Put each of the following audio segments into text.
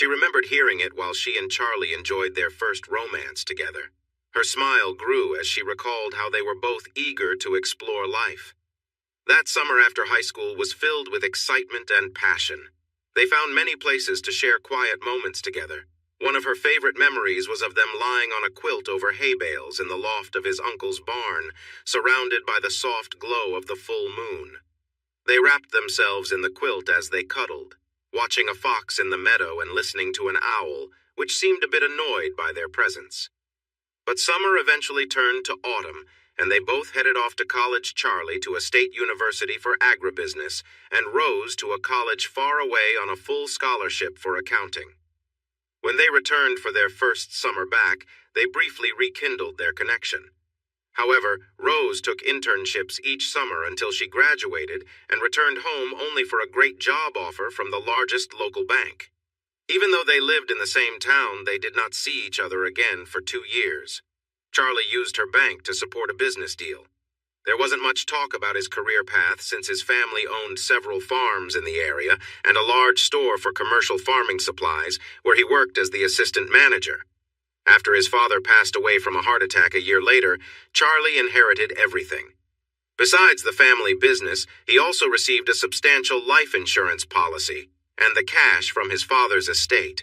She remembered hearing it while she and Charlie enjoyed their first romance together. Her smile grew as she recalled how they were both eager to explore life. That summer after high school was filled with excitement and passion. They found many places to share quiet moments together. One of her favorite memories was of them lying on a quilt over hay bales in the loft of his uncle's barn, surrounded by the soft glow of the full moon. They wrapped themselves in the quilt as they cuddled, watching a fox in the meadow and listening to an owl, which seemed a bit annoyed by their presence. But summer eventually turned to autumn, and they both headed off to college, Charlie to a state university for agribusiness, and Rose to a college far away on a full scholarship for accounting. When they returned for their first summer back, they briefly rekindled their connection. However, Rose took internships each summer until she graduated and returned home only for a great job offer from the largest local bank. Even though they lived in the same town, they did not see each other again for 2 years. Charlie used her bank to support a business deal. There wasn't much talk about his career path since his family owned several farms in the area and a large store for commercial farming supplies where he worked as the assistant manager. After his father passed away from a heart attack a year later, Charlie inherited everything. Besides the family business, he also received a substantial life insurance policy and the cash from his father's estate.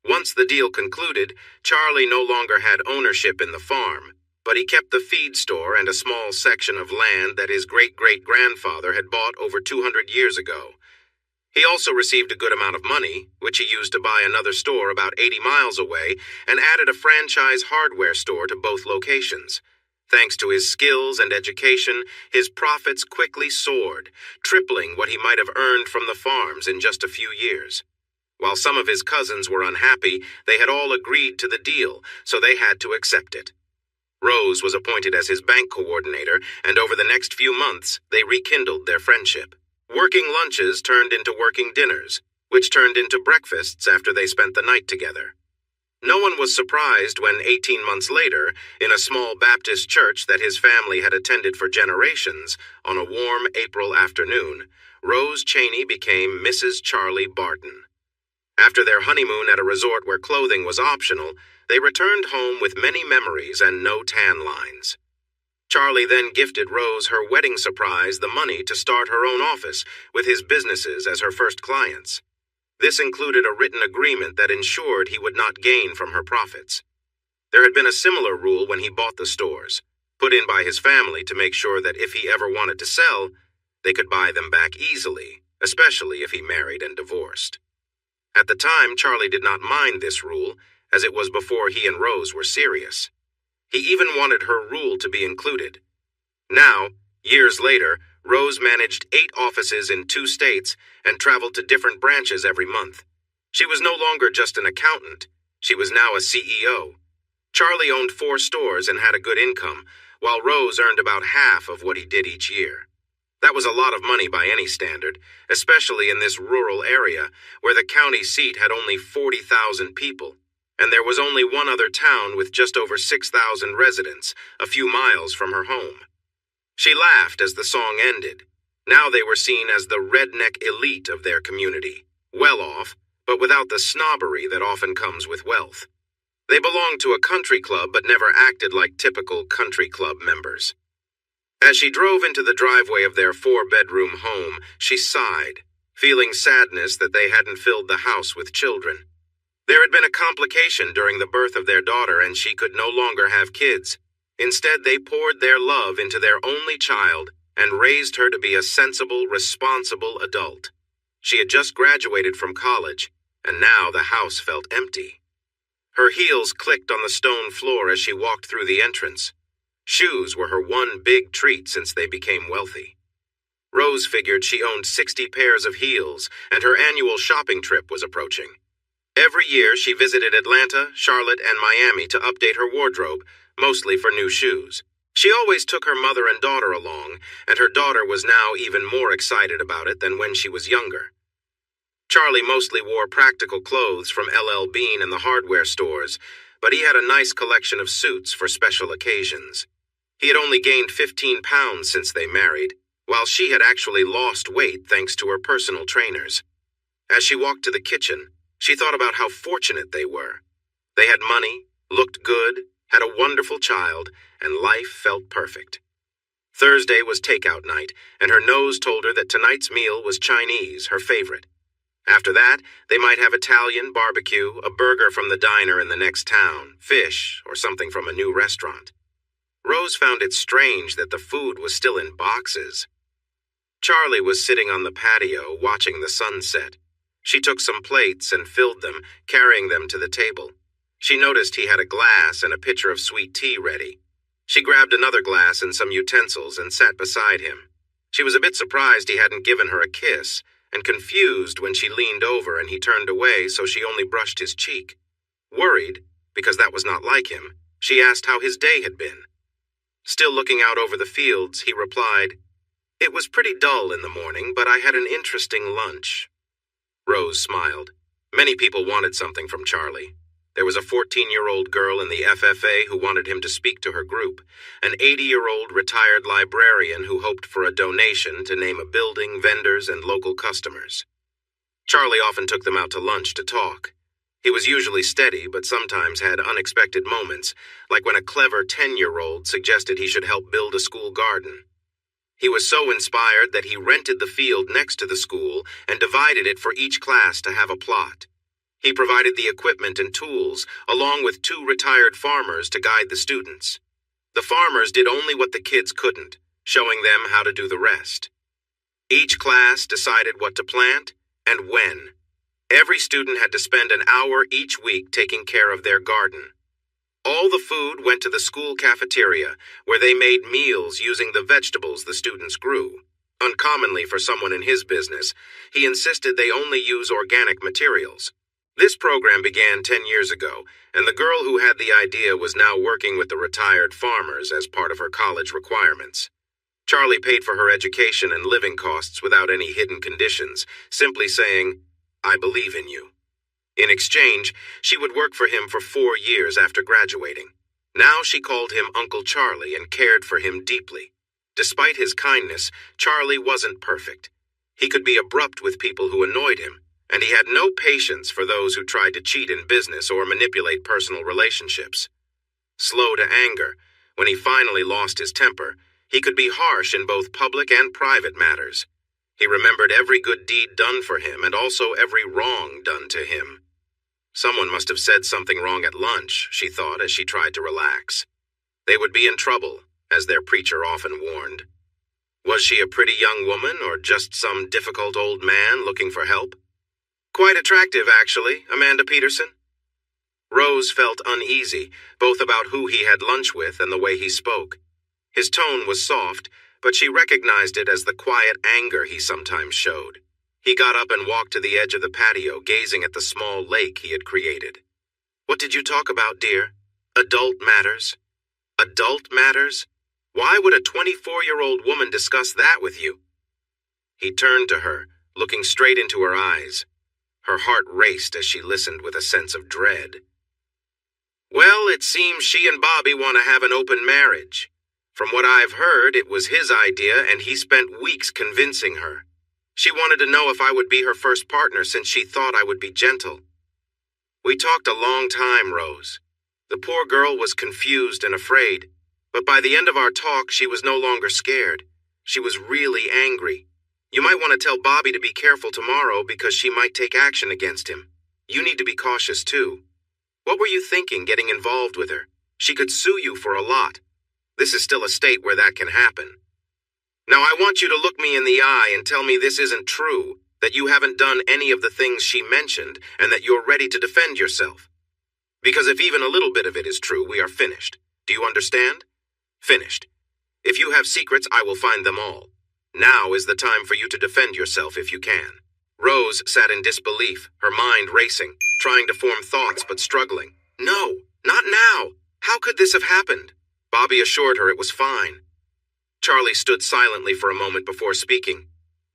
Once the deal concluded, Charlie no longer had ownership in the farm, but he kept the feed store and a small section of land that his great-great-grandfather had bought over 200 years ago. He also received a good amount of money, which he used to buy another store about 80 miles away, and added a franchise hardware store to both locations. Thanks to his skills and education, his profits quickly soared, tripling what he might have earned from the farms in just a few years. While some of his cousins were unhappy, they had all agreed to the deal, so they had to accept it. Rose was appointed as his bank coordinator, and over the next few months, they rekindled their friendship. Working lunches turned into working dinners, which turned into breakfasts after they spent the night together. No one was surprised when 18 months later, in a small Baptist church that his family had attended for generations, on a warm April afternoon, Rose Cheney became Mrs. Charlie Barton. After their honeymoon at a resort where clothing was optional, they returned home with many memories and no tan lines. Charlie then gifted Rose her wedding surprise, the money to start her own office, with his businesses as her first clients. This included a written agreement that ensured he would not gain from her profits. There had been a similar rule when he bought the stores, put in by his family to make sure that if he ever wanted to sell, they could buy them back easily, especially if he married and divorced. At the time, Charlie did not mind this rule, as it was before he and Rose were serious. He even wanted her rule to be included. Now, years later, Rose managed 8 offices in 2 states and traveled to different branches every month. She was no longer just an accountant. She was now a CEO. Charlie owned 4 stores and had a good income, while Rose earned about half of what he did each year. That was a lot of money by any standard, especially in this rural area where the county seat had only 40,000 people, and there was only one other town with just over 6,000 residents, a few miles from her home. She laughed as the song ended. Now they were seen as the redneck elite of their community, well off, but without the snobbery that often comes with wealth. They belonged to a country club but never acted like typical country club members. As she drove into the driveway of their 4-bedroom home, she sighed, feeling sadness that they hadn't filled the house with children. There had been a complication during the birth of their daughter, and she could no longer have kids. Instead, they poured their love into their only child and raised her to be a sensible, responsible adult. She had just graduated from college, and now the house felt empty. Her heels clicked on the stone floor as she walked through the entrance. Shoes were her one big treat since they became wealthy. Rose figured she owned 60 pairs of heels, and her annual shopping trip was approaching. Every year she visited Atlanta, Charlotte, and Miami to update her wardrobe, mostly for new shoes. She always took her mother and daughter along, and her daughter was now even more excited about it than when she was younger. Charlie mostly wore practical clothes from LL Bean and the hardware stores, but he had a nice collection of suits for special occasions. He had only gained 15 pounds since they married, while she had actually lost weight thanks to her personal trainers. As she walked to the kitchen, She thought about how fortunate they were. They had money, looked good, had a wonderful child, and life felt perfect. Thursday was takeout night, and her nose told her that tonight's meal was Chinese, her favorite. After that, they might have Italian, barbecue, a burger from the diner in the next town, fish, or something from a new restaurant. Rose found it strange that the food was still in boxes. Charlie was sitting on the patio watching the sunset. She took some plates and filled them, carrying them to the table. She noticed he had a glass and a pitcher of sweet tea ready. She grabbed another glass and some utensils and sat beside him. She was a bit surprised he hadn't given her a kiss, and confused when she leaned over and he turned away so she only brushed his cheek. Worried, because that was not like him, she asked how his day had been. Still looking out over the fields, he replied, "It was pretty dull in the morning, but I had an interesting lunch." Rose smiled. Many people wanted something from Charlie. There was a 14-year-old girl in the FFA who wanted him to speak to her group, an 80-year-old retired librarian who hoped for a donation to name a building, vendors, and local customers. Charlie often took them out to lunch to talk. He was usually steady, but sometimes had unexpected moments, like when a clever 10-year-old suggested he should help build a school garden. He was so inspired that he rented the field next to the school and divided it for each class to have a plot. He provided the equipment and tools, along with 2 retired farmers to guide the students. The farmers did only what the kids couldn't, showing them how to do the rest. Each class decided what to plant and when. Every student had to spend an hour each week taking care of their garden. All the food went to the school cafeteria, where they made meals using the vegetables the students grew. Uncommonly for someone in his business, he insisted they only use organic materials. This program began 10 years ago, and the girl who had the idea was now working with the retired farmers as part of her college requirements. Charlie paid for her education and living costs without any hidden conditions, simply saying, "I believe in you." In exchange, she would work for him for 4 years after graduating. Now she called him Uncle Charlie and cared for him deeply. Despite his kindness, Charlie wasn't perfect. He could be abrupt with people who annoyed him, and he had no patience for those who tried to cheat in business or manipulate personal relationships. Slow to anger, when he finally lost his temper, he could be harsh in both public and private matters. He remembered every good deed done for him and also every wrong done to him. Someone must have said something wrong at lunch, she thought as she tried to relax. They would be in trouble, as their preacher often warned. Was she a pretty young woman or just some difficult old man looking for help? Quite attractive, actually, Amanda Peterson. Rose felt uneasy, both about who he had lunch with and the way he spoke. His tone was soft, but she recognized it as the quiet anger he sometimes showed. He got up and walked to the edge of the patio, gazing at the small lake he had created. "What did you talk about, dear? Adult matters?" Adult matters? Why would a 24-year-old woman discuss that with you? He turned to her, looking straight into her eyes. Her heart raced as she listened with a sense of dread. "Well, it seems she and Bobby want to have an open marriage. From what I've heard, it was his idea and he spent weeks convincing her. She wanted to know if I would be her first partner since she thought I would be gentle. We talked a long time, Rose. The poor girl was confused and afraid, but by the end of our talk, she was no longer scared. She was really angry. You might want to tell Bobby to be careful tomorrow because she might take action against him. You need to be cautious too. What were you thinking getting involved with her? She could sue you for a lot. This is still a state where that can happen. Now I want you to look me in the eye and tell me this isn't true, that you haven't done any of the things she mentioned, and that you're ready to defend yourself. Because if even a little bit of it is true, we are finished. Do you understand? Finished. If you have secrets, I will find them all. Now is the time for you to defend yourself if you can." Rose sat in disbelief, her mind racing, trying to form thoughts but struggling. No, not now. How could this have happened? Bobby assured her it was fine. Charlie stood silently for a moment before speaking.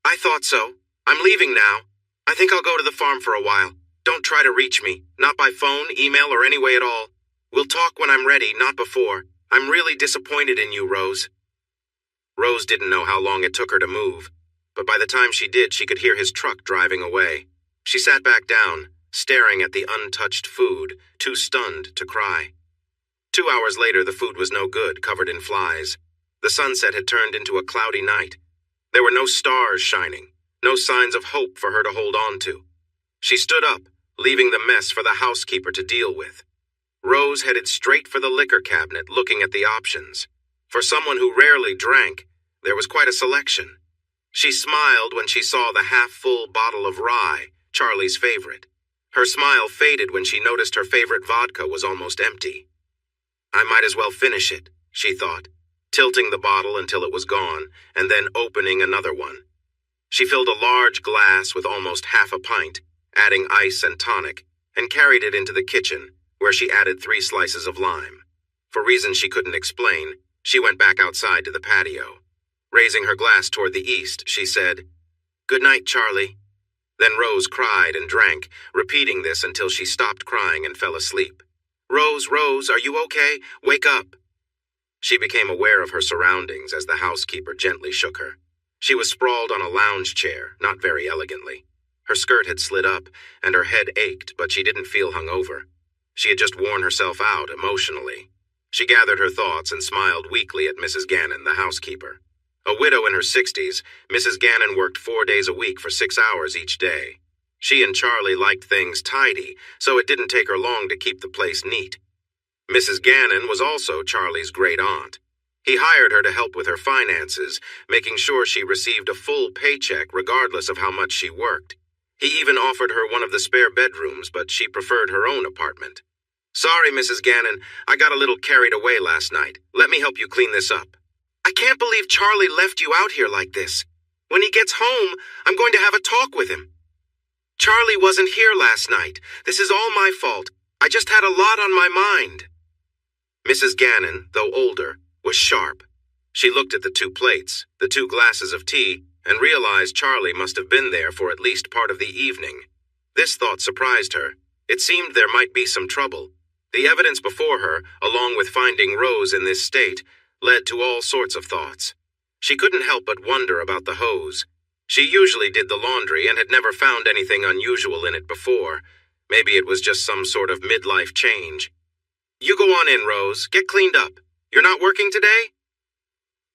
"I thought so. I'm leaving now. I think I'll go to the farm for a while. Don't try to reach me, not by phone, email, or any way at all. We'll talk when I'm ready, not before. I'm really disappointed in you, Rose." Rose didn't know how long it took her to move, but by the time she did, she could hear his truck driving away. She sat back down, staring at the untouched food, too stunned to cry. 2 hours later, the food was no good, covered in flies. The sunset had turned into a cloudy night. There were no stars shining, no signs of hope for her to hold on to. She stood up, leaving the mess for the housekeeper to deal with. Rose headed straight for the liquor cabinet, looking at the options. For someone who rarely drank, there was quite a selection. She smiled when she saw the half-full bottle of rye, Charlie's favorite. Her smile faded when she noticed her favorite vodka was almost empty. I might as well finish it, she thought, tilting the bottle until it was gone, and then opening another one. She filled a large glass with almost half a pint, adding ice and tonic, and carried it into the kitchen, where she added 3 slices of lime. For reasons she couldn't explain, she went back outside to the patio. Raising her glass toward the east, she said, "Good night, Charlie." Then Rose cried and drank, repeating this until she stopped crying and fell asleep. "Rose, Rose, are you okay? Wake up." She became aware of her surroundings as the housekeeper gently shook her. She was sprawled on a lounge chair, not very elegantly. Her skirt had slid up, and her head ached, but she didn't feel hungover. She had just worn herself out emotionally. She gathered her thoughts and smiled weakly at Mrs. Gannon, the housekeeper. A widow in her 60s, Mrs. Gannon worked 4 days a week for 6 hours each day. She and Charlie liked things tidy, so it didn't take her long to keep the place neat. Mrs. Gannon was also Charlie's great aunt. He hired her to help with her finances, making sure she received a full paycheck regardless of how much she worked. He even offered her one of the spare bedrooms, but she preferred her own apartment. "Sorry, Mrs. Gannon, I got a little carried away last night. Let me help you clean this up." "I can't believe Charlie left you out here like this. When he gets home, I'm going to have a talk with him." "Charlie wasn't here last night. This is all my fault. I just had a lot on my mind." Mrs. Gannon, though older, was sharp. She looked at the 2 plates, the 2 glasses of tea, and realized Charlie must have been there for at least part of the evening. This thought surprised her. It seemed there might be some trouble. The evidence before her, along with finding Rose in this state, led to all sorts of thoughts. She couldn't help but wonder about the hose. She usually did the laundry and had never found anything unusual in it before. Maybe it was just some sort of midlife change. "You go on in, Rose. Get cleaned up. You're not working today?"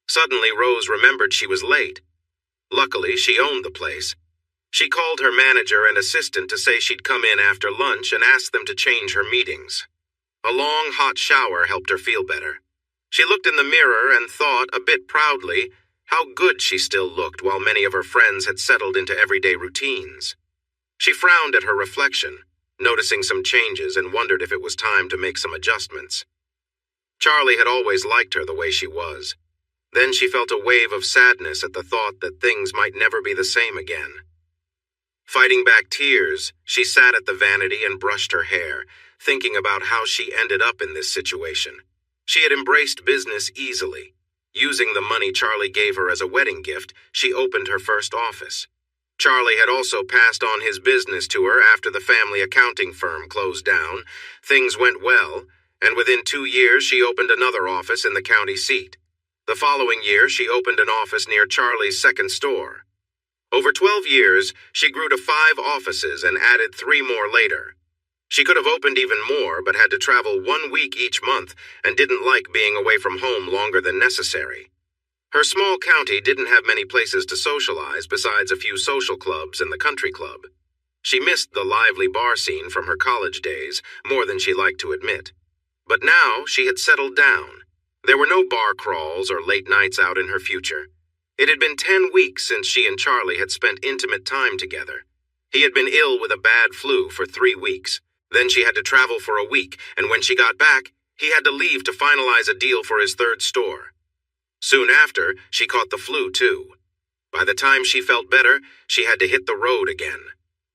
Suddenly, Rose remembered she was late. Luckily, she owned the place. She called her manager and assistant to say she'd come in after lunch and asked them to change her meetings. A long, hot shower helped her feel better. She looked in the mirror and thought, a bit proudly, how good she still looked while many of her friends had settled into everyday routines. She frowned at her reflection, noticing some changes, and wondered if it was time to make some adjustments. Charlie had always liked her the way she was. Then she felt a wave of sadness at the thought that things might never be the same again. Fighting back tears, she sat at the vanity and brushed her hair, thinking about how she ended up in this situation. She had embraced business easily. Using the money Charlie gave her as a wedding gift, she opened her first office. Charlie had also passed on his business to her after the family accounting firm closed down. Things went well, and within 2 years she opened another office in the county seat. The following year, she opened an office near Charlie's second store. Over 12 years, she grew to 5 offices and added 3 more later. She could have opened even more, but had to travel 1 week each month and didn't like being away from home longer than necessary. Her small county didn't have many places to socialize besides a few social clubs and the country club. She missed the lively bar scene from her college days more than she liked to admit. But now she had settled down. There were no bar crawls or late nights out in her future. It had been 10 weeks since she and Charlie had spent intimate time together. He had been ill with a bad flu for 3 weeks. Then she had to travel for a week, and when she got back, he had to leave to finalize a deal for his 3rd store. Soon after, she caught the flu too. By the time she felt better, she had to hit the road again.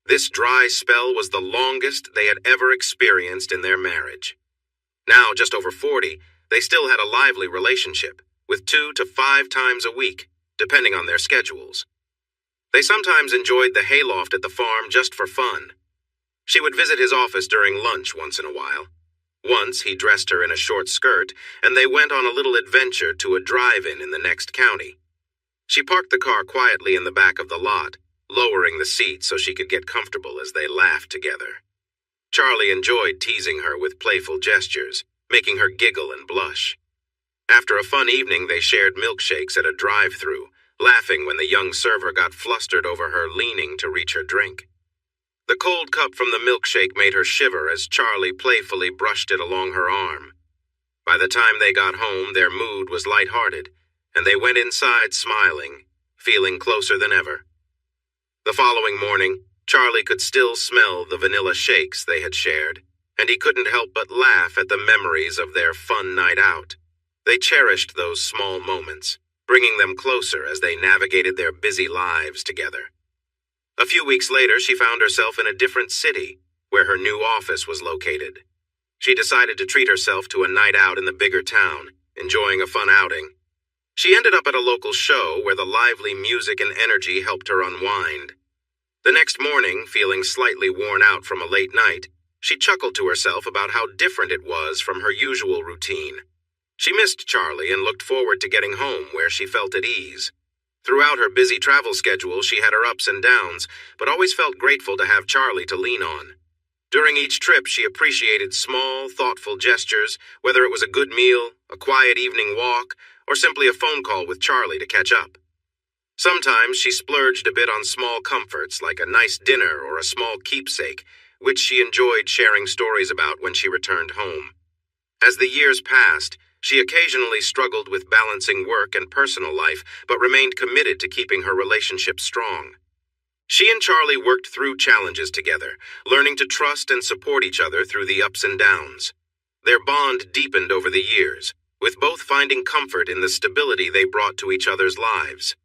This dry spell was the longest they had ever experienced in their marriage. Now, just over 40, they still had a lively relationship, with 2 to 5 times a week, depending on their schedules. They sometimes enjoyed the hayloft at the farm just for fun. She would visit his office during lunch once in a while. Once, he dressed her in a short skirt, and they went on a little adventure to a drive-in in the next county. She parked the car quietly in the back of the lot, lowering the seat so she could get comfortable as they laughed together. Charlie enjoyed teasing her with playful gestures, making her giggle and blush. After a fun evening, they shared milkshakes at a drive-thru, laughing when the young server got flustered over her leaning to reach her drink. The cold cup from the milkshake made her shiver as Charlie playfully brushed it along her arm. By the time they got home, their mood was lighthearted, and they went inside smiling, feeling closer than ever. The following morning, Charlie could still smell the vanilla shakes they had shared, and he couldn't help but laugh at the memories of their fun night out. They cherished those small moments, bringing them closer as they navigated their busy lives together. A few weeks later, she found herself in a different city, where her new office was located. She decided to treat herself to a night out in the bigger town, enjoying a fun outing. She ended up at a local show where the lively music and energy helped her unwind. The next morning, feeling slightly worn out from a late night, she chuckled to herself about how different it was from her usual routine. She missed Charlie and looked forward to getting home where she felt at ease. Throughout her busy travel schedule, she had her ups and downs, but always felt grateful to have Charlie to lean on. During each trip, she appreciated small, thoughtful gestures, whether it was a good meal, a quiet evening walk, or simply a phone call with Charlie to catch up. Sometimes she splurged a bit on small comforts like a nice dinner or a small keepsake, which she enjoyed sharing stories about when she returned home. As the years passed, she occasionally struggled with balancing work and personal life, but remained committed to keeping her relationship strong. She and Charlie worked through challenges together, learning to trust and support each other through the ups and downs. Their bond deepened over the years, with both finding comfort in the stability they brought to each other's lives.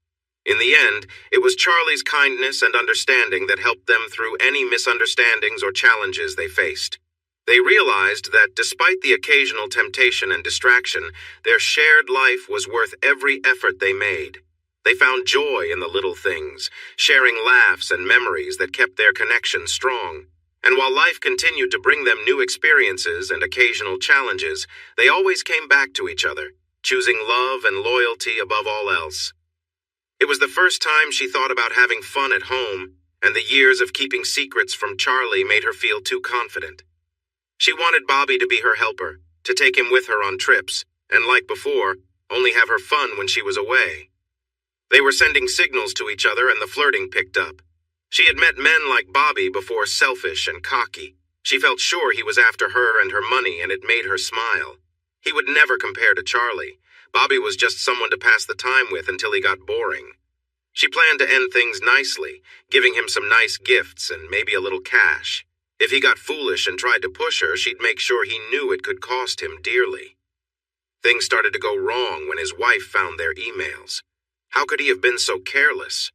In the end, it was Charlie's kindness and understanding that helped them through any misunderstandings or challenges they faced. They realized that despite the occasional temptation and distraction, their shared life was worth every effort they made. They found joy in the little things, sharing laughs and memories that kept their connection strong. And while life continued to bring them new experiences and occasional challenges, they always came back to each other, choosing love and loyalty above all else. It was the first time she thought about having fun at home, and the years of keeping secrets from Charlie made her feel too confident. She wanted Bobby to be her helper, to take him with her on trips, and like before, only have her fun when she was away. They were sending signals to each other and the flirting picked up. She had met men like Bobby before, selfish and cocky. She felt sure he was after her and her money, and it made her smile. He would never compare to Charlie. Bobby was just someone to pass the time with until he got boring. She planned to end things nicely, giving him some nice gifts and maybe a little cash. If he got foolish and tried to push her, she'd make sure he knew it could cost him dearly. Things started to go wrong when his wife found their emails. How could he have been so careless?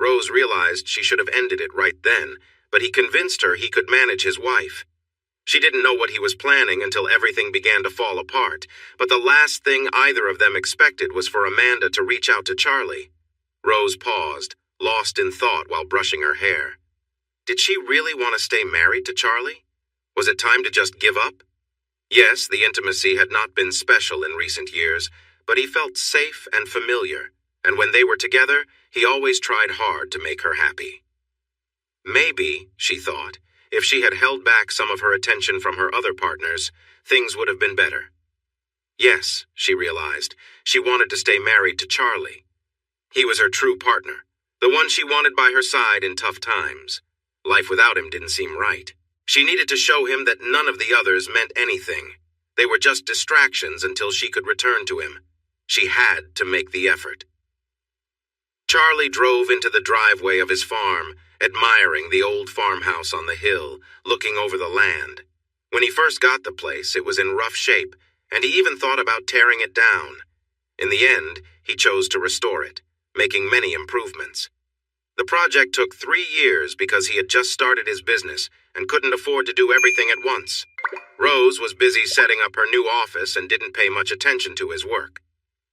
Rose realized she should have ended it right then, but he convinced her he could manage his wife. She didn't know what he was planning until everything began to fall apart, but the last thing either of them expected was for Amanda to reach out to Charlie. Rose paused, lost in thought while brushing her hair. Did she really want to stay married to Charlie? Was it time to just give up? Yes, the intimacy had not been special in recent years, but he felt safe and familiar, and when they were together, he always tried hard to make her happy. Maybe, she thought, if she had held back some of her attention from her other partners, things would have been better. Yes, she realized, she wanted to stay married to Charlie. He was her true partner, the one she wanted by her side in tough times. Life without him didn't seem right. She needed to show him that none of the others meant anything. They were just distractions until she could return to him. She had to make the effort. Charlie drove into the driveway of his farm, admiring the old farmhouse on the hill, looking over the land. When he first got the place, it was in rough shape, and he even thought about tearing it down. In the end, he chose to restore it, making many improvements. The project took 3 years because he had just started his business and couldn't afford to do everything at once. Rose was busy setting up her new office and didn't pay much attention to his work.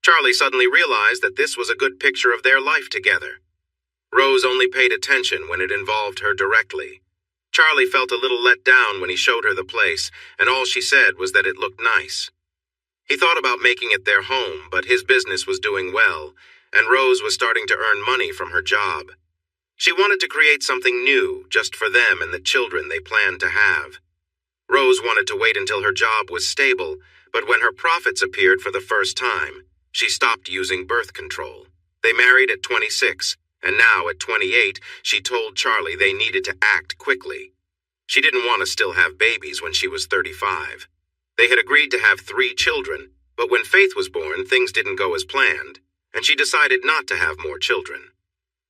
Charlie suddenly realized that this was a good picture of their life together. Rose only paid attention when it involved her directly. Charlie felt a little let down when he showed her the place, and all she said was that it looked nice. He thought about making it their home, but his business was doing well, and Rose was starting to earn money from her job. She wanted to create something new just for them and the children they planned to have. Rose wanted to wait until her job was stable, but when her profits appeared for the first time, she stopped using birth control. They married at 26, and now at 28, she told Charlie they needed to act quickly. She didn't want to still have babies when she was 35. They had agreed to have 3 children, but when Faith was born, things didn't go as planned, and she decided not to have more children.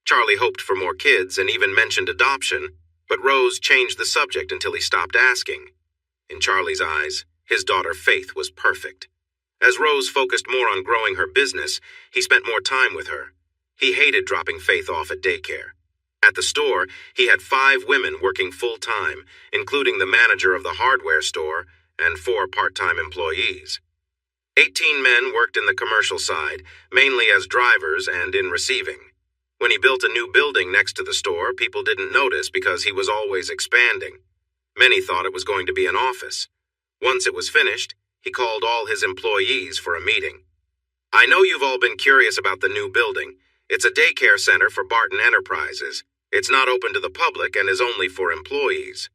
Charlie hoped for more kids and even mentioned adoption, but Rose changed the subject until he stopped asking. In Charlie's eyes, his daughter Faith was perfect. As Rose focused more on growing her business, he spent more time with her. He hated dropping Faith off at daycare. At the store, he had 5 women working full-time, including the manager of the hardware store and 4 part-time employees. 18 men worked in the commercial side, mainly as drivers and in receiving. When he built a new building next to the store, people didn't notice because he was always expanding. Many thought it was going to be an office. Once it was finished, he called all his employees for a meeting. "I know you've all been curious about the new building. It's a daycare center for Barton Enterprises. It's not open to the public and is only for employees."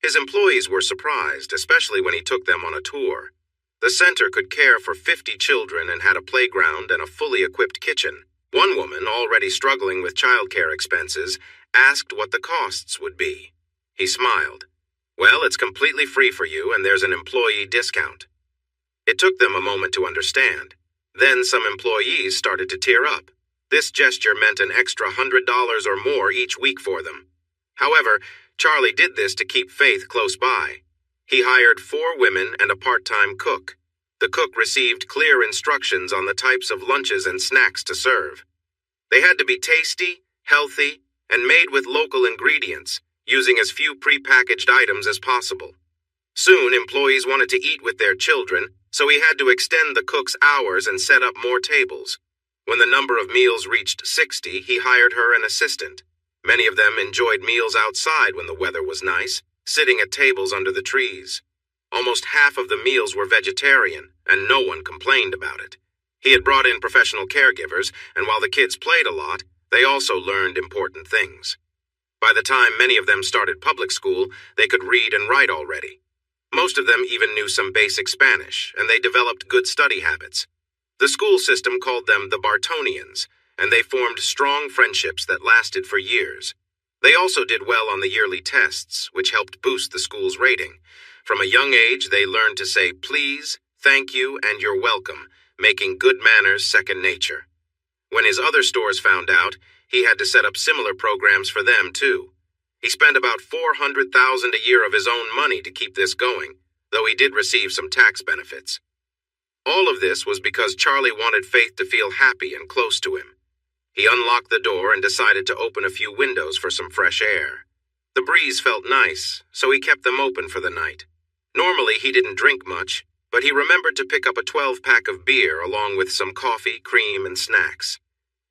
His employees were surprised, especially when he took them on a tour. The center could care for 50 children and had a playground and a fully equipped kitchen. One woman, already struggling with childcare expenses, asked what the costs would be. He smiled. "Well, it's completely free for you and there's an employee discount." It took them a moment to understand. Then some employees started to tear up. This gesture meant an extra $100 or more each week for them. However, Charlie did this to keep Faith close by. He hired 4 women and a part-time cook. The cook received clear instructions on the types of lunches and snacks to serve. They had to be tasty, healthy, and made with local ingredients, using as few pre-packaged items as possible. Soon, employees wanted to eat with their children, so he had to extend the cook's hours and set up more tables. When the number of meals reached 60, he hired her an assistant. Many of them enjoyed meals outside when the weather was nice, sitting at tables under the trees. Almost half of the meals were vegetarian, and no one complained about it. He had brought in professional caregivers, and while the kids played a lot, they also learned important things. By the time many of them started public school, they could read and write already. Most of them even knew some basic Spanish, and they developed good study habits. The school system called them the Bartonians, and they formed strong friendships that lasted for years. They also did well on the yearly tests, which helped boost the school's rating. From a young age, they learned to say please, thank you, and you're welcome, making good manners second nature. When his other stores found out, he had to set up similar programs for them, too. He spent about $400,000 a year of his own money to keep this going, though he did receive some tax benefits. All of this was because Charlie wanted Faith to feel happy and close to him. He unlocked the door and decided to open a few windows for some fresh air. The breeze felt nice, so he kept them open for the night. Normally, he didn't drink much, but he remembered to pick up a 12-pack of beer along with some coffee, cream, and snacks.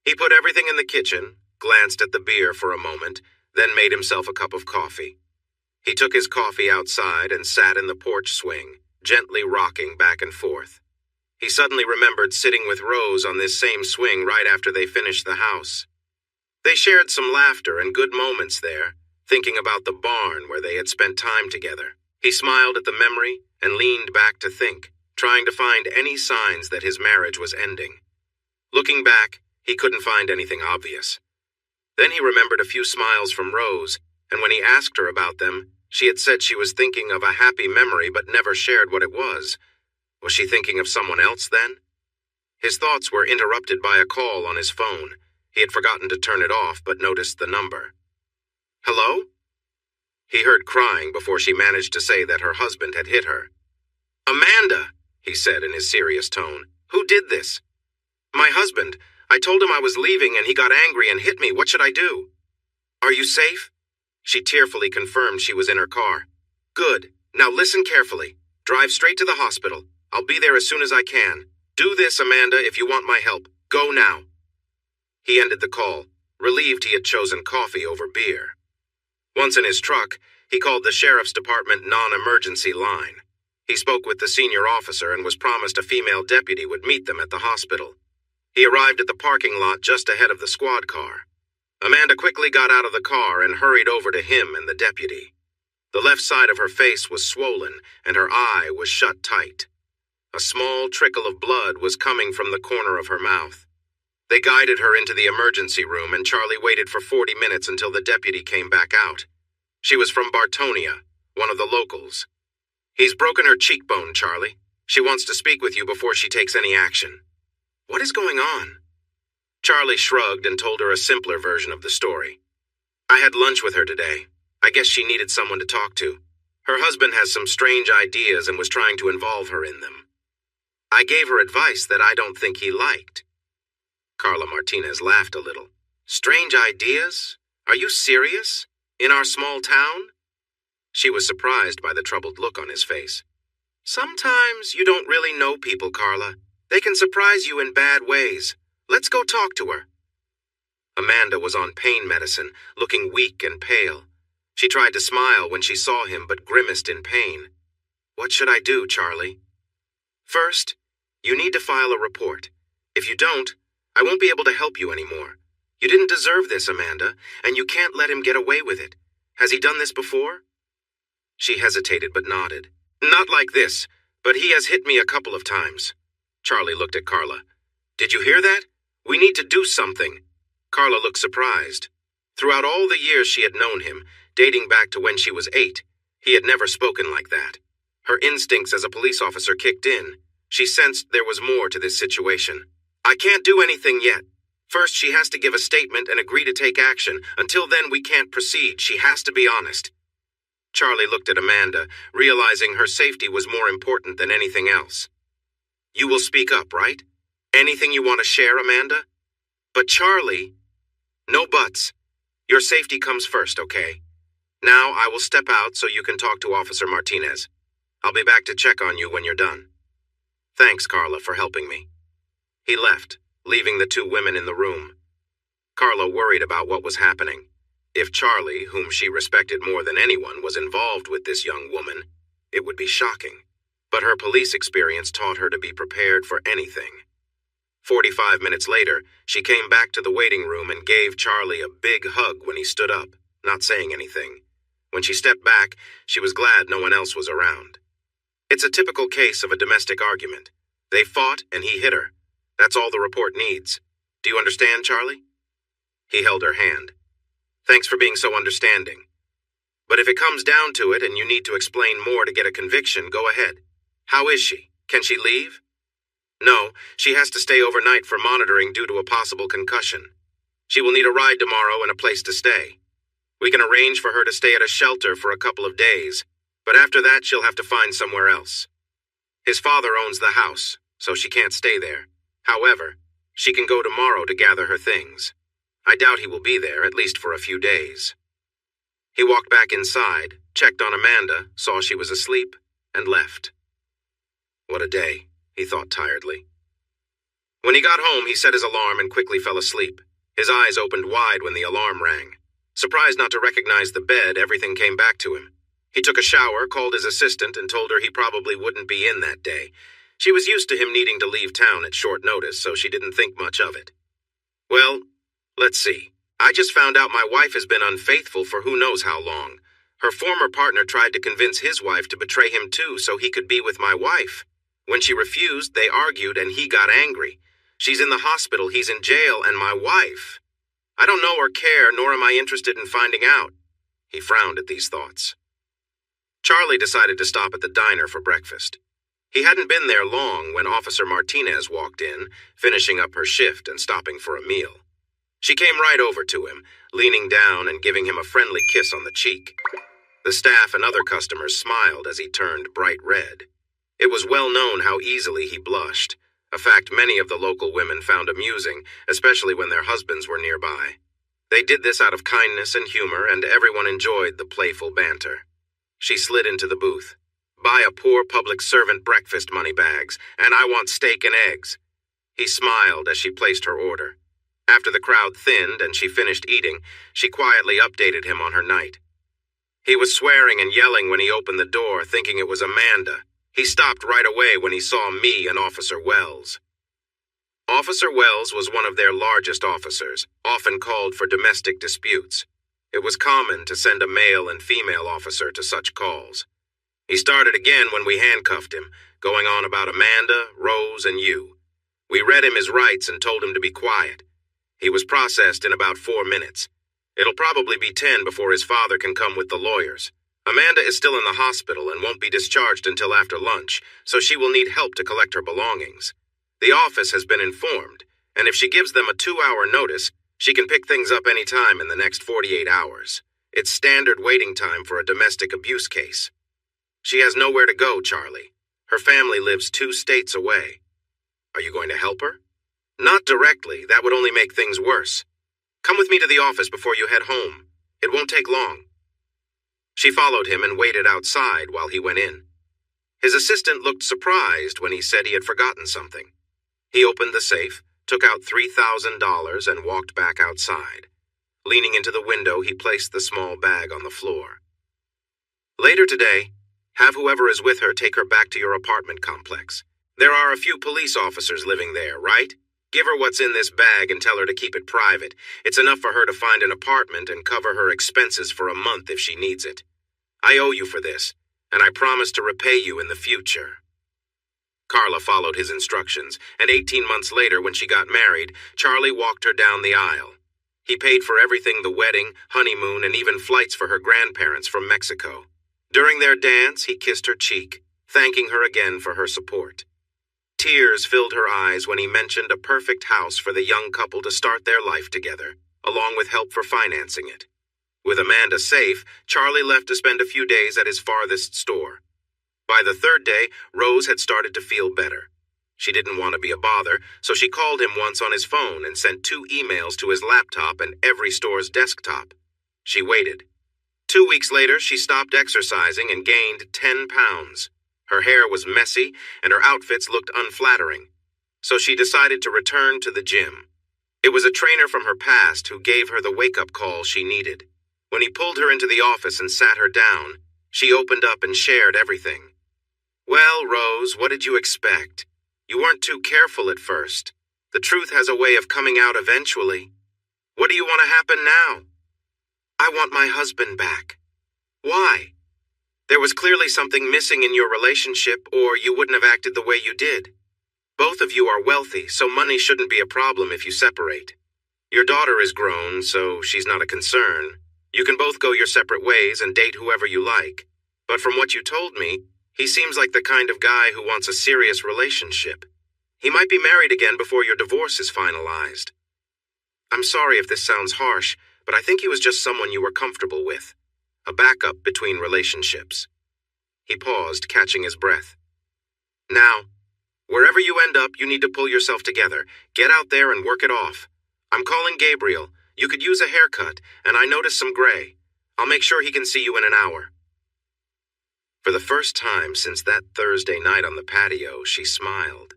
He put everything in the kitchen, glanced at the beer for a moment, then made himself a cup of coffee. He took his coffee outside and sat in the porch swing, gently rocking back and forth. He suddenly remembered sitting with Rose on this same swing right after they finished the house. They shared some laughter and good moments there, thinking about the barn where they had spent time together. He smiled at the memory and leaned back to think, trying to find any signs that his marriage was ending. Looking back, he couldn't find anything obvious. Then he remembered a few smiles from Rose, and when he asked her about them, she had said she was thinking of a happy memory but never shared what it was. Was she thinking of someone else then? His thoughts were interrupted by a call on his phone. He had forgotten to turn it off but noticed the number. "Hello?" He heard crying before she managed to say that her husband had hit her. "Amanda," he said in his serious tone. "Who did this?" "My husband. I told him I was leaving and he got angry and hit me. What should I do?" "Are you safe?" She tearfully confirmed she was in her car. "Good. Now listen carefully. Drive straight to the hospital. I'll be there as soon as I can. Do this, Amanda, if you want my help. Go now." He ended the call, relieved he had chosen coffee over beer. Once in his truck, he called the sheriff's department non-emergency line. He spoke with the senior officer and was promised a female deputy would meet them at the hospital. He arrived at the parking lot just ahead of the squad car. Amanda quickly got out of the car and hurried over to him and the deputy. The left side of her face was swollen, and her eye was shut tight. A small trickle of blood was coming from the corner of her mouth. They guided her into the emergency room, and Charlie waited for 40 minutes until the deputy came back out. She was from Bartonia, one of the locals. "He's broken her cheekbone, Charlie. She wants to speak with you before she takes any action." "What is going on?" Charlie shrugged and told her a simpler version of the story. "I had lunch with her today. I guess she needed someone to talk to. Her husband has some strange ideas and was trying to involve her in them. I gave her advice that I don't think he liked." Carla Martinez laughed a little. "Strange ideas? Are you serious? In our small town?" She was surprised by the troubled look on his face. "Sometimes you don't really know people, Carla. They can surprise you in bad ways. Let's go talk to her." Amanda was on pain medicine, looking weak and pale. She tried to smile when she saw him, but grimaced in pain. "What should I do, Charlie?" "First, you need to file a report. If you don't, I won't be able to help you anymore. You didn't deserve this, Amanda, and you can't let him get away with it. Has he done this before?" She hesitated but nodded. "Not like this, but he has hit me a couple of times." Charlie looked at Carla. "Did you hear that? We need to do something." Carla looked surprised. Throughout all the years she had known him, dating back to when she was 8, he had never spoken like that. Her instincts as a police officer kicked in. She sensed there was more to this situation. "I can't do anything yet. First, she has to give a statement and agree to take action. Until then, we can't proceed. She has to be honest." Charlie looked at Amanda, realizing her safety was more important than anything else. "You will speak up, right? Anything you want to share, Amanda?" "But Charlie..." "No buts. Your safety comes first, okay? Now I will step out so you can talk to Officer Martinez. I'll be back to check on you when you're done." "Thanks, Carla, for helping me." He left, leaving the 2 women in the room. Carla worried about what was happening. If Charlie, whom she respected more than anyone, was involved with this young woman, it would be shocking. But her police experience taught her to be prepared for anything. 45 minutes later, she came back to the waiting room and gave Charlie a big hug when he stood up, not saying anything. When she stepped back, she was glad no one else was around. It's a typical case of a domestic argument. They fought and he hit her. That's all the report needs. Do you understand, Charlie? He held her hand. "Thanks for being so understanding. But if it comes down to it and you need to explain more to get a conviction, go ahead. How is she? Can she leave?" "No, she has to stay overnight for monitoring due to a possible concussion. She will need a ride tomorrow and a place to stay. We can arrange for her to stay at a shelter for a couple of days, but after that she'll have to find somewhere else. His father owns the house, so she can't stay there. However, she can go tomorrow to gather her things. I doubt he will be there, at least for a few days." He walked back inside, checked on Amanda, saw she was asleep, and left. What a day, he thought tiredly. When he got home, he set his alarm and quickly fell asleep. His eyes opened wide when the alarm rang. Surprised not to recognize the bed, everything came back to him. He took a shower, called his assistant, and told her he probably wouldn't be in that day. She was used to him needing to leave town at short notice, so she didn't think much of it. "Well, let's see. I just found out my wife has been unfaithful for who knows how long. Her former partner tried to convince his wife to betray him too so he could be with my wife. When she refused, they argued and he got angry. She's in the hospital, he's in jail, and my wife. I don't know or care, nor am I interested in finding out." He frowned at these thoughts. Charlie decided to stop at the diner for breakfast. He hadn't been there long when Officer Martinez walked in, finishing up her shift and stopping for a meal. She came right over to him, leaning down and giving him a friendly kiss on the cheek. The staff and other customers smiled as he turned bright red. It was well known how easily he blushed, a fact many of the local women found amusing, especially when their husbands were nearby. They did this out of kindness and humor, and everyone enjoyed the playful banter. She slid into the booth. "Buy a poor public servant breakfast, moneybags, and I want steak and eggs." He smiled as she placed her order. After the crowd thinned and she finished eating, she quietly updated him on her night. He was swearing and yelling when he opened the door, thinking it was Amanda. He stopped right away when he saw me and Officer Wells. Officer Wells was one of their largest officers, often called for domestic disputes. It was common to send a male and female officer to such calls. He started again when we handcuffed him, going on about Amanda, Rose, and you. We read him his rights and told him to be quiet. He was processed in about 4 minutes. It'll probably be 10 before his father can come with the lawyers. Amanda is still in the hospital and won't be discharged until after lunch, so she will need help to collect her belongings. The office has been informed, and if she gives them a 2-hour notice, she can pick things up any time in the next 48 hours. It's standard waiting time for a domestic abuse case. She has nowhere to go, Charlie. Her family lives 2 states away. Are you going to help her? Not directly. That would only make things worse. Come with me to the office before you head home. It won't take long. She followed him and waited outside while he went in. His assistant looked surprised when he said he had forgotten something. He opened the safe, took out $3,000, and walked back outside. Leaning into the window, he placed the small bag on the floor. Later today, have whoever is with her take her back to your apartment complex. There are a few police officers living there, right? Give her what's in this bag and tell her to keep it private. It's enough for her to find an apartment and cover her expenses for a month if she needs it. I owe you for this, and I promise to repay you in the future. Carla followed his instructions, and 18 months later, when she got married, Charlie walked her down the aisle. He paid for everything: the wedding, honeymoon, and even flights for her grandparents from Mexico. During their dance, he kissed her cheek, thanking her again for her support. Tears filled her eyes when he mentioned a perfect house for the young couple to start their life together, along with help for financing it. With Amanda safe, Charlie left to spend a few days at his farthest store. By the 3rd day, Rose had started to feel better. She didn't want to be a bother, so she called him once on his phone and sent 2 emails to his laptop and every store's desktop. She waited. 2 weeks later, she stopped exercising and gained 10 pounds. Her hair was messy and her outfits looked unflattering, so she decided to return to the gym. It was a trainer from her past who gave her the wake-up call she needed. When he pulled her into the office and sat her down, she opened up and shared everything. Well, Rose, what did you expect? You weren't too careful at first. The truth has a way of coming out eventually. What do you want to happen now? I want my husband back. Why? There was clearly something missing in your relationship, or you wouldn't have acted the way you did. Both of you are wealthy, so money shouldn't be a problem if you separate. Your daughter is grown, so she's not a concern. You can both go your separate ways and date whoever you like. But from what you told me, he seems like the kind of guy who wants a serious relationship. He might be married again before your divorce is finalized. I'm sorry if this sounds harsh, but I think he was just someone you were comfortable with. A backup between relationships. He paused, catching his breath. Now, wherever you end up, you need to pull yourself together. Get out there and work it off. I'm calling Gabriel. You could use a haircut, and I noticed some gray. I'll make sure he can see you in an hour. For the first time since that Thursday night on the patio, she smiled.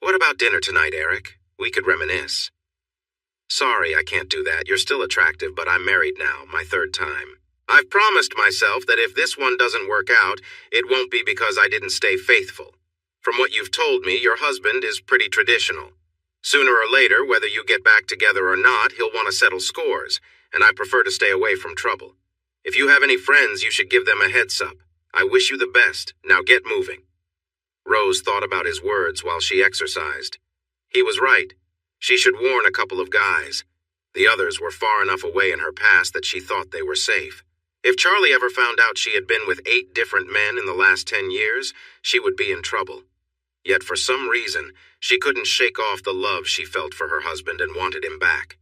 What about dinner tonight, Eric? We could reminisce. Sorry, I can't do that. You're still attractive, but I'm married now, my 3rd time. I've promised myself that if this one doesn't work out, it won't be because I didn't stay faithful. From what you've told me, your husband is pretty traditional. Sooner or later, whether you get back together or not, he'll want to settle scores, and I prefer to stay away from trouble. If you have any friends, you should give them a heads up. I wish you the best. Now get moving. Rose thought about his words while she exercised. He was right. She should warn a couple of guys. The others were far enough away in her past that she thought they were safe. If Charlie ever found out she had been with 8 different men in the last 10 years, she would be in trouble. Yet for some reason, she couldn't shake off the love she felt for her husband and wanted him back.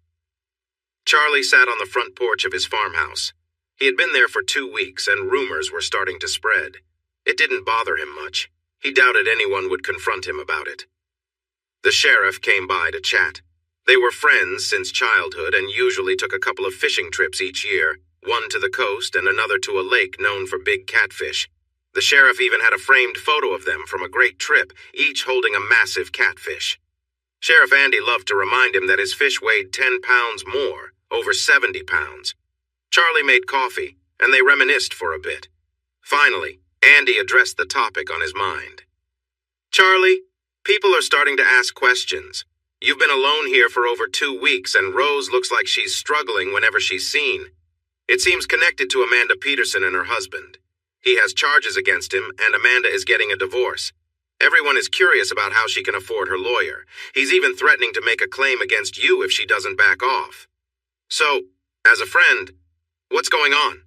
Charlie sat on the front porch of his farmhouse. He had been there for 2 weeks, and rumors were starting to spread. It didn't bother him much. He doubted anyone would confront him about it. The sheriff came by to chat. They were friends since childhood and usually took a couple of fishing trips each year, one to the coast and another to a lake known for big catfish. The sheriff even had a framed photo of them from a great trip, each holding a massive catfish. Sheriff Andy loved to remind him that his fish weighed 10 pounds more, over 70 pounds. Charlie made coffee, and they reminisced for a bit. Finally, Andy addressed the topic on his mind. Charlie, people are starting to ask questions. You've been alone here for over 2 weeks, and Rose looks like she's struggling whenever she's seen. It seems connected to Amanda Peterson and her husband. He has charges against him, and Amanda is getting a divorce. Everyone is curious about how she can afford her lawyer. He's even threatening to make a claim against you if she doesn't back off. So, as a friend, what's going on?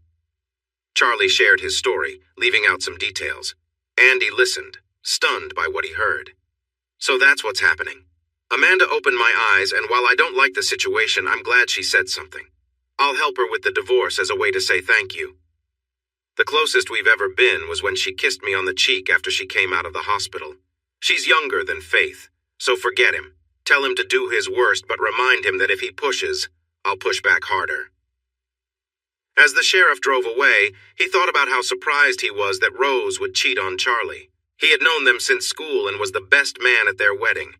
Charlie shared his story, leaving out some details. Andy listened, stunned by what he heard. So that's what's happening. Amanda opened my eyes, and while I don't like the situation, I'm glad she said something. I'll help her with the divorce as a way to say thank you. The closest we've ever been was when she kissed me on the cheek after she came out of the hospital. She's younger than Faith, so forget him. Tell him to do his worst, but remind him that if he pushes, I'll push back harder. As the sheriff drove away, he thought about how surprised he was that Rose would cheat on Charlie. He had known them since school and was the best man at their wedding.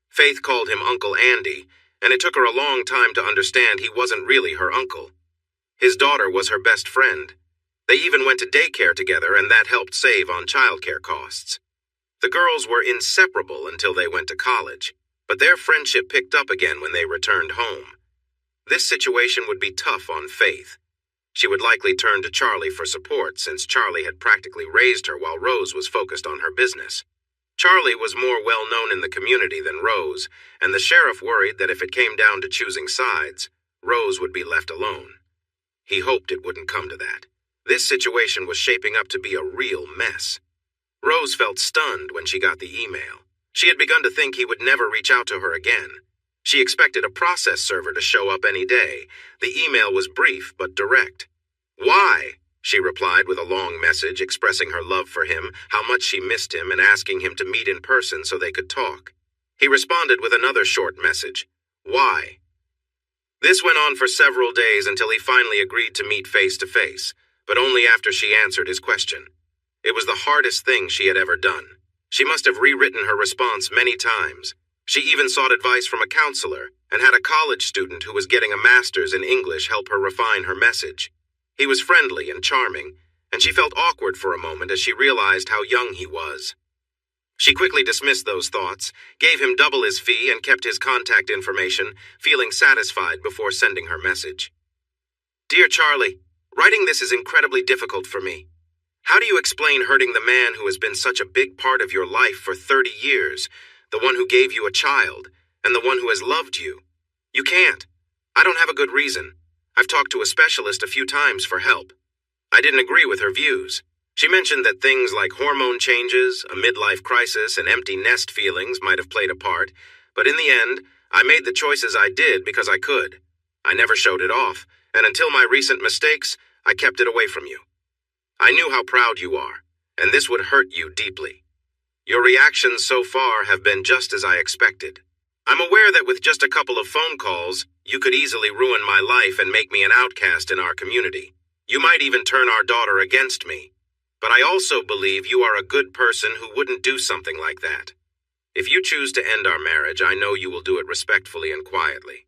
Faith called him Uncle Andy, and it took her a long time to understand he wasn't really her uncle. His daughter was her best friend. They even went to daycare together, and that helped save on childcare costs. The girls were inseparable until they went to college, but their friendship picked up again when they returned home. This situation would be tough on Faith. She would likely turn to Charlie for support since Charlie had practically raised her while Rose was focused on her business. Charlie was more well-known in the community than Rose, and the sheriff worried that if it came down to choosing sides, Rose would be left alone. He hoped it wouldn't come to that. This situation was shaping up to be a real mess. Rose felt stunned when she got the email. She had begun to think he would never reach out to her again. She expected a process server to show up any day. The email was brief but direct. "Why?" she replied with a long message expressing her love for him, how much she missed him, and asking him to meet in person so they could talk. He responded with another short message. "Why?" This went on for several days until he finally agreed to meet face to face, but only after she answered his question. It was the hardest thing she had ever done. She must have rewritten her response many times. She even sought advice from a counselor and had a college student who was getting a master's in English help her refine her message. He was friendly and charming, and she felt awkward for a moment as she realized how young he was. She quickly dismissed those thoughts, gave him double his fee, and kept his contact information, feeling satisfied before sending her message. "Dear Charlie, writing this is incredibly difficult for me. How do you explain hurting the man who has been such a big part of your life for 30 years, the one who gave you a child, and the one who has loved you? You can't. I don't have a good reason. I've talked to a specialist a few times for help. I didn't agree with her views. She mentioned that things like hormone changes, a midlife crisis, and empty nest feelings might have played a part, but in the end, I made the choices I did because I could. I never showed it off, and until my recent mistakes, I kept it away from you. I knew how proud you are, and this would hurt you deeply. Your reactions so far have been just as I expected. I'm aware that with just a couple of phone calls, you could easily ruin my life and make me an outcast in our community. You might even turn our daughter against me. But I also believe you are a good person who wouldn't do something like that. If you choose to end our marriage, I know you will do it respectfully and quietly.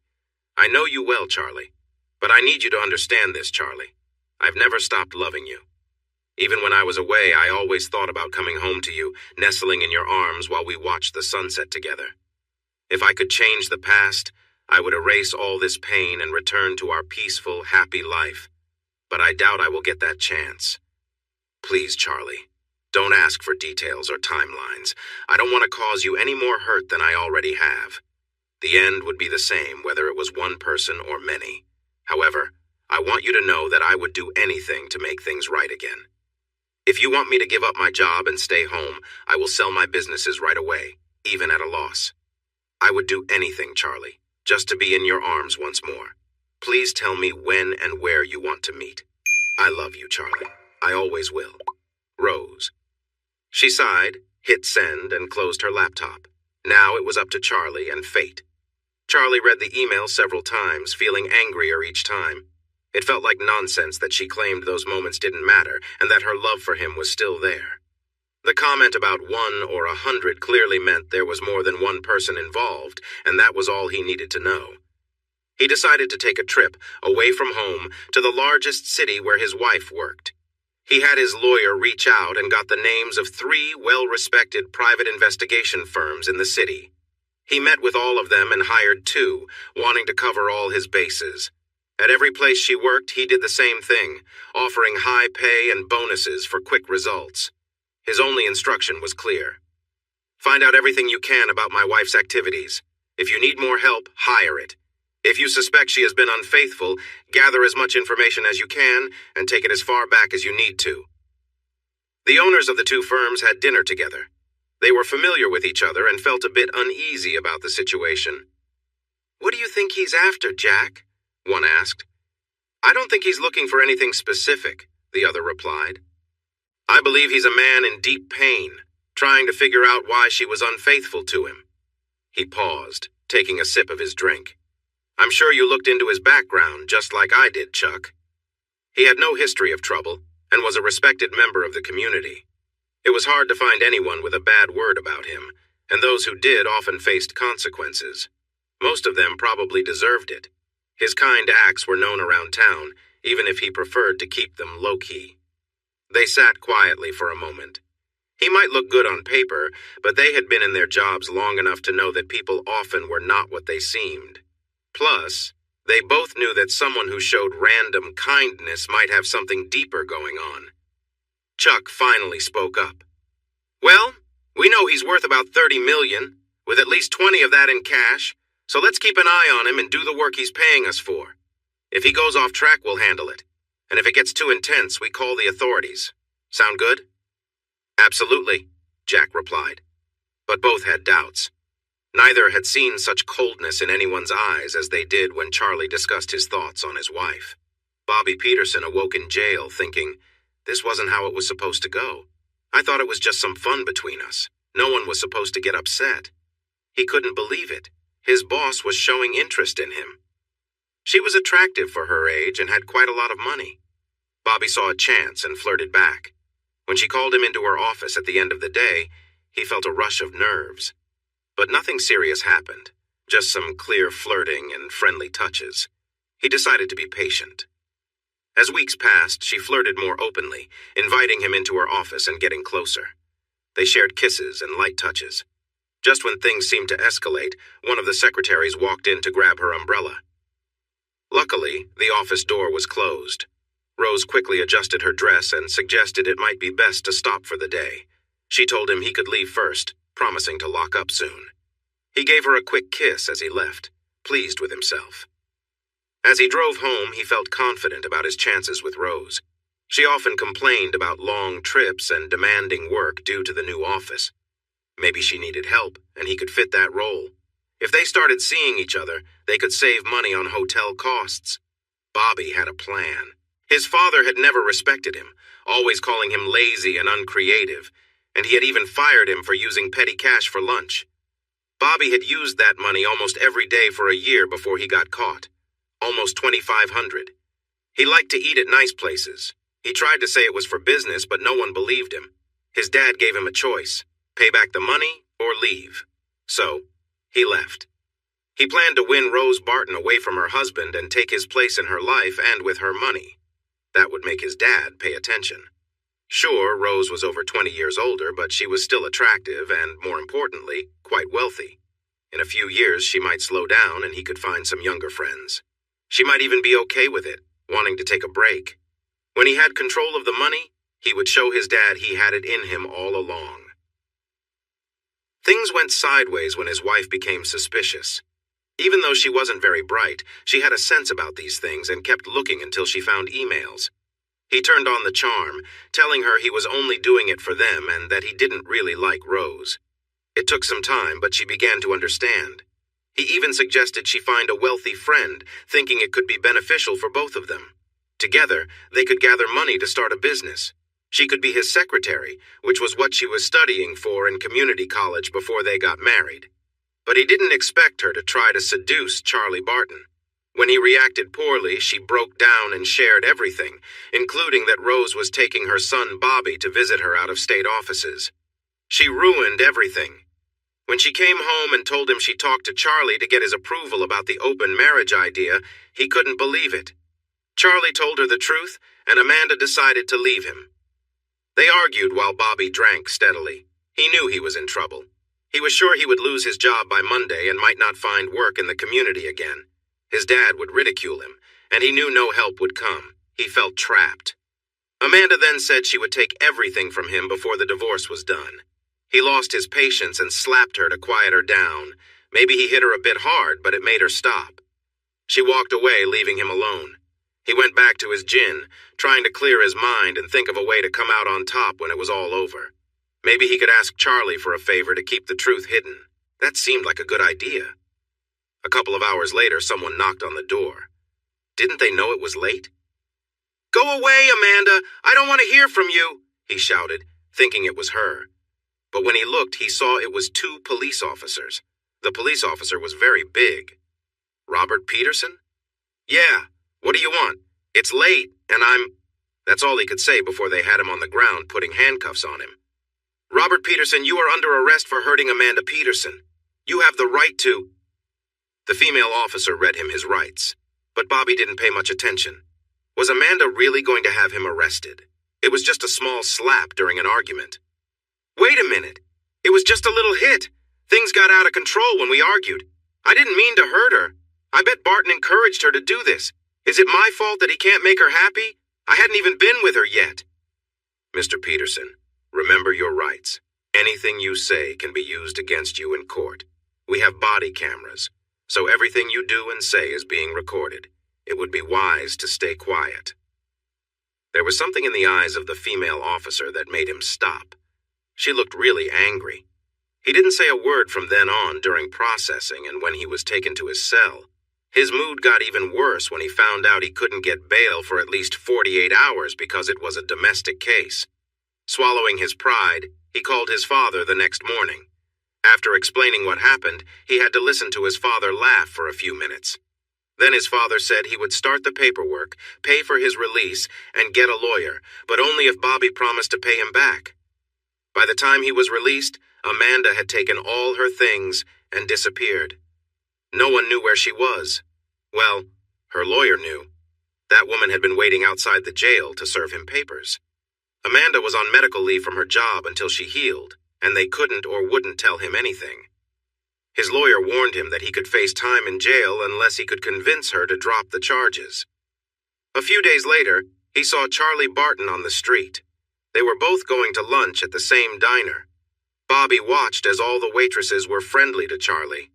I know you well, Charlie. But I need you to understand this, Charlie. I've never stopped loving you. Even when I was away, I always thought about coming home to you, nestling in your arms while we watched the sunset together. If I could change the past, I would erase all this pain and return to our peaceful, happy life. But I doubt I will get that chance. Please, Charlie, don't ask for details or timelines. I don't want to cause you any more hurt than I already have. The end would be the same whether it was one person or many. However, I want you to know that I would do anything to make things right again. If you want me to give up my job and stay home, I will sell my businesses right away, even at a loss. I would do anything, Charlie, just to be in your arms once more. Please tell me when and where you want to meet. I love you, Charlie. I always will. Rose. She sighed, hit send, and closed her laptop. Now it was up to Charlie and fate. Charlie read the email several times, feeling angrier each time. It felt like nonsense that she claimed those moments didn't matter and that her love for him was still there. The comment about 1 or 100 clearly meant there was more than one person involved, and that was all he needed to know. He decided to take a trip away from home to the largest city where his wife worked. He had his lawyer reach out and got the names of 3 well-respected private investigation firms in the city. He met with all of them and hired 2, wanting to cover all his bases. At every place she worked, he did the same thing, offering high pay and bonuses for quick results. His only instruction was clear. Find out everything you can about my wife's activities. If you need more help, hire it. If you suspect she has been unfaithful, gather as much information as you can and take it as far back as you need to. The owners of the two firms had dinner together. They were familiar with each other and felt a bit uneasy about the situation. "What do you think he's after, Jack?" one asked. "I don't think he's looking for anything specific," the other replied. "I believe he's a man in deep pain, trying to figure out why she was unfaithful to him." He paused, taking a sip of his drink. "I'm sure you looked into his background, just like I did, Chuck." He had no history of trouble and was a respected member of the community. It was hard to find anyone with a bad word about him, and those who did often faced consequences. Most of them probably deserved it. His kind acts were known around town, even if he preferred to keep them low-key. They sat quietly for a moment. He might look good on paper, but they had been in their jobs long enough to know that people often were not what they seemed. Plus, they both knew that someone who showed random kindness might have something deeper going on. Chuck finally spoke up. "Well, we know he's worth about $30 million, with at least 20 of that in cash, so let's keep an eye on him and do the work he's paying us for. If he goes off track, we'll handle it. And if it gets too intense, we call the authorities. Sound good?" "Absolutely," Jack replied. But both had doubts. Neither had seen such coldness in anyone's eyes as they did when Charlie discussed his thoughts on his wife. Bobby Peterson awoke in jail thinking, "This wasn't how it was supposed to go. I thought it was just some fun between us. No one was supposed to get upset." He couldn't believe it. His boss was showing interest in him. She was attractive for her age and had quite a lot of money. Bobby saw a chance and flirted back. When she called him into her office at the end of the day, he felt a rush of nerves. But nothing serious happened, just some clear flirting and friendly touches. He decided to be patient. As weeks passed, she flirted more openly, inviting him into her office and getting closer. They shared kisses and light touches. Just when things seemed to escalate, one of the secretaries walked in to grab her umbrella. Luckily, the office door was closed. Rose quickly adjusted her dress and suggested it might be best to stop for the day. She told him he could leave first, promising to lock up soon. He gave her a quick kiss as he left, pleased with himself. As he drove home, he felt confident about his chances with Rose. She often complained about long trips and demanding work due to the new office. Maybe she needed help, and he could fit that role. If they started seeing each other, they could save money on hotel costs. Bobby had a plan. His father had never respected him, always calling him lazy and uncreative, and he had even fired him for using petty cash for lunch. Bobby had used that money almost every day for a year before he got caught. Almost $2,500. He liked to eat at nice places. He tried to say it was for business, but no one believed him. His dad gave him a choice: pay back the money or leave. So, he left. He planned to win Rose Barton away from her husband and take his place in her life and with her money. That would make his dad pay attention. Sure, Rose was over 20 years older, but she was still attractive and, more importantly, quite wealthy. In a few years, she might slow down and he could find some younger friends. She might even be okay with it, wanting to take a break. When he had control of the money, he would show his dad he had it in him all along. Things went sideways when his wife became suspicious. Even though she wasn't very bright, she had a sense about these things and kept looking until she found emails. He turned on the charm, telling her he was only doing it for them and that he didn't really like Rose. It took some time, but she began to understand. He even suggested she find a wealthy friend, thinking it could be beneficial for both of them. Together, they could gather money to start a business. She could be his secretary, which was what she was studying for in community college before they got married. But he didn't expect her to try to seduce Charlie Barton. When he reacted poorly, she broke down and shared everything, including that Rose was taking her son Bobby to visit her out-of-state offices. She ruined everything. When she came home and told him she talked to Charlie to get his approval about the open marriage idea, he couldn't believe it. Charlie told her the truth, and Amanda decided to leave him. They argued while Bobby drank steadily. He knew he was in trouble. He was sure he would lose his job by Monday and might not find work in the community again. His dad would ridicule him, and he knew no help would come. He felt trapped. Amanda then said she would take everything from him before the divorce was done. He lost his patience and slapped her to quiet her down. Maybe he hit her a bit hard, but it made her stop. She walked away, leaving him alone. He went back to his gin, trying to clear his mind and think of a way to come out on top when it was all over. Maybe he could ask Charlie for a favor to keep the truth hidden. That seemed like a good idea. A couple of hours later, someone knocked on the door. Didn't they know it was late? "Go away, Amanda! I don't want to hear from you!" he shouted, thinking it was her. But when he looked, he saw it was 2 police officers. The police officer was very big. Robert Peterson? "Yeah, what do you want? It's late, and That's all he could say before they had him on the ground, putting handcuffs on him. "Robert Peterson, you are under arrest for hurting Amanda Peterson. You have the right to—" The female officer read him his rights, but Bobby didn't pay much attention. Was Amanda really going to have him arrested? It was just a small slap during an argument. "Wait a minute. It was just a little hit. Things got out of control when we argued. I didn't mean to hurt her. I bet Barton encouraged her to do this. Is it my fault that he can't make her happy? I hadn't even been with her yet." "Mr. Peterson, remember your rights. Anything you say can be used against you in court. We have body cameras, so everything you do and say is being recorded. It would be wise to stay quiet." There was something in the eyes of the female officer that made him stop. She looked really angry. He didn't say a word from then on during processing and when he was taken to his cell. His mood got even worse when he found out he couldn't get bail for at least 48 hours because it was a domestic case. Swallowing his pride, he called his father the next morning. After explaining what happened, he had to listen to his father laugh for a few minutes. Then his father said he would start the paperwork, pay for his release, and get a lawyer, but only if Bobby promised to pay him back. By the time he was released, Amanda had taken all her things and disappeared. No one knew where she was. Well, her lawyer knew. That woman had been waiting outside the jail to serve him papers. Amanda was on medical leave from her job until she healed, and they couldn't or wouldn't tell him anything. His lawyer warned him that he could face time in jail unless he could convince her to drop the charges. A few days later, he saw Charlie Barton on the street. They were both going to lunch at the same diner. Bobby watched as all the waitresses were friendly to Charlie.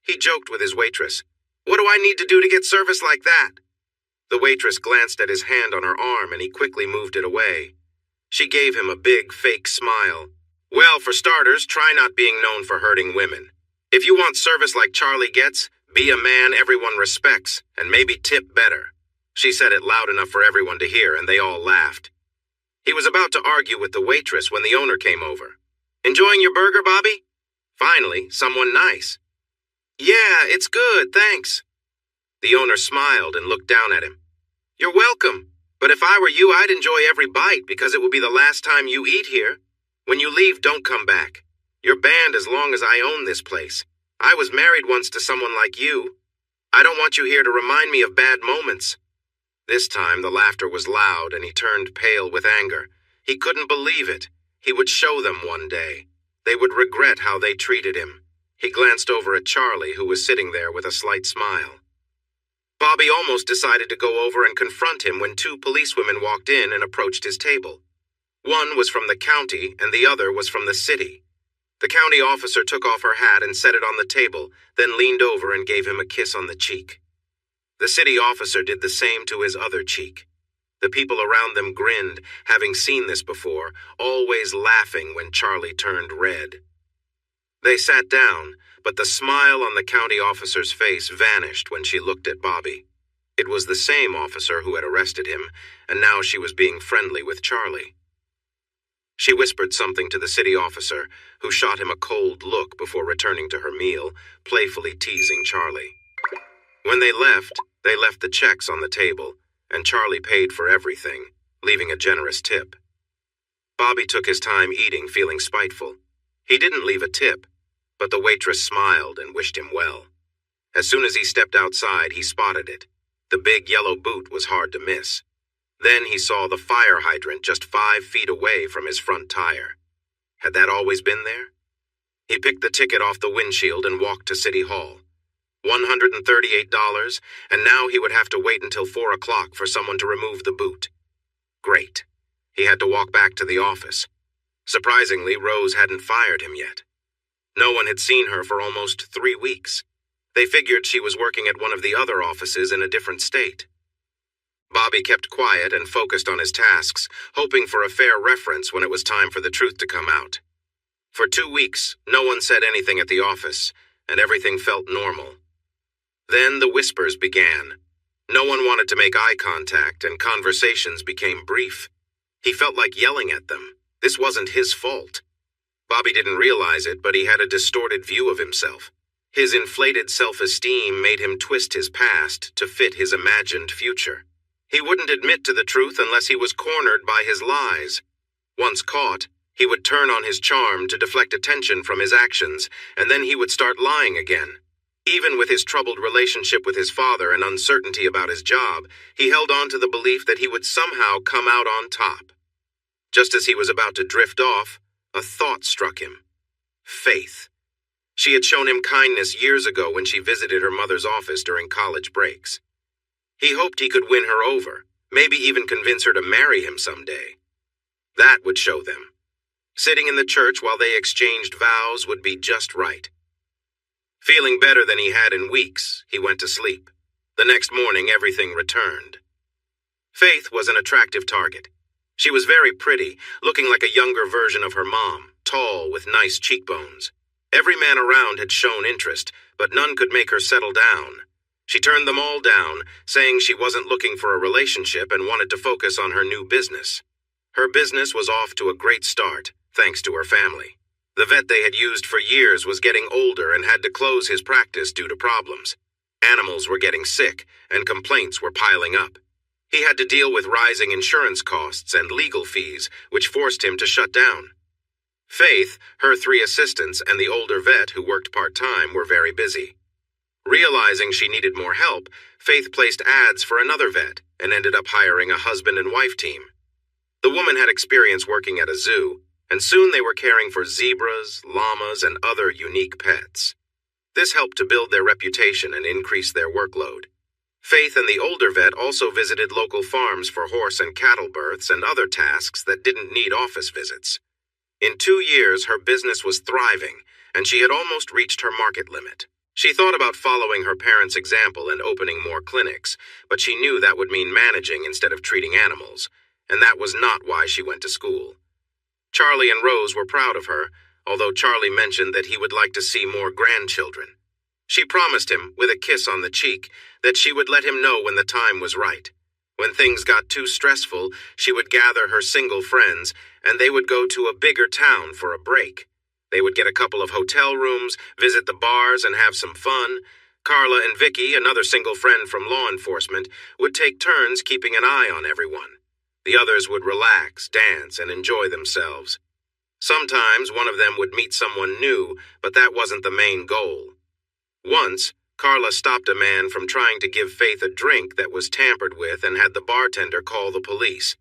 He joked with his waitress, "What do I need to do to get service like that?" The waitress glanced at his hand on her arm and he quickly moved it away. She gave him a big, fake smile. "Well, for starters, try not being known for hurting women. If you want service like Charlie gets, be a man everyone respects, and maybe tip better." She said it loud enough for everyone to hear, and they all laughed. He was about to argue with the waitress when the owner came over. "Enjoying your burger, Bobby?" Finally, someone nice. "Yeah, it's good, thanks." The owner smiled and looked down at him. "You're welcome, but if I were you, I'd enjoy every bite because it will be the last time you eat here. When you leave, don't come back. You're banned as long as I own this place. I was married once to someone like you. I don't want you here to remind me of bad moments." This time, the laughter was loud and he turned pale with anger. He couldn't believe it. He would show them one day. They would regret how they treated him. He glanced over at Charlie, who was sitting there with a slight smile. Bobby almost decided to go over and confront him when 2 policewomen walked in and approached his table. One was from the county and the other was from the city. The county officer took off her hat and set it on the table, then leaned over and gave him a kiss on the cheek. The city officer did the same to his other cheek. The people around them grinned, having seen this before, always laughing when Charlie turned red. They sat down, but the smile on the county officer's face vanished when she looked at Bobby. It was the same officer who had arrested him, and now she was being friendly with Charlie. She whispered something to the city officer, who shot him a cold look before returning to her meal, playfully teasing Charlie. When they left the checks on the table, and Charlie paid for everything, leaving a generous tip. Bobby took his time eating, feeling spiteful. He didn't leave a tip, but the waitress smiled and wished him well. As soon as he stepped outside, he spotted it. The big yellow boot was hard to miss. Then he saw the fire hydrant just 5 feet away from his front tire. Had that always been there? He picked the ticket off the windshield and walked to City Hall. $138, and now he would have to wait until 4 o'clock for someone to remove the boot. Great. He had to walk back to the office. Surprisingly, Rose hadn't fired him yet. No one had seen her for almost 3 weeks. They figured she was working at one of the other offices in a different state. Bobby kept quiet and focused on his tasks, hoping for a fair reference when it was time for the truth to come out. For 2 weeks, no one said anything at the office, and everything felt normal. Then the whispers began. No one wanted to make eye contact, and conversations became brief. He felt like yelling at them. This wasn't his fault. Bobby didn't realize it, but he had a distorted view of himself. His inflated self-esteem made him twist his past to fit his imagined future. He wouldn't admit to the truth unless he was cornered by his lies. Once caught, he would turn on his charm to deflect attention from his actions, and then he would start lying again. Even with his troubled relationship with his father and uncertainty about his job, he held on to the belief that he would somehow come out on top. Just as he was about to drift off, a thought struck him. Faith. She had shown him kindness years ago when she visited her mother's office during college breaks. He hoped he could win her over, maybe even convince her to marry him someday. That would show them. Sitting in the church while they exchanged vows would be just right. Feeling better than he had in weeks, he went to sleep. The next morning, everything returned. Faith was an attractive target. She was very pretty, looking like a younger version of her mom, tall with nice cheekbones. Every man around had shown interest, but none could make her settle down. She turned them all down, saying she wasn't looking for a relationship and wanted to focus on her new business. Her business was off to a great start, thanks to her family. The vet they had used for years was getting older and had to close his practice due to problems. Animals were getting sick, and complaints were piling up. He had to deal with rising insurance costs and legal fees, which forced him to shut down. Faith, her 3 assistants, and the older vet who worked part-time were very busy. Realizing she needed more help, Faith placed ads for another vet and ended up hiring a husband and wife team. The woman had experience working at a zoo, and soon they were caring for zebras, llamas, and other unique pets. This helped to build their reputation and increase their workload. Faith and the older vet also visited local farms for horse and cattle births and other tasks that didn't need office visits. In 2 years, her business was thriving, and she had almost reached her market limit. She thought about following her parents' example and opening more clinics, but she knew that would mean managing instead of treating animals, and that was not why she went to school. Charlie and Rose were proud of her, although Charlie mentioned that he would like to see more grandchildren. She promised him, with a kiss on the cheek, that she would let him know when the time was right. When things got too stressful, she would gather her single friends, and they would go to a bigger town for a break. They would get a couple of hotel rooms, visit the bars, and have some fun. Carla and Vicky, another single friend from law enforcement, would take turns keeping an eye on everyone. The others would relax, dance, and enjoy themselves. Sometimes one of them would meet someone new, but that wasn't the main goal. Once, Carla stopped a man from trying to give Faith a drink that was tampered with and had the bartender call the police.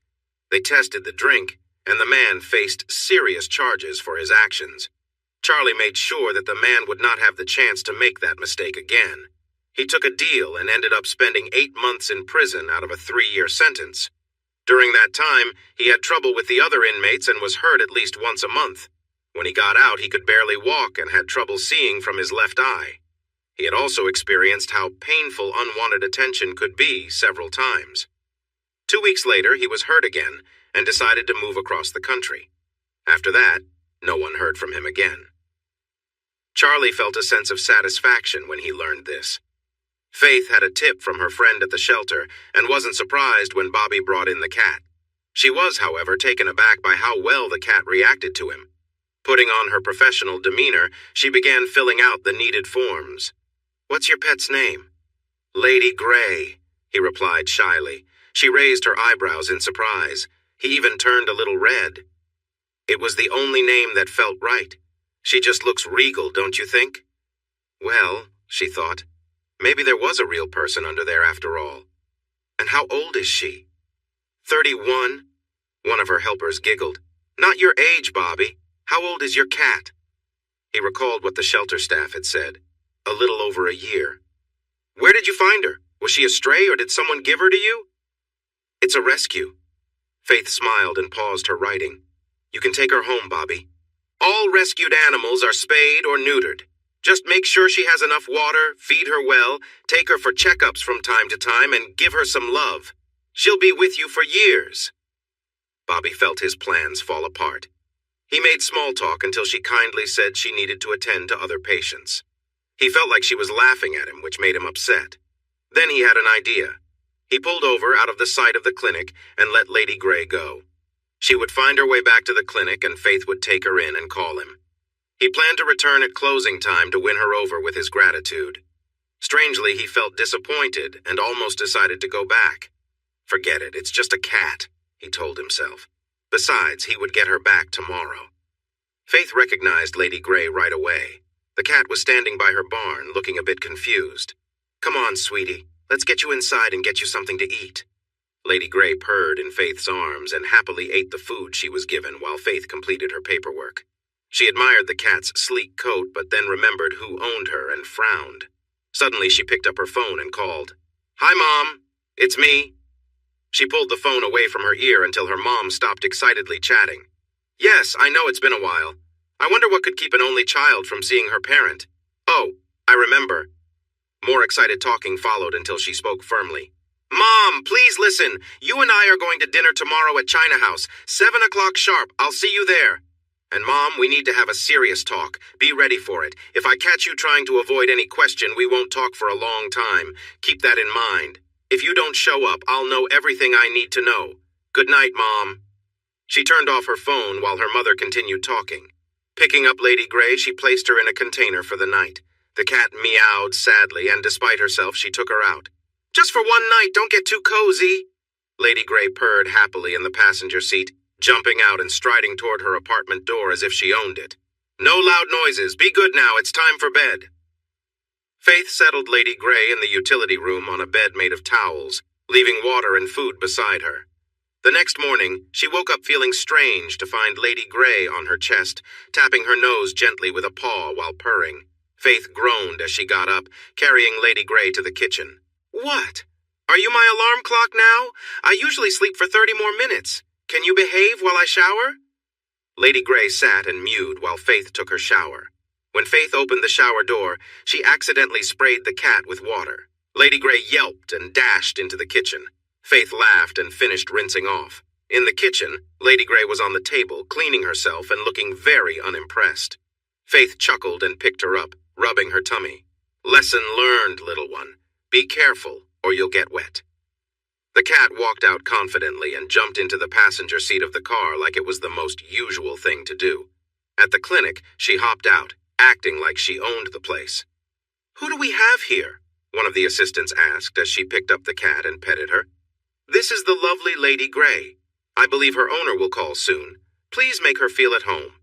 They tested the drink, and the man faced serious charges for his actions. Charlie made sure that the man would not have the chance to make that mistake again. He took a deal and ended up spending 8 months in prison out of a 3-year sentence. During that time, he had trouble with the other inmates and was hurt at least once a month. When he got out, he could barely walk and had trouble seeing from his left eye. He had also experienced how painful unwanted attention could be several times. 2 weeks later, he was hurt again and decided to move across the country. After that, no one heard from him again. Charlie felt a sense of satisfaction when he learned this. Faith had a tip from her friend at the shelter and wasn't surprised when Bobby brought in the cat. She was, however, taken aback by how well the cat reacted to him. Putting on her professional demeanor, she began filling out the needed forms. "What's your pet's name?" "Lady Gray," he replied shyly. She raised her eyebrows in surprise. He even turned a little red. It was the only name that felt right. She just looks regal, don't you think? Well, she thought, maybe there was a real person under there after all. And how old is she? 31? One of her helpers giggled. "Not your age, Bobby. How old is your cat?" He recalled what the shelter staff had said. A little over a year. Where did you find her? Was she a stray or did someone give her to you? It's a rescue. Faith smiled and paused her writing. You can take her home, Bobby. All rescued animals are spayed or neutered. Just make sure she has enough water, feed her well, take her for checkups from time to time, and give her some love. She'll be with you for years. Bobby felt his plans fall apart. He made small talk until she kindly said she needed to attend to other patients. He felt like she was laughing at him, which made him upset. Then he had an idea. He pulled over out of the sight of the clinic and let Lady Grey go. She would find her way back to the clinic and Faith would take her in and call him. He planned to return at closing time to win her over with his gratitude. Strangely, he felt disappointed and almost decided to go back. Forget it, it's just a cat, he told himself. Besides, he would get her back tomorrow. Faith recognized Lady Grey right away. The cat was standing by her barn, looking a bit confused. Come on, sweetie. Let's get you inside and get you something to eat. Lady Grey purred in Faith's arms and happily ate the food she was given while Faith completed her paperwork. She admired the cat's sleek coat but then remembered who owned her and frowned. Suddenly she picked up her phone and called. Hi, Mom. It's me. She pulled the phone away from her ear until her mom stopped excitedly chatting. Yes, I know it's been a while. I wonder what could keep an only child from seeing her parent. Oh, I remember. More excited talking followed until she spoke firmly. Mom, please listen. You and I are going to dinner tomorrow at China House, 7 o'clock sharp. I'll see you there. And Mom, we need to have a serious talk. Be ready for it. If I catch you trying to avoid any question, we won't talk for a long time. Keep that in mind. If you don't show up, I'll know everything I need to know. Good night, Mom. She turned off her phone while her mother continued talking. Picking up Lady Grey, she placed her in a container for the night. The cat meowed sadly, and despite herself, she took her out. Just for one night, don't get too cozy. Lady Grey purred happily in the passenger seat, jumping out and striding toward her apartment door as if she owned it. No loud noises. Be good now. It's time for bed. Faith settled Lady Grey in the utility room on a bed made of towels, leaving water and food beside her. The next morning, she woke up feeling strange to find Lady Grey on her chest, tapping her nose gently with a paw while purring. Faith groaned as she got up, carrying Lady Grey to the kitchen. What? Are you my alarm clock now? I usually sleep for 30 more minutes. Can you behave while I shower? Lady Grey sat and mewed while Faith took her shower. When Faith opened the shower door, she accidentally sprayed the cat with water. Lady Grey yelped and dashed into the kitchen. Faith laughed and finished rinsing off. In the kitchen, Lady Grey was on the table, cleaning herself and looking very unimpressed. Faith chuckled and picked her up, rubbing her tummy. Lesson learned, little one. Be careful, or you'll get wet. The cat walked out confidently and jumped into the passenger seat of the car like it was the most usual thing to do. At the clinic, she hopped out, acting like she owned the place. Who do we have here? One of the assistants asked as she picked up the cat and petted her. This is the lovely Lady Grey. I believe her owner will call soon. Please make her feel at home.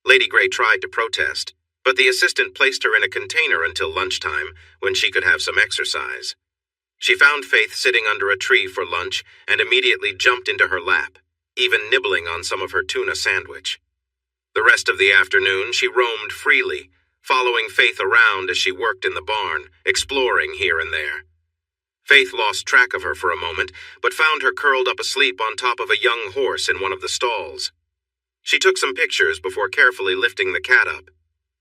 Lady Grey tried to protest, but the assistant placed her in a container until lunchtime, when she could have some exercise. She found Faith sitting under a tree for lunch and immediately jumped into her lap, even nibbling on some of her tuna sandwich. The rest of the afternoon she roamed freely, following Faith around as she worked in the barn, exploring here and there. Faith lost track of her for a moment, but found her curled up asleep on top of a young horse in one of the stalls. She took some pictures before carefully lifting the cat up.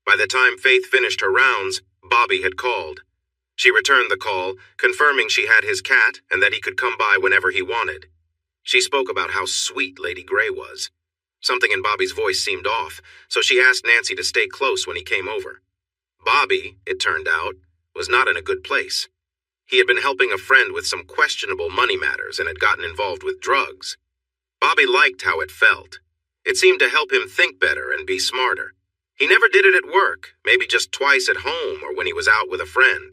By the time Faith finished her rounds, Bobby had called. She returned the call, confirming she had his cat and that he could come by whenever he wanted. She spoke about how sweet Lady Grey was. Something in Bobby's voice seemed off, so she asked Nancy to stay close when he came over. Bobby, it turned out, was not in a good place. He had been helping a friend with some questionable money matters and had gotten involved with drugs. Bobby liked how it felt. It seemed to help him think better and be smarter. He never did it at work, maybe just twice at home or when he was out with a friend.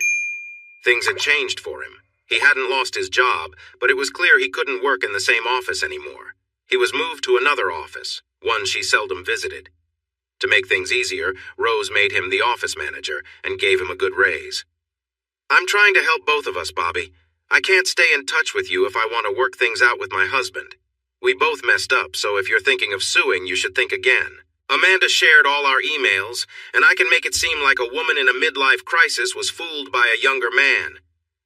Things had changed for him. He hadn't lost his job, but it was clear he couldn't work in the same office anymore. He was moved to another office, one she seldom visited. To make things easier, Rose made him the office manager and gave him a good raise. I'm trying to help both of us, Bobby. I can't stay in touch with you if I want to work things out with my husband. We both messed up, so if you're thinking of suing, you should think again. Amanda shared all our emails, and I can make it seem like a woman in a midlife crisis was fooled by a younger man.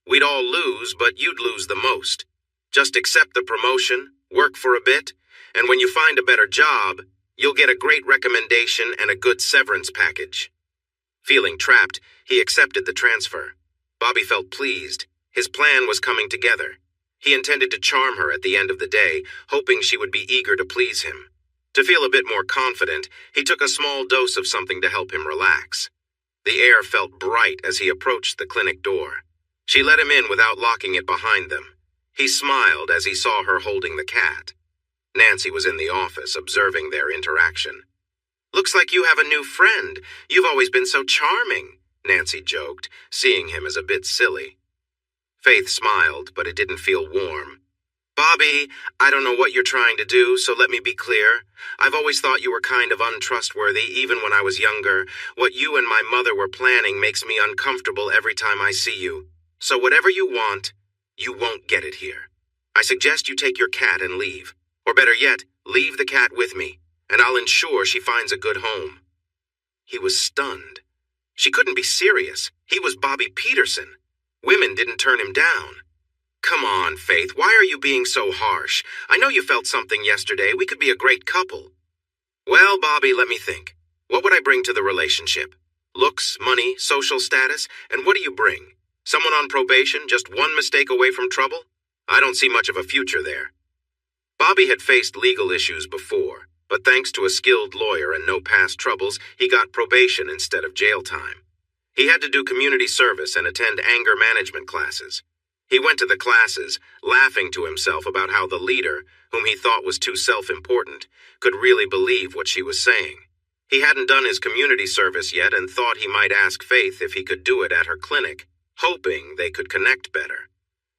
We'd all lose, but you'd lose the most. Just accept the promotion, work for a bit, and when you find a better job, you'll get a great recommendation and a good severance package. Feeling trapped, he accepted the transfer. Bobby felt pleased. His plan was coming together. He intended to charm her at the end of the day, hoping she would be eager to please him. To feel a bit more confident, he took a small dose of something to help him relax. The air felt bright as he approached the clinic door. She let him in without locking it behind them. He smiled as he saw her holding the cat. Nancy was in the office, observing their interaction. "Looks like you have a new friend. You've always been so charming," Nancy joked, seeing him as a bit silly. Faith smiled, but it didn't feel warm. "Bobby, I don't know what you're trying to do, so let me be clear. I've always thought you were kind of untrustworthy, even when I was younger. What you and my mother were planning makes me uncomfortable every time I see you. So whatever you want, you won't get it here. I suggest you take your cat and leave. Or better yet, leave the cat with me, and I'll ensure she finds a good home." He was stunned. She couldn't be serious. He was Bobby Peterson. Women didn't turn him down. "Come on, Faith, why are you being so harsh? I know you felt something yesterday. We could be a great couple." "Well, Bobby, let me think. What would I bring to the relationship? Looks, money, social status, and what do you bring? Someone on probation, just one mistake away from trouble? I don't see much of a future there." Bobby had faced legal issues before, but thanks to a skilled lawyer and no past troubles, he got probation instead of jail time. He had to do community service and attend anger management classes. He went to the classes, laughing to himself about how the leader, whom he thought was too self-important, could really believe what she was saying. He hadn't done his community service yet and thought he might ask Faith if he could do it at her clinic, hoping they could connect better.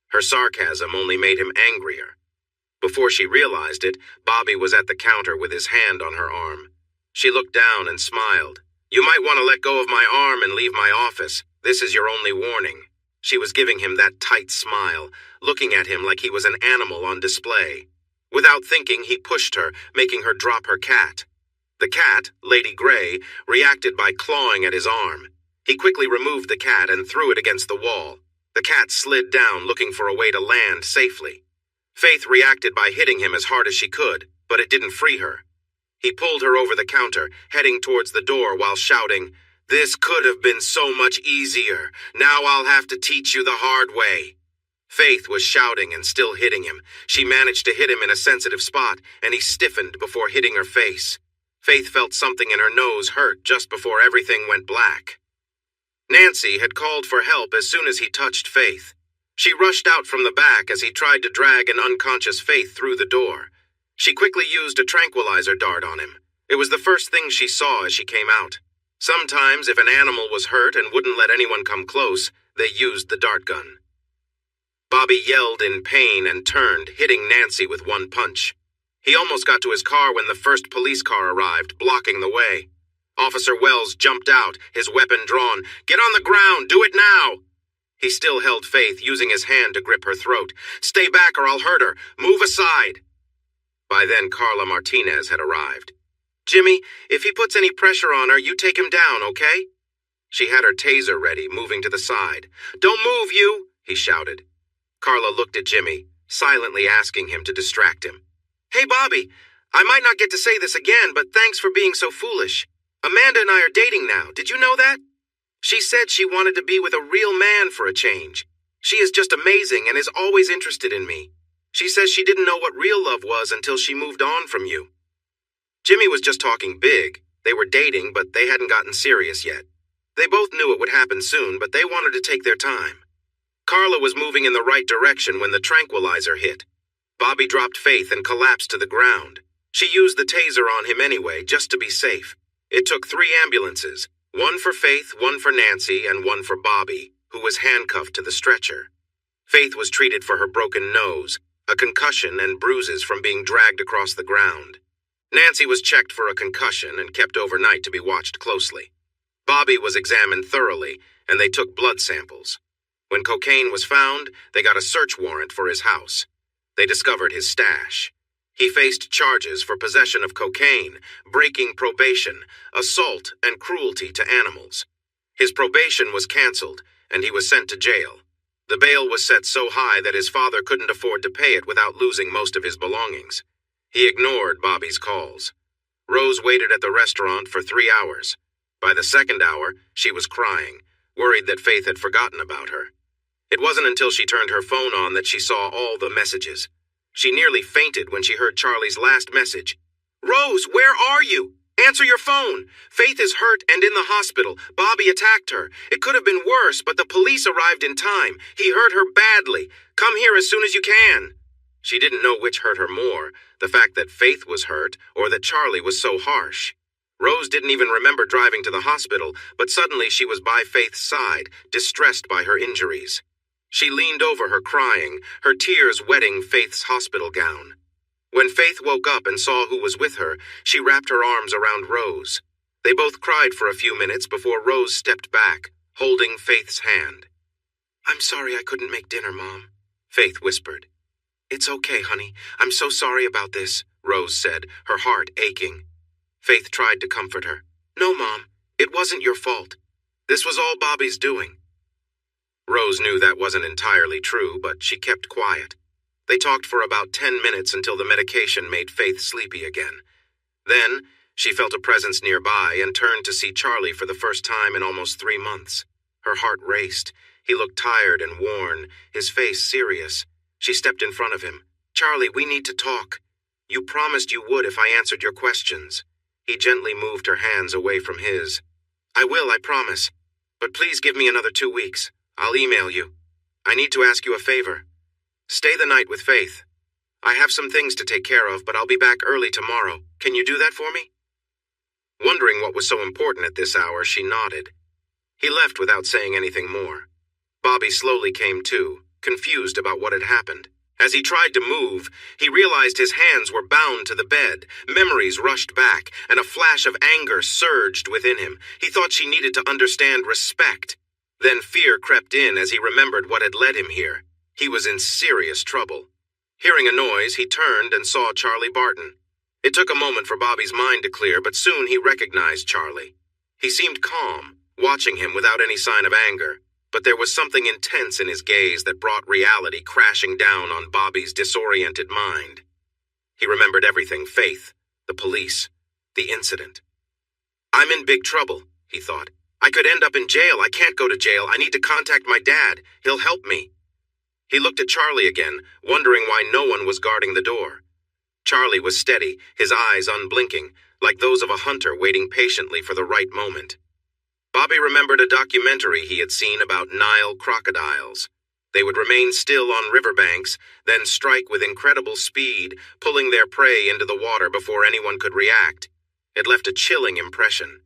Her sarcasm only made him angrier. Before she realized it, Bobby was at the counter with his hand on her arm. She looked down and smiled. "You might want to let go of my arm and leave my office. This is your only warning." She was giving him that tight smile, looking at him like he was an animal on display. Without thinking, he pushed her, making her drop her cat. The cat, Lady Grey, reacted by clawing at his arm. He quickly removed the cat and threw it against the wall. The cat slid down, looking for a way to land safely. Faith reacted by hitting him as hard as she could, but it didn't free her. He pulled her over the counter, heading towards the door while shouting, "This could have been so much easier. Now I'll have to teach you the hard way." Faith was shouting and still hitting him. She managed to hit him in a sensitive spot, and he stiffened before hitting her face. Faith felt something in her nose hurt just before everything went black. Nancy had called for help as soon as he touched Faith. She rushed out from the back as he tried to drag an unconscious Faith through the door. She quickly used a tranquilizer dart on him. It was the first thing she saw as she came out. Sometimes, if an animal was hurt and wouldn't let anyone come close, they used the dart gun. Bobby yelled in pain and turned, hitting Nancy with one punch. He almost got to his car when the first police car arrived, blocking the way. Officer Wells jumped out, his weapon drawn. "Get on the ground! Do it now!" He still held Faith, using his hand to grip her throat. "Stay back or I'll hurt her. Move aside." By then, Carla Martinez had arrived. "Jimmy, if he puts any pressure on her, you take him down, okay?" She had her taser ready, moving to the side. "Don't move, you!" he shouted. Carla looked at Jimmy, silently asking him to distract him. "Hey, Bobby, I might not get to say this again, but thanks for being so foolish. Amanda and I are dating now. Did you know that? She said she wanted to be with a real man for a change. She is just amazing and is always interested in me. She says she didn't know what real love was until she moved on from you." Jimmy was just talking big. They were dating, but they hadn't gotten serious yet. They both knew it would happen soon, but they wanted to take their time. Carla was moving in the right direction when the tranquilizer hit. Bobby dropped Faith and collapsed to the ground. She used the taser on him anyway, just to be safe. It took 3 ambulances, one for Faith, one for Nancy, and one for Bobby, who was handcuffed to the stretcher. Faith was treated for her broken nose, a concussion, and bruises from being dragged across the ground. Nancy was checked for a concussion and kept overnight to be watched closely. Bobby was examined thoroughly, and they took blood samples. When cocaine was found, they got a search warrant for his house. They discovered his stash. He faced charges for possession of cocaine, breaking probation, assault, and cruelty to animals. His probation was canceled, and he was sent to jail. The bail was set so high that his father couldn't afford to pay it without losing most of his belongings. He ignored Bobby's calls. Rose waited at the restaurant for 3 hours. By the second hour, she was crying, worried that Faith had forgotten about her. It wasn't until she turned her phone on that she saw all the messages. She nearly fainted when she heard Charlie's last message. "Rose, where are you? Answer your phone. Faith is hurt and in the hospital. Bobby attacked her. It could have been worse, but the police arrived in time. He hurt her badly. Come here as soon as you can." She didn't know which hurt her more, the fact that Faith was hurt or that Charlie was so harsh. Rose didn't even remember driving to the hospital, but suddenly she was by Faith's side, distressed by her injuries. She leaned over her crying, her tears wetting Faith's hospital gown. When Faith woke up and saw who was with her, she wrapped her arms around Rose. They both cried for a few minutes before Rose stepped back, holding Faith's hand. "I'm sorry I couldn't make dinner, Mom," Faith whispered. "It's okay, honey. I'm so sorry about this," Rose said, her heart aching. Faith tried to comfort her. "No, Mom, it wasn't your fault. This was all Bobby's doing." Rose knew that wasn't entirely true, but she kept quiet. They talked for about 10 minutes until the medication made Faith sleepy again. Then, she felt a presence nearby and turned to see Charlie for the first time in almost 3 months. Her heart raced. He looked tired and worn, his face serious. She stepped in front of him. "Charlie, we need to talk. You promised you would if I answered your questions." He gently moved her hands away from his. "I will, I promise. But please give me another 2 weeks. I'll email you. I need to ask you a favor. Stay the night with Faith. I have some things to take care of, but I'll be back early tomorrow. Can you do that for me?" Wondering what was so important at this hour, she nodded. He left without saying anything more. Bobby slowly came to, confused about what had happened. As he tried to move, he realized his hands were bound to the bed. Memories rushed back, and a flash of anger surged within him. He thought she needed to understand respect. Then fear crept in as he remembered what had led him here. He was in serious trouble. Hearing a noise, he turned and saw Charlie Barton. It took a moment for Bobby's mind to clear, but soon he recognized Charlie. He seemed calm, watching him without any sign of anger, but there was something intense in his gaze that brought reality crashing down on Bobby's disoriented mind. He remembered everything: Faith, the police, the incident. "I'm in big trouble," he thought. "I could end up in jail. I can't go to jail. I need to contact my dad. He'll help me." He looked at Charlie again, wondering why no one was guarding the door. Charlie was steady, his eyes unblinking, like those of a hunter waiting patiently for the right moment. Bobby remembered a documentary he had seen about Nile crocodiles. They would remain still on riverbanks, then strike with incredible speed, pulling their prey into the water before anyone could react. It left a chilling impression.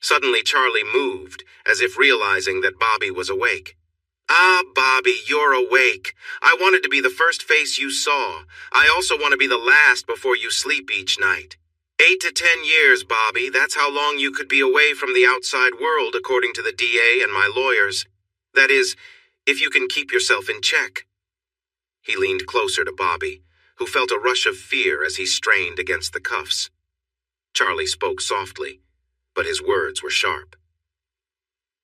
Suddenly Charlie moved, as if realizing that Bobby was awake. "Ah, Bobby, you're awake. I wanted to be the first face you saw. I also want to be the last before you sleep each night. 8 to 10 years, Bobby. That's how long you could be away from the outside world, according to the DA and my lawyers. That is, if you can keep yourself in check." He leaned closer to Bobby, who felt a rush of fear as he strained against the cuffs. Charlie spoke softly, but his words were sharp.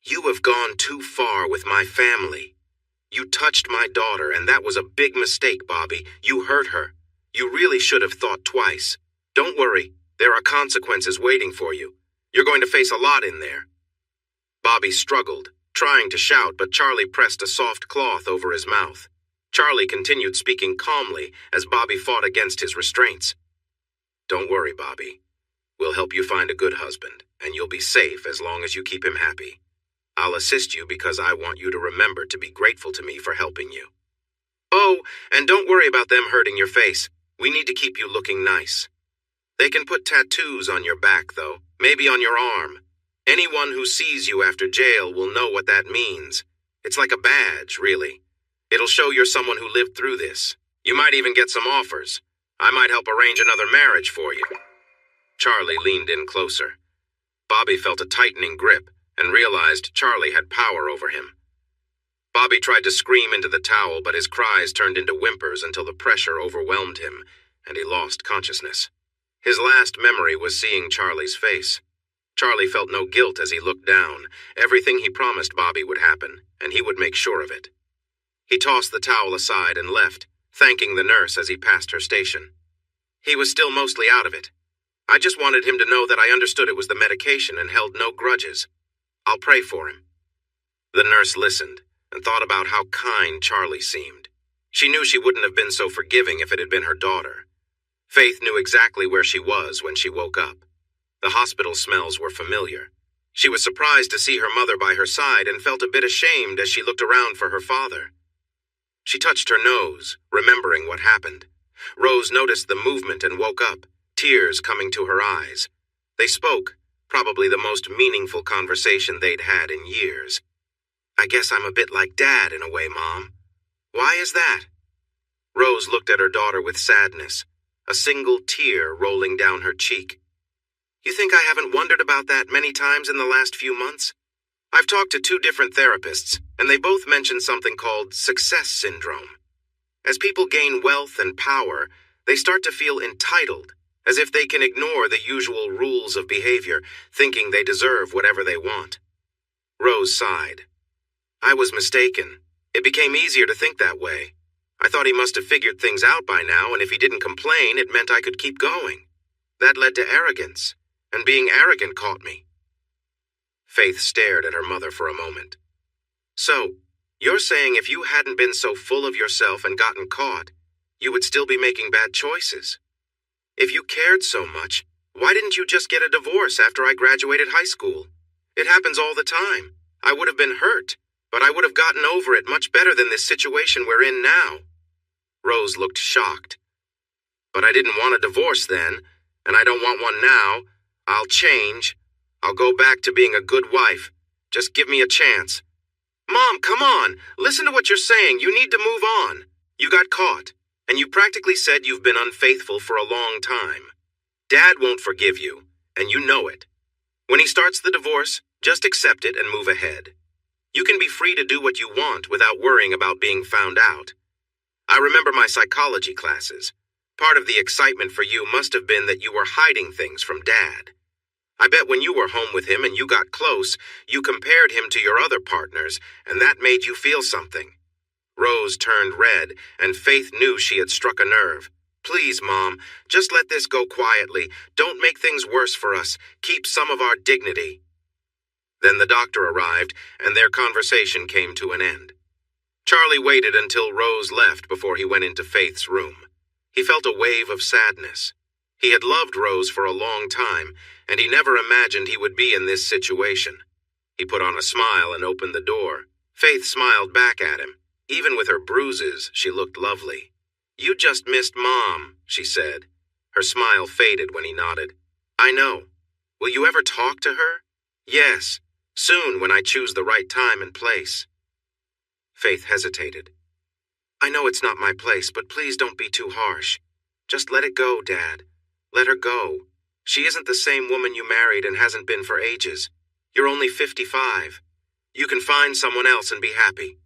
"You have gone too far with my family. You touched my daughter, and that was a big mistake, Bobby. You hurt her. You really should have thought twice. Don't worry, there are consequences waiting for you. You're going to face a lot in there." Bobby struggled, trying to shout, but Charlie pressed a soft cloth over his mouth. Charlie continued speaking calmly as Bobby fought against his restraints. "Don't worry, Bobby. We'll help you find a good husband, and you'll be safe as long as you keep him happy. I'll assist you because I want you to remember to be grateful to me for helping you. Oh, and don't worry about them hurting your face. We need to keep you looking nice. They can put tattoos on your back, though, maybe on your arm. Anyone who sees you after jail will know what that means. It's like a badge, really. It'll show you're someone who lived through this. You might even get some offers. I might help arrange another marriage for you." Charlie leaned in closer. Bobby felt a tightening grip and realized Charlie had power over him. Bobby tried to scream into the towel, but his cries turned into whimpers until the pressure overwhelmed him, and he lost consciousness. His last memory was seeing Charlie's face. Charlie felt no guilt as he looked down. Everything he promised Bobby would happen, and he would make sure of it. He tossed the towel aside and left, thanking the nurse as he passed her station. He was still mostly out of it. I just wanted him to know that I understood it was the medication and held no grudges. I'll pray for him. The nurse listened and thought about how kind Charlie seemed. She knew she wouldn't have been so forgiving if it had been her daughter. Faith knew exactly where she was when she woke up. The hospital smells were familiar. She was surprised to see her mother by her side and felt a bit ashamed as she looked around for her father. She touched her nose, remembering what happened. Rose noticed the movement and woke up, tears coming to her eyes. They spoke, probably the most meaningful conversation they'd had in years. I guess I'm a bit like Dad in a way, Mom. Why is that? Rose looked at her daughter with sadness, a single tear rolling down her cheek. You think I haven't wondered about that many times in the last few months? I've talked to 2 different therapists, and they both mentioned something called success syndrome. As people gain wealth and power, they start to feel entitled, as if they can ignore the usual rules of behavior, thinking they deserve whatever they want. Rose sighed. I was mistaken. It became easier to think that way. I thought he must have figured things out by now, and if he didn't complain, it meant I could keep going. That led to arrogance, and being arrogant caught me. Faith stared at her mother for a moment. So, you're saying if you hadn't been so full of yourself and gotten caught, you would still be making bad choices? If you cared so much, why didn't you just get a divorce after I graduated high school? It happens all the time. I would have been hurt, but I would have gotten over it much better than this situation we're in now. Rose looked shocked. But I didn't want a divorce then, and I don't want one now. I'll change. I'll go back to being a good wife. Just give me a chance. Mom, come on. Listen to what you're saying. You need to move on. You got caught, and you practically said you've been unfaithful for a long time. Dad won't forgive you, and you know it. When he starts the divorce, just accept it and move ahead. You can be free to do what you want without worrying about being found out. I remember my psychology classes. Part of the excitement for you must have been that you were hiding things from Dad. I bet when you were home with him and you got close, you compared him to your other partners, and that made you feel something. Rose turned red, and Faith knew she had struck a nerve. Please, Mom, just let this go quietly. Don't make things worse for us. Keep some of our dignity. Then the doctor arrived, and their conversation came to an end. Charlie waited until Rose left before he went into Faith's room. He felt a wave of sadness. He had loved Rose for a long time, and he never imagined he would be in this situation. He put on a smile and opened the door. Faith smiled back at him. Even with her bruises, she looked lovely. You just missed Mom, she said. Her smile faded when he nodded. I know. Will you ever talk to her? Yes, soon when I choose the right time and place. Faith hesitated. I know it's not my place, but please don't be too harsh. Just let it go, Dad. Let her go. She isn't the same woman you married and hasn't been for ages. You're only 55. You can find someone else and be happy.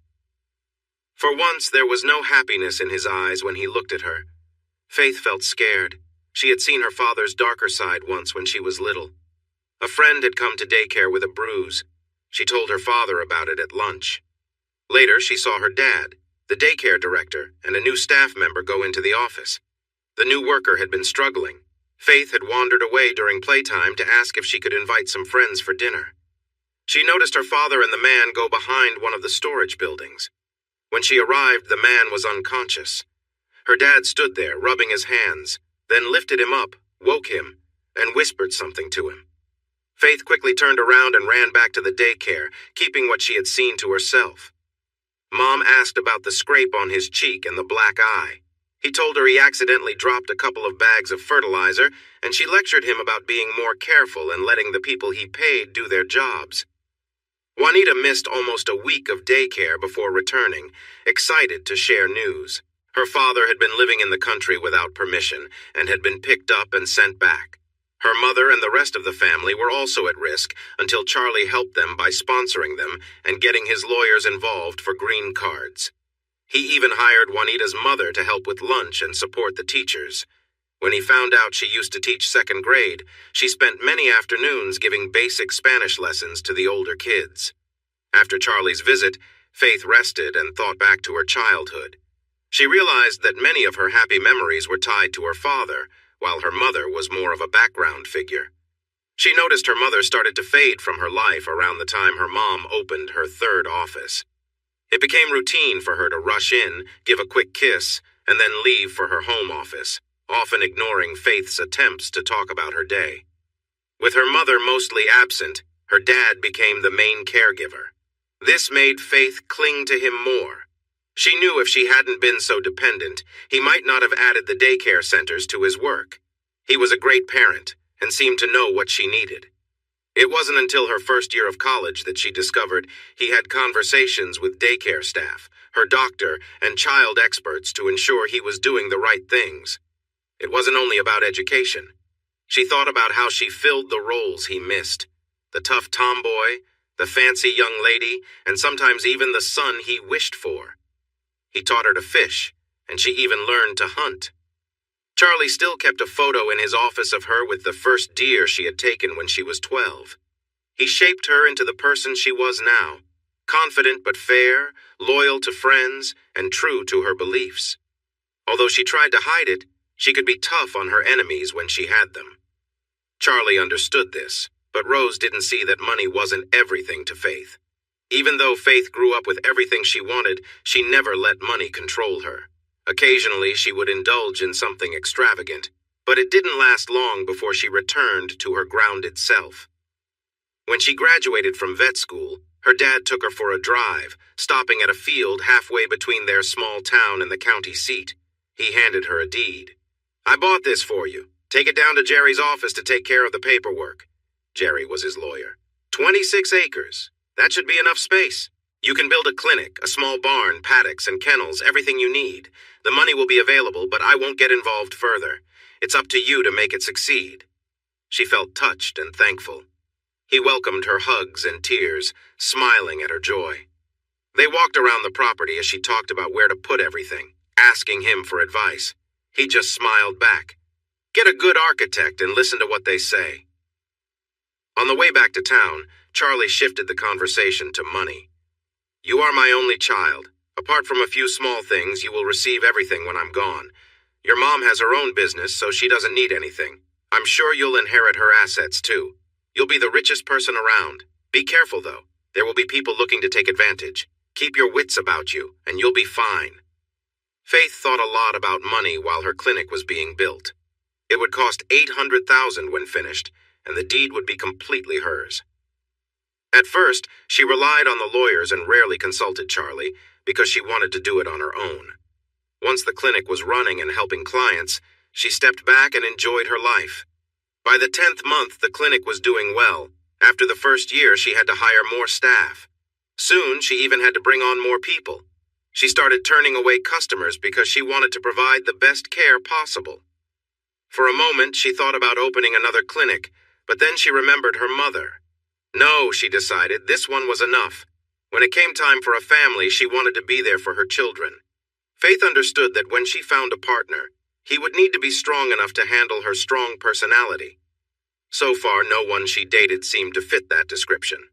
For once, there was no happiness in his eyes when he looked at her. Faith felt scared. She had seen her father's darker side once when she was little. A friend had come to daycare with a bruise. She told her father about it at lunch. Later, she saw her dad, the daycare director, and a new staff member go into the office. The new worker had been struggling. Faith had wandered away during playtime to ask if she could invite some friends for dinner. She noticed her father and the man go behind one of the storage buildings. When she arrived, the man was unconscious. Her dad stood there, rubbing his hands, then lifted him up, woke him, and whispered something to him. Faith quickly turned around and ran back to the daycare, keeping what she had seen to herself. Mom asked about the scrape on his cheek and the black eye. He told her he accidentally dropped a couple of bags of fertilizer, and she lectured him about being more careful and letting the people he paid do their jobs. Juanita missed almost a week of daycare before returning, excited to share news. Her father had been living in the country without permission and had been picked up and sent back. Her mother and the rest of the family were also at risk until Charlie helped them by sponsoring them and getting his lawyers involved for green cards. He even hired Juanita's mother to help with lunch and support the teachers. When he found out she used to teach second grade, she spent many afternoons giving basic Spanish lessons to the older kids. After Charlie's visit, Faith rested and thought back to her childhood. She realized that many of her happy memories were tied to her father, while her mother was more of a background figure. She noticed her mother started to fade from her life around the time her mom opened her third office. It became routine for her to rush in, give a quick kiss, and then leave for her home office, often ignoring Faith's attempts to talk about her day. With her mother mostly absent, her dad became the main caregiver. This made Faith cling to him more. She knew if she hadn't been so dependent, he might not have added the daycare centers to his work. He was a great parent and seemed to know what she needed. It wasn't until her first year of college that she discovered he had conversations with daycare staff, her doctor, and child experts to ensure he was doing the right things. It wasn't only about education. She thought about how she filled the roles he missed. The tough tomboy, the fancy young lady, and sometimes even the son he wished for. He taught her to fish, and she even learned to hunt. Charlie still kept a photo in his office of her with the first deer she had taken when she was 12. He shaped her into the person she was now, confident but fair, loyal to friends, and true to her beliefs. Although she tried to hide it, she could be tough on her enemies when she had them. Charlie understood this, but Rose didn't see that money wasn't everything to Faith. Even though Faith grew up with everything she wanted, she never let money control her. Occasionally, she would indulge in something extravagant, but it didn't last long before she returned to her grounded self. When she graduated from vet school, her dad took her for a drive, stopping at a field halfway between their small town and the county seat. He handed her a deed. "I bought this for you. Take it down to Jerry's office to take care of the paperwork." Jerry was his lawyer. 26 acres. That should be enough space. You can build a clinic, a small barn, paddocks, and kennels, everything you need. The money will be available, but I won't get involved further. It's up to you to make it succeed. She felt touched and thankful. He welcomed her hugs and tears, smiling at her joy. They walked around the property as she talked about where to put everything, asking him for advice. He just smiled back. Get a good architect and listen to what they say. On the way back to town, Charlie shifted the conversation to money. "You are my only child. Apart from a few small things, you will receive everything when I'm gone. Your mom has her own business, so she doesn't need anything. I'm sure you'll inherit her assets, too. You'll be the richest person around. Be careful, though. There will be people looking to take advantage. Keep your wits about you, and you'll be fine." Faith thought a lot about money while her clinic was being built. It would cost $800,000 when finished, and the deed would be completely hers. At first, she relied on the lawyers and rarely consulted Charlie because she wanted to do it on her own. Once the clinic was running and helping clients, she stepped back and enjoyed her life. By the 10th month, the clinic was doing well. After the first year, she had to hire more staff. Soon, she even had to bring on more people. She started turning away customers because she wanted to provide the best care possible. For a moment, she thought about opening another clinic, but then she remembered her mother. No, she decided, this one was enough. When it came time for a family, she wanted to be there for her children. Faith understood that when she found a partner, he would need to be strong enough to handle her strong personality. So far, no one she dated seemed to fit that description.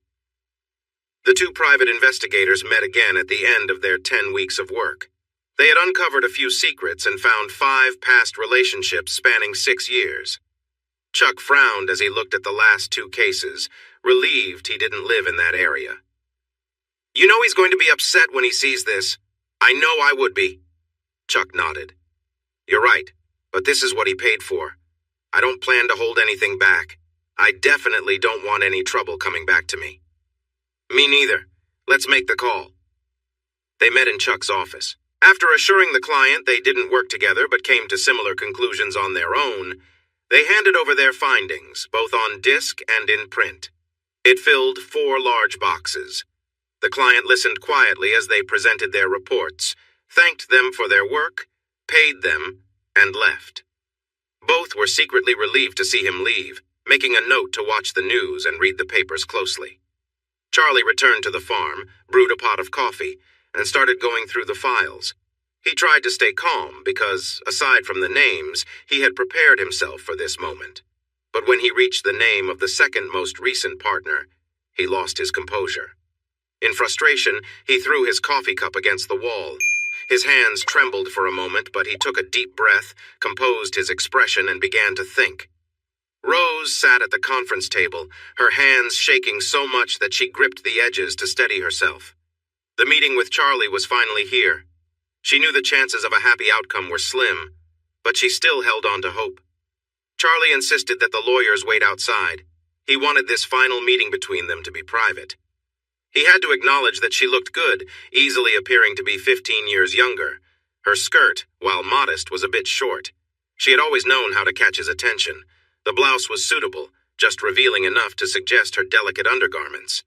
The two private investigators met again at the end of their 10 weeks of work. They had uncovered a few secrets and found 5 past relationships spanning 6 years. Chuck frowned as he looked at the last 2 cases, relieved he didn't live in that area. "You know he's going to be upset when he sees this." "I know I would be." Chuck nodded. "You're right, but this is what he paid for. I don't plan to hold anything back. I definitely don't want any trouble coming back to me." "Me neither. Let's make the call." They met in Chuck's office. After assuring the client they didn't work together but came to similar conclusions on their own, they handed over their findings, both on disc and in print. It filled 4 large boxes. The client listened quietly as they presented their reports, thanked them for their work, paid them, and left. Both were secretly relieved to see him leave, making a note to watch the news and read the papers closely. Charlie returned to the farm, brewed a pot of coffee, and started going through the files. He tried to stay calm because, aside from the names, he had prepared himself for this moment. But when he reached the name of the second most recent partner, he lost his composure. In frustration, he threw his coffee cup against the wall. His hands trembled for a moment, but he took a deep breath, composed his expression, and began to think. Rose sat at the conference table, her hands shaking so much that she gripped the edges to steady herself. The meeting with Charlie was finally here. She knew the chances of a happy outcome were slim, but she still held on to hope. Charlie insisted that the lawyers wait outside. He wanted this final meeting between them to be private. He had to acknowledge that she looked good, easily appearing to be 15 years younger. Her skirt, while modest, was a bit short. She had always known how to catch his attention. The blouse was suitable, just revealing enough to suggest her delicate undergarments.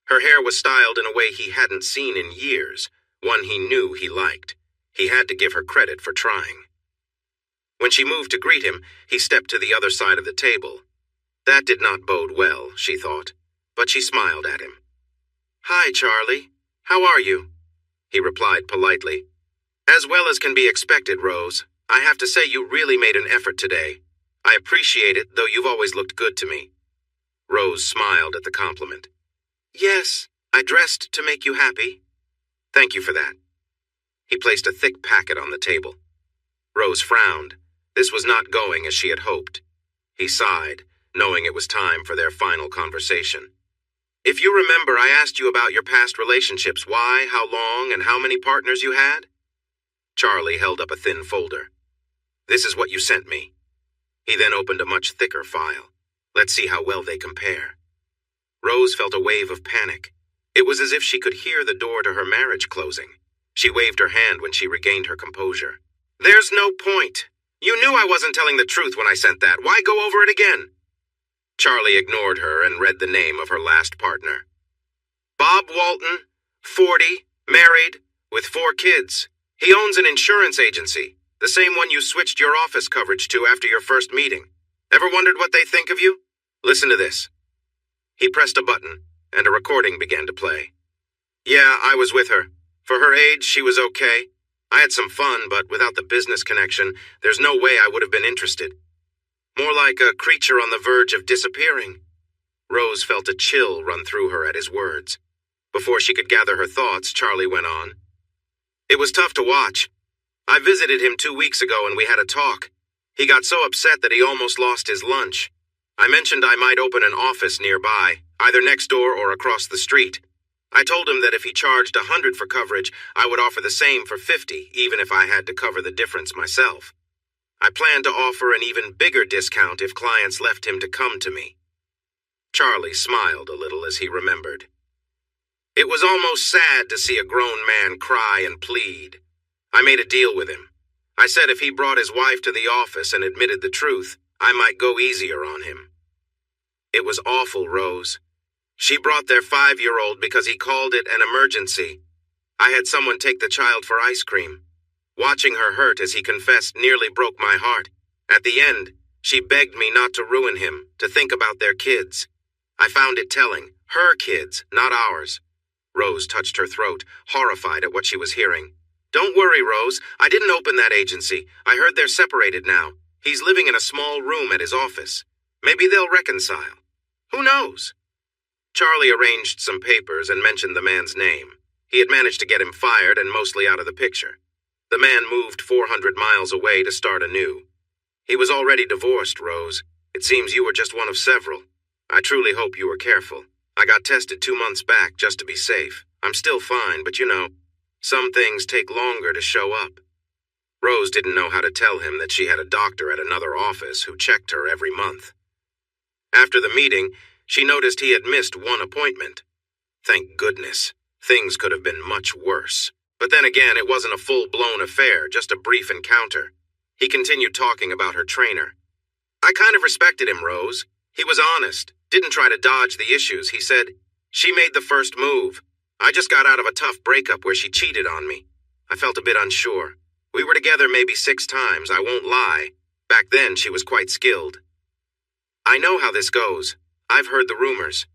Her hair was styled in a way he hadn't seen in years, one he knew he liked. He had to give her credit for trying. When she moved to greet him, he stepped to the other side of the table. That did not bode well, she thought, but she smiled at him. "Hi, Charlie. How are you?" He replied politely. "As well as can be expected, Rose. I have to say you really made an effort today. I appreciate it, though you've always looked good to me." Rose smiled at the compliment. "Yes, I dressed to make you happy." "Thank you for that." He placed a thick packet on the table. Rose frowned. This was not going as she had hoped. He sighed, knowing it was time for their final conversation. "If you remember, I asked you about your past relationships, why, how long, and how many partners you had?" Charlie held up a thin folder. "This is what you sent me." He then opened a much thicker file. "Let's see how well they compare." Rose felt a wave of panic. It was as if she could hear the door to her marriage closing. She waved her hand when she regained her composure. "There's no point. You knew I wasn't telling the truth when I sent that. Why go over it again?" Charlie ignored her and read the name of her last partner. "Bob Walton, 40, married, with 4 kids. He owns an insurance agency, the same one you switched your office coverage to after your first meeting. Ever wondered what they think of you? Listen to this." He pressed a button, and a recording began to play. "Yeah, I was with her. For her age, she was okay. I had some fun, but without the business connection, there's no way I would have been interested. More like a creature on the verge of disappearing." Rose felt a chill run through her at his words. Before she could gather her thoughts, Charlie went on. "It was tough to watch. I visited him 2 weeks ago and we had a talk. He got so upset that he almost lost his lunch. I mentioned I might open an office nearby, either next door or across the street. I told him that if he charged $100 for coverage, I would offer the same for $50, even if I had to cover the difference myself. I planned to offer an even bigger discount if clients left him to come to me." Charlie smiled a little as he remembered. "It was almost sad to see a grown man cry and plead. I made a deal with him. I said if he brought his wife to the office and admitted the truth, I might go easier on him. It was awful, Rose. She brought their 5-year-old because he called it an emergency. I had someone take the child for ice cream. Watching her hurt as he confessed nearly broke my heart. At the end, she begged me not to ruin him, to think about their kids. I found it telling. Her kids, not ours." Rose touched her throat, horrified at what she was hearing. "Don't worry, Rose. I didn't open that agency. I heard they're separated now. He's living in a small room at his office. Maybe they'll reconcile. Who knows?" Charlie arranged some papers and mentioned the man's name. He had managed to get him fired and mostly out of the picture. The man moved 400 miles away to start anew. "He was already divorced, Rose. It seems you were just one of several. I truly hope you were careful. I got tested 2 months back just to be safe. I'm still fine, but you know, some things take longer to show up." Rose didn't know how to tell him that she had a doctor at another office who checked her every month. After the meeting, she noticed he had missed 1 appointment. Thank goodness. Things could have been much worse. But then again, it wasn't a full-blown affair, just a brief encounter. He continued talking about her trainer. "I kind of respected him, Rose. He was honest, didn't try to dodge the issues. He said, 'She made the first move. I just got out of a tough breakup where she cheated on me. I felt a bit unsure. We were together maybe 6 times, I won't lie. Back then, she was quite skilled. I know how this goes. I've heard the rumors.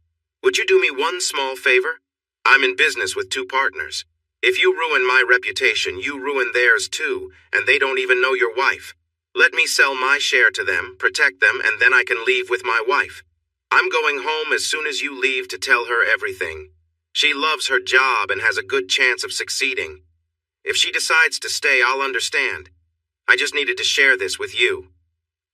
Would you do me one small favor? I'm in business with 2 partners. If you ruin my reputation, you ruin theirs too, and they don't even know your wife. Let me sell my share to them, protect them, and then I can leave with my wife. I'm going home as soon as you leave to tell her everything. She loves her job and has a good chance of succeeding. If she decides to stay, I'll understand. I just needed to share this with you.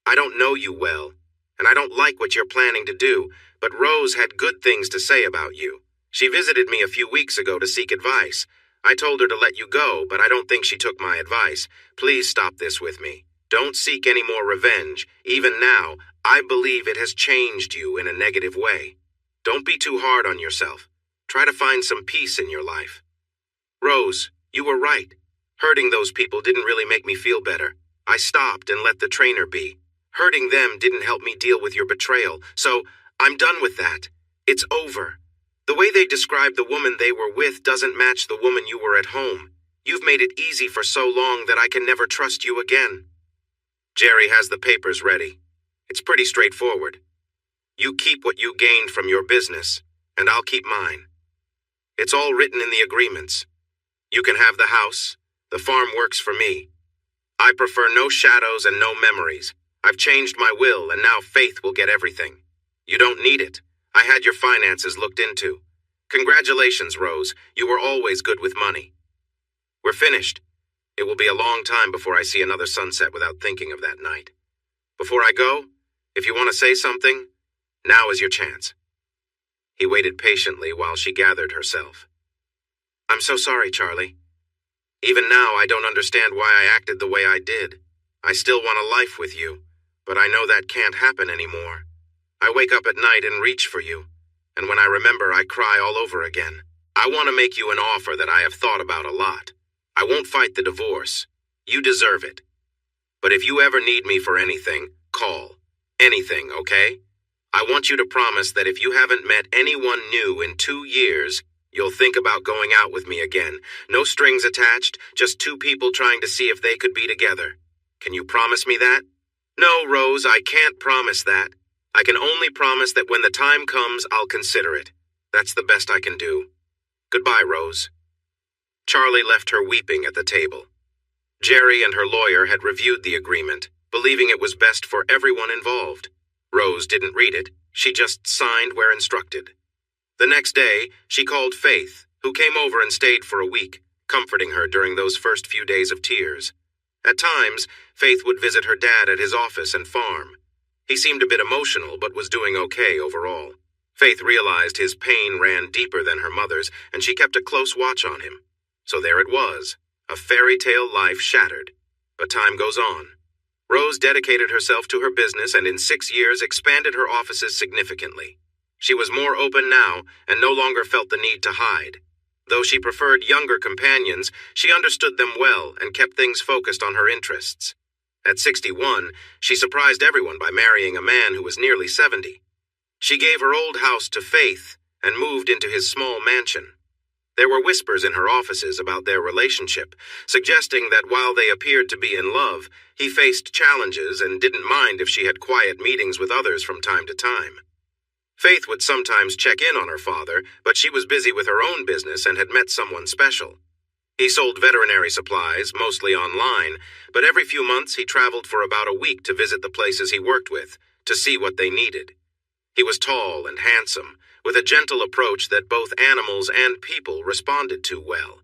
I don't know you well, and I don't like what you're planning to do, but Rose had good things to say about you. She visited me a few weeks ago to seek advice. I told her to let you go, but I don't think she took my advice. Please stop this with me. Don't seek any more revenge. Even now, I believe it has changed you in a negative way. Don't be too hard on yourself. Try to find some peace in your life. Rose, you were right. Hurting those people didn't really make me feel better. I stopped and let the trainer be. Hurting them didn't help me deal with your betrayal, so I'm done with that. It's over. The way they described the woman they were with doesn't match the woman you were at home. You've made it easy for so long that I can never trust you again. Jerry has the papers ready. It's pretty straightforward. You keep what you gained from your business, and I'll keep mine. It's all written in the agreements. You can have the house. The farm works for me. I prefer no shadows and no memories. I've changed my will, and now Faith will get everything. You don't need it. I had your finances looked into. Congratulations, Rose. You were always good with money. We're finished. It will be a long time before I see another sunset without thinking of that night. Before I go, if you want to say something, now is your chance. He waited patiently while she gathered herself. I'm so sorry, Charlie. Even now, I don't understand why I acted the way I did. I still want a life with you, but I know that can't happen anymore. I wake up at night and reach for you, and when I remember, I cry all over again. I want to make you an offer that I have thought about a lot. I won't fight the divorce. You deserve it. But if you ever need me for anything, call. Anything, okay? I want you to promise that if you haven't met anyone new in 2 years, you'll think about going out with me again. No strings attached, just two people trying to see if they could be together. Can you promise me that? No, Rose, I can't promise that. I can only promise that when the time comes, I'll consider it. That's the best I can do. Goodbye, Rose. Charlie left her weeping at the table. Jerry and her lawyer had reviewed the agreement, believing it was best for everyone involved. Rose didn't read it. She just signed where instructed. The next day, she called Faith, who came over and stayed for a week, comforting her during those first few days of tears. At times, Faith would visit her dad at his office and farm. He seemed a bit emotional, but was doing okay overall. Faith realized his pain ran deeper than her mother's, and she kept a close watch on him. So there it was, a fairy tale life shattered. But time goes on. Rose dedicated herself to her business and in 6 years expanded her offices significantly. She was more open now and no longer felt the need to hide. Though she preferred younger companions, she understood them well and kept things focused on her interests. At 61, she surprised everyone by marrying a man who was nearly 70. She gave her old house to Faith and moved into his small mansion. There were whispers in her offices about their relationship, suggesting that while they appeared to be in love, he faced challenges and didn't mind if she had quiet meetings with others from time to time. Faith would sometimes check in on her father, but she was busy with her own business and had met someone special. He sold veterinary supplies, mostly online, but every few months he traveled for about a week to visit the places he worked with, to see what they needed. He was tall and handsome, with a gentle approach that both animals and people responded to well.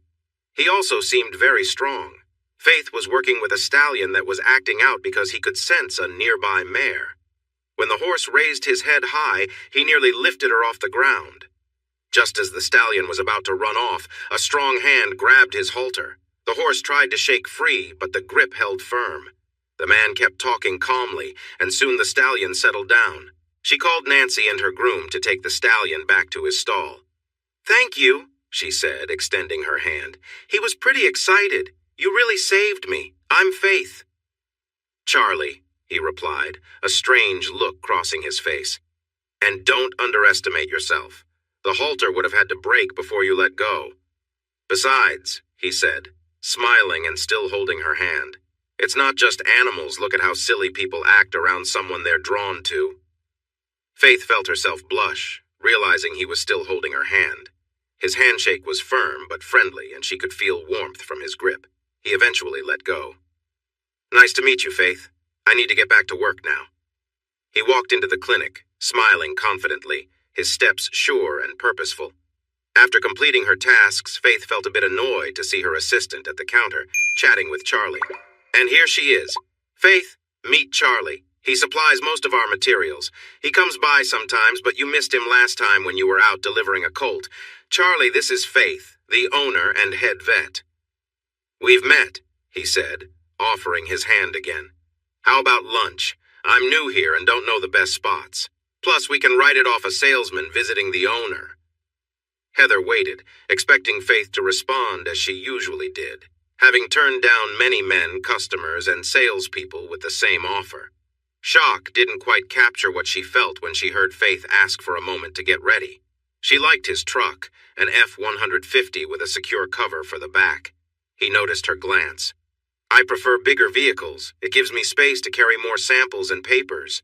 He also seemed very strong. Faith was working with a stallion that was acting out because he could sense a nearby mare. When the horse raised his head high, he nearly lifted her off the ground. Just as the stallion was about to run off, a strong hand grabbed his halter. The horse tried to shake free, but the grip held firm. The man kept talking calmly, and soon the stallion settled down. She called Nancy and her groom to take the stallion back to his stall. "Thank you," she said, extending her hand. "He was pretty excited. You really saved me. I'm Faith." "Charlie," he replied, a strange look crossing his face. "And don't underestimate yourself. The halter would have had to break before you let go." "Besides," he said, smiling and still holding her hand, "it's not just animals. Look at how silly people act around someone they're drawn to." Faith felt herself blush, realizing he was still holding her hand. His handshake was firm but friendly, and she could feel warmth from his grip. He eventually let go. "Nice to meet you, Faith. I need to get back to work now." He walked into the clinic, smiling confidently, his steps sure and purposeful. After completing her tasks, Faith felt a bit annoyed to see her assistant at the counter, chatting with Charlie. "And here she is. Faith, meet Charlie. He supplies most of our materials. He comes by sometimes, but you missed him last time when you were out delivering a colt. Charlie, this is Faith, the owner and head vet." "We've met," he said, offering his hand again. "How about lunch? I'm new here and don't know the best spots. Plus, we can write it off a salesman visiting the owner." Heather waited, expecting Faith to respond as she usually did, having turned down many men, customers, and salespeople with the same offer. Shock didn't quite capture what she felt when she heard Faith ask for a moment to get ready. She liked his truck, an F-150 with a secure cover for the back. He noticed her glance. "I prefer bigger vehicles. It gives me space to carry more samples and papers."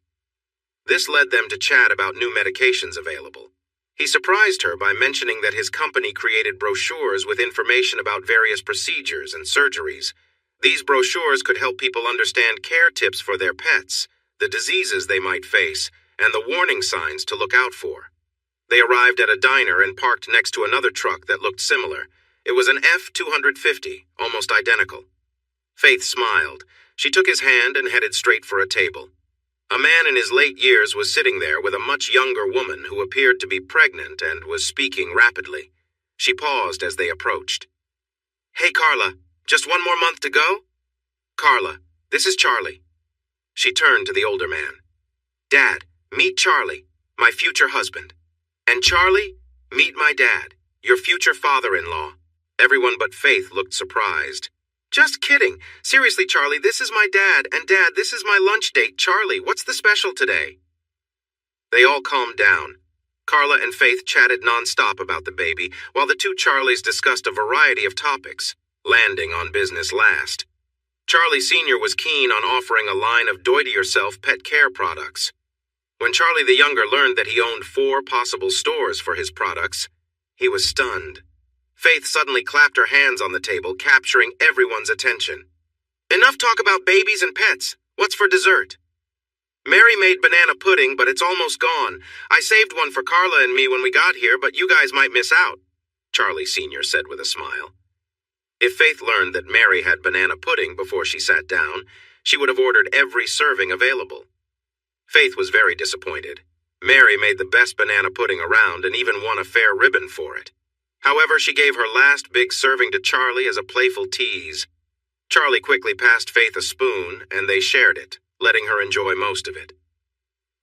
This led them to chat about new medications available. He surprised her by mentioning that his company created brochures with information about various procedures and surgeries. These brochures could help people understand care tips for their pets, the diseases they might face, and the warning signs to look out for. They arrived at a diner and parked next to another truck that looked similar. It was an F-250, almost identical. Faith smiled. She took his hand and headed straight for a table. A man in his late years was sitting there with a much younger woman who appeared to be pregnant and was speaking rapidly. She paused as they approached. "Hey, Carla, just one more month to go?" "Carla, this is Charlie." She turned to the older man. "Dad, meet Charlie, my future husband. And Charlie, meet my dad, your future father-in-law." Everyone but Faith looked surprised. "Just kidding. Seriously, Charlie, this is my dad, and Dad, this is my lunch date. Charlie, what's the special today?" They all calmed down. Carla and Faith chatted nonstop about the baby, while the two Charlies discussed a variety of topics, landing on business last. Charlie Sr. was keen on offering a line of do-it-yourself pet care products. When Charlie the Younger learned that he owned 4 possible stores for his products, he was stunned. Faith suddenly clapped her hands on the table, capturing everyone's attention. "Enough talk about babies and pets. What's for dessert?" "Mary made banana pudding, but it's almost gone. I saved one for Carla and me when we got here, but you guys might miss out," Charlie Sr. said with a smile. If Faith learned that Mary had banana pudding before she sat down, she would have ordered every serving available. Faith was very disappointed. Mary made the best banana pudding around and even won a fair ribbon for it. However, she gave her last big serving to Charlie as a playful tease. Charlie quickly passed Faith a spoon, and they shared it, letting her enjoy most of it.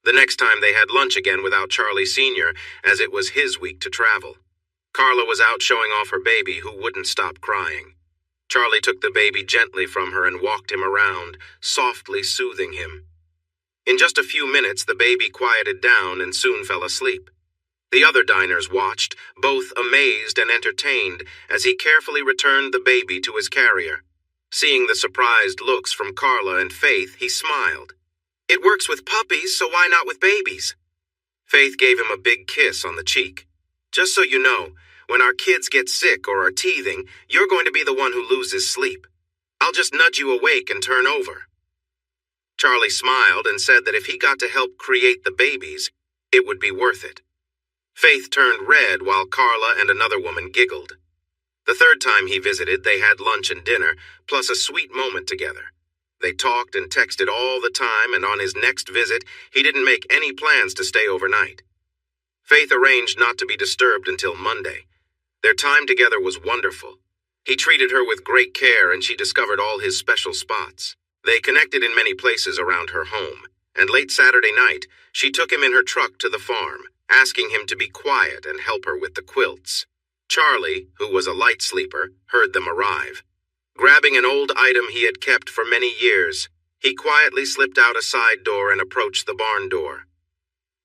The next time they had lunch again without Charlie Sr., as it was his week to travel. Carla was out showing off her baby, who wouldn't stop crying. Charlie took the baby gently from her and walked him around, softly soothing him. In just a few minutes, the baby quieted down and soon fell asleep. The other diners watched, both amazed and entertained, as he carefully returned the baby to his carrier. Seeing the surprised looks from Carla and Faith, he smiled. "It works with puppies, so why not with babies?" Faith gave him a big kiss on the cheek. "Just so you know, when our kids get sick or are teething, you're going to be the one who loses sleep. I'll just nudge you awake and turn over." Charlie smiled and said that if he got to help create the babies, it would be worth it. Faith turned red while Carla and another woman giggled. The third time he visited, they had lunch and dinner, plus a sweet moment together. They talked and texted all the time, and on his next visit, he didn't make any plans to stay overnight. Faith arranged not to be disturbed until Monday. Their time together was wonderful. He treated her with great care, and she discovered all his special spots. They connected in many places around her home, and late Saturday night, she took him in her truck to the farm, asking him to be quiet and help her with the quilts. Charlie, who was a light sleeper, heard them arrive. Grabbing an old item he had kept for many years, he quietly slipped out a side door and approached the barn door.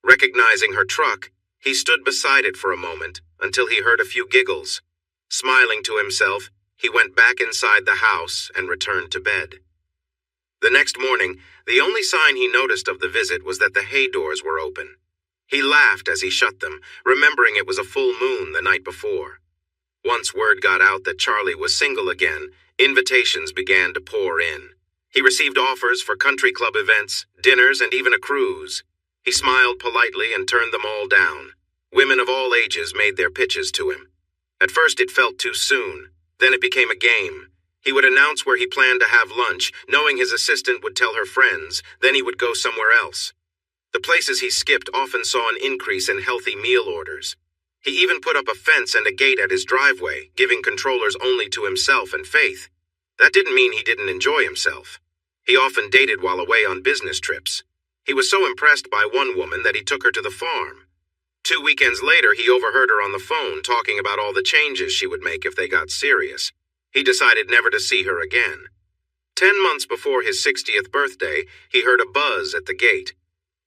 Recognizing her truck, he stood beside it for a moment until he heard a few giggles. Smiling to himself, he went back inside the house and returned to bed. The next morning, the only sign he noticed of the visit was that the hay doors were open. He laughed as he shut them, remembering it was a full moon the night before. Once word got out that Charlie was single again, invitations began to pour in. He received offers for country club events, dinners, and even a cruise. He smiled politely and turned them all down. Women of all ages made their pitches to him. At first it felt too soon. Then it became a game. He would announce where he planned to have lunch, knowing his assistant would tell her friends, then he would go somewhere else. The places he skipped often saw an increase in healthy meal orders. He even put up a fence and a gate at his driveway, giving controllers only to himself and Faith. That didn't mean he didn't enjoy himself. He often dated while away on business trips. He was so impressed by one woman that he took her to the farm. 2 weekends later, he overheard her on the phone talking about all the changes she would make if they got serious. He decided never to see her again. 10 months before his 60th birthday, he heard a buzz at the gate.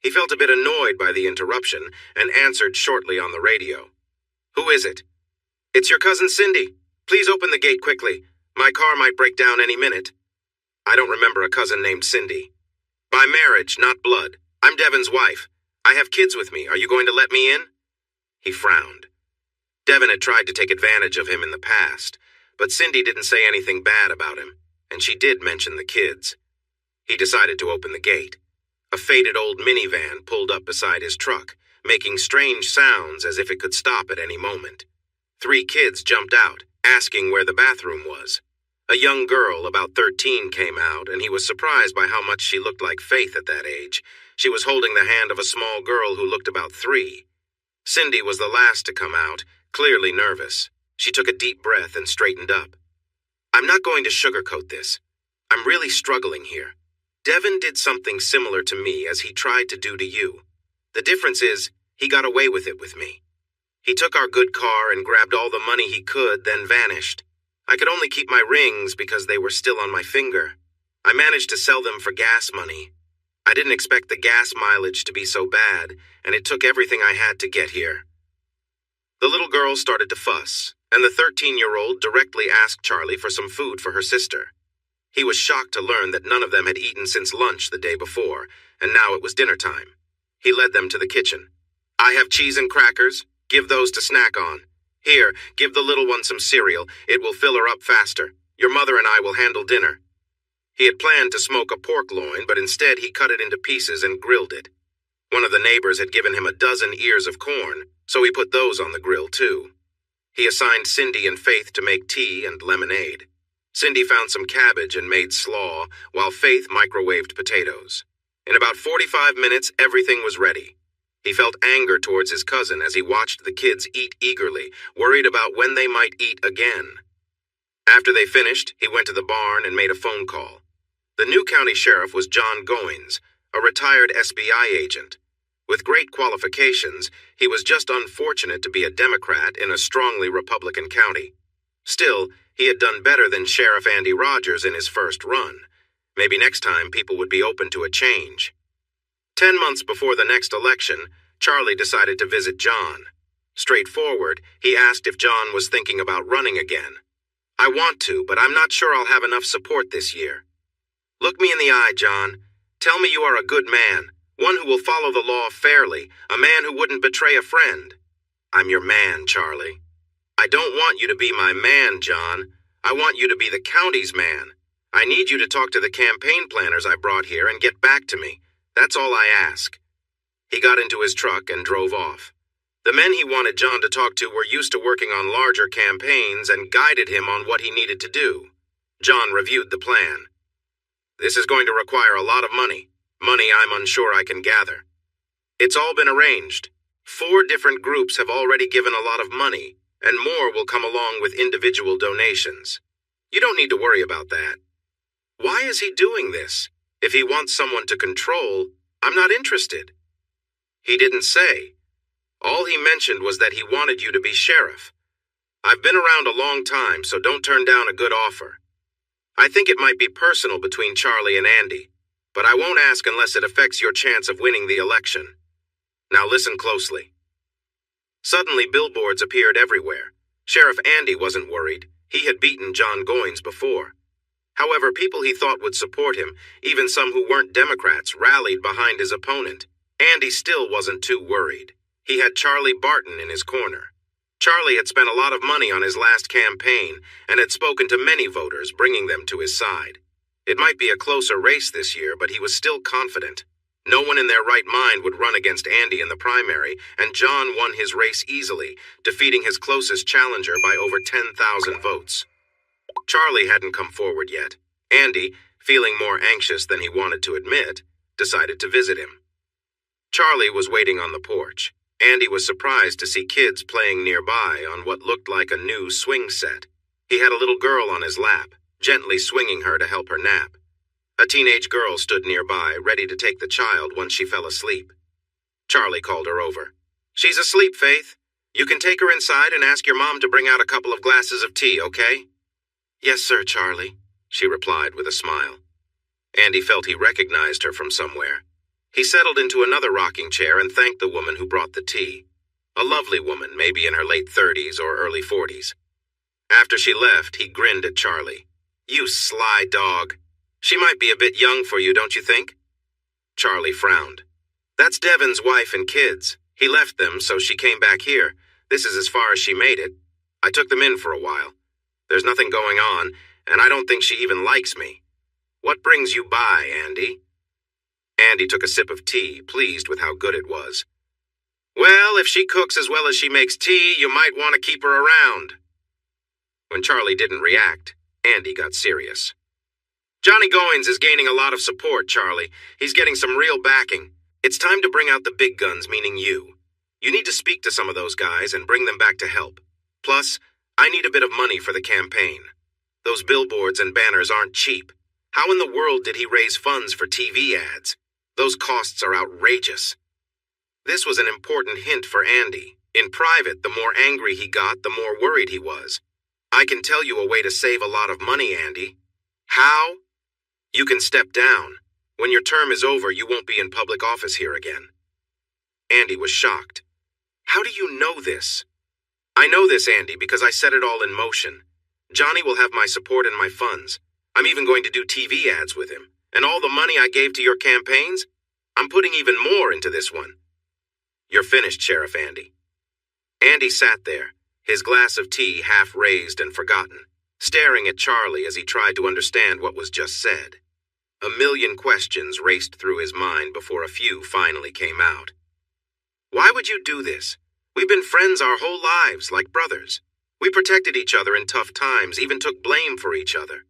He felt a bit annoyed by the interruption and answered shortly on the radio. "Who is it?" "It's your cousin Cindy. Please open the gate quickly. My car might break down any minute." "I don't remember a cousin named Cindy." "By marriage, not blood. I'm Devin's wife. I have kids with me. Are you going to let me in?" He frowned. Devin had tried to take advantage of him in the past, but Cindy didn't say anything bad about him, and she did mention the kids. He decided to open the gate. A faded old minivan pulled up beside his truck, making strange sounds as if it could stop at any moment. 3 kids jumped out, asking where the bathroom was. A young girl, about 13, came out, and he was surprised by how much she looked like Faith at that age. She was holding the hand of a small girl who looked about 3. Cindy was the last to come out, clearly nervous. She took a deep breath and straightened up. "I'm not going to sugarcoat this. I'm really struggling here. Devin did something similar to me as he tried to do to you. The difference is, he got away with it with me. He took our good car and grabbed all the money he could, then vanished. I could only keep my rings because they were still on my finger. I managed to sell them for gas money. I didn't expect the gas mileage to be so bad, and it took everything I had to get here." The little girl started to fuss, and the 13-year-old directly asked Charlie for some food for her sister. He was shocked to learn that none of them had eaten since lunch the day before, and now it was dinner time. He led them to the kitchen. "I have cheese and crackers. Give those to snack on. Here, give the little one some cereal. It will fill her up faster. Your mother and I will handle dinner." He had planned to smoke a pork loin, but instead he cut it into pieces and grilled it. One of the neighbors had given him a dozen ears of corn, so he put those on the grill too. He assigned Cindy and Faith to make tea and lemonade. Cindy found some cabbage and made slaw, while Faith microwaved potatoes. In about 45 minutes, everything was ready. He felt anger towards his cousin as he watched the kids eat eagerly, worried about when they might eat again. After they finished, he went to the barn and made a phone call. The new county sheriff was John Goins, a retired SBI agent. With great qualifications, he was just unfortunate to be a Democrat in a strongly Republican county. Still, he had done better than Sheriff Andy Rogers in his first run. Maybe next time people would be open to a change. 10 months before the next election, Charlie decided to visit John. Straightforward, he asked if John was thinking about running again. "I want to, but I'm not sure I'll have enough support this year." "Look me in the eye, John. Tell me you are a good man, one who will follow the law fairly, a man who wouldn't betray a friend." "I'm your man, Charlie." "I don't want you to be my man, John. I want you to be the county's man. I need you to talk to the campaign planners I brought here and get back to me. That's all I ask." He got into his truck and drove off. The men he wanted John to talk to were used to working on larger campaigns and guided him on what he needed to do. John reviewed the plan. "This is going to require a lot of money I'm unsure I can gather. It's all been arranged. 4 different groups have already given a lot of money, and more will come along with individual donations. You don't need to worry about that." Why is he doing this? If he wants someone to control, I'm not interested. He didn't say. All he mentioned was that he wanted you to be sheriff. I've been around a long time, so don't turn down a good offer. I think it might be personal between Charlie and Andy, but I won't ask unless it affects your chance of winning the election. Now listen closely. Suddenly, billboards appeared everywhere. Sheriff Andy wasn't worried. He had beaten John Goins before. However, people he thought would support him, even some who weren't Democrats, rallied behind his opponent. Andy still wasn't too worried. He had Charlie Barton in his corner. Charlie had spent a lot of money on his last campaign and had spoken to many voters, bringing them to his side. It might be a closer race this year, but he was still confident. No one in their right mind would run against Andy in the primary, and John won his race easily, defeating his closest challenger by over 10,000 votes. Charlie hadn't come forward yet. Andy, feeling more anxious than he wanted to admit, decided to visit him. Charlie was waiting on the porch. Andy was surprised to see kids playing nearby on what looked like a new swing set. He had a little girl on his lap, gently swinging her to help her nap. A teenage girl stood nearby, ready to take the child once she fell asleep. Charlie called her over. "She's asleep, Faith. You can take her inside and ask your mom to bring out a couple of glasses of tea, okay?" "Yes, sir, Charlie," she replied with a smile. Andy felt he recognized her from somewhere. He settled into another rocking chair and thanked the woman who brought the tea. A lovely woman, maybe in her late 30s or early 40s. After she left, he grinned at Charlie. "You sly dog. She might be a bit young for you, don't you think?" Charlie frowned. "That's Devin's wife and kids. He left them, so she came back here. This is as far as she made it. I took them in for a while. There's nothing going on, and I don't think she even likes me. What brings you by, Andy?" Andy took a sip of tea, pleased with how good it was. "Well, if she cooks as well as she makes tea, you might want to keep her around." When Charlie didn't react, Andy got serious. "Johnny Goins is gaining a lot of support, Charlie. He's getting some real backing. It's time to bring out the big guns, meaning you. You need to speak to some of those guys and bring them back to help. Plus, I need a bit of money for the campaign. Those billboards and banners aren't cheap. How in the world did he raise funds for TV ads? Those costs are outrageous." This was an important hint for Andy. In private, the more angry he got, the more worried he was. "I can tell you a way to save a lot of money, Andy." "How?" "You can step down. When your term is over, you won't be in public office here again." Andy was shocked. "How do you know this?" "I know this, Andy, because I set it all in motion. Johnny will have my support and my funds. I'm even going to do TV ads with him. And all the money I gave to your campaigns, I'm putting even more into this one." "You're finished, Sheriff Andy." Andy sat there, his glass of tea half raised and forgotten, staring at Charlie as he tried to understand what was just said. A million questions raced through his mind before a few finally came out. "Why would you do this? We've been friends our whole lives, like brothers. We protected each other in tough times, even took blame for each other.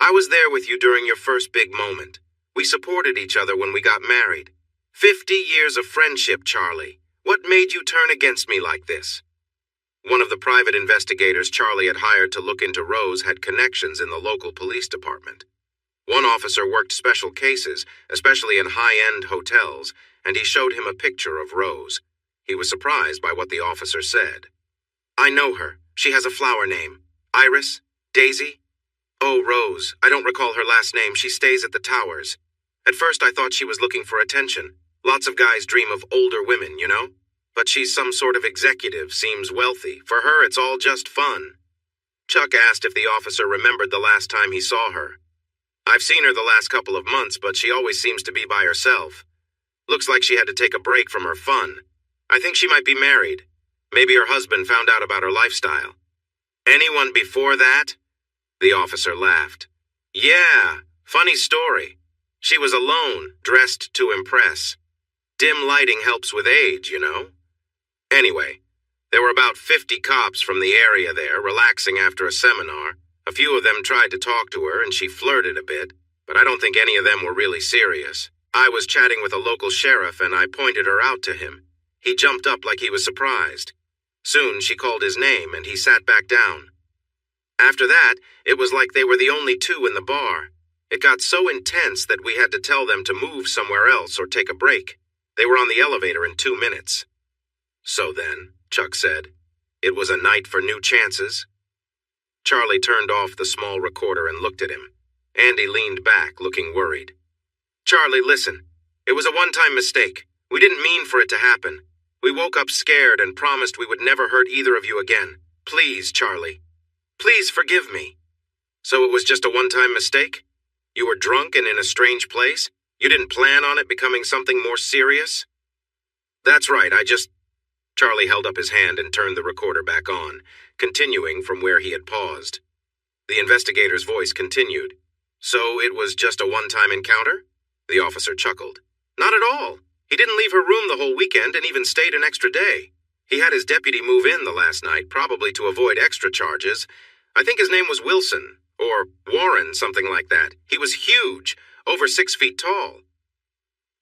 I was there with you during your first big moment. We supported each other when we got married. 50 years of friendship, Charlie. What made you turn against me like this?" One of the private investigators Charlie had hired to look into Rose had connections in the local police department. One officer worked special cases, especially in high-end hotels, and he showed him a picture of Rose. He was surprised by what the officer said. "I know her. She has a flower name. Iris? Daisy? Oh, Rose. I don't recall her last name. She stays at the Towers. At first I thought she was looking for attention. Lots of guys dream of older women, you know? But she's some sort of executive, seems wealthy. For her, it's all just fun." Chuck asked if the officer remembered the last time he saw her. "I've seen her the last couple of months, but she always seems to be by herself. Looks like she had to take a break from her fun. I think she might be married. Maybe her husband found out about her lifestyle." "Anyone before that?" The officer laughed. "Yeah, funny story. She was alone, dressed to impress. Dim lighting helps with age, you know. Anyway, there were about 50 cops from the area there, relaxing after a seminar. A few of them tried to talk to her, and she flirted a bit, but I don't think any of them were really serious. I was chatting with a local sheriff, and I pointed her out to him. He jumped up like he was surprised. Soon she called his name, and he sat back down. After that, it was like they were the only two in the bar. It got so intense that we had to tell them to move somewhere else or take a break. They were on the elevator in 2 minutes. "So then," Chuck said, "it was a night for new chances?" Charlie turned off the small recorder and looked at him. Andy leaned back, looking worried. "Charlie, listen. It was a one-time mistake. We didn't mean for it to happen. We woke up scared and promised we would never hurt either of you again. Please, Charlie. Please forgive me." "So it was just a one-time mistake? You were drunk and in a strange place? You didn't plan on it becoming something more serious?" That's right, Charlie held up his hand and turned the recorder back on, continuing from where he had paused. The investigator's voice continued. So it was just a one-time encounter? The officer chuckled. Not at all. He didn't leave her room the whole weekend and even stayed an extra day. He had his deputy move in the last night, probably to avoid extra charges. I think his name was Wilson, or Warren, something like that. He was huge, over 6 feet tall.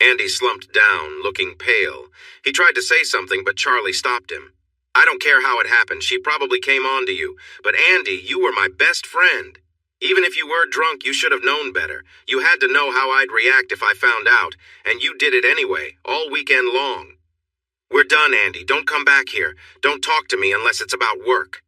Andy slumped down, looking pale. He tried to say something, but Charlie stopped him. I don't care how it happened. She probably came on to you. But Andy, you were my best friend. Even if you were drunk, you should have known better. You had to know how I'd react if I found out, and you did it anyway, all weekend long. We're done, Andy. Don't come back here. Don't talk to me unless it's about work.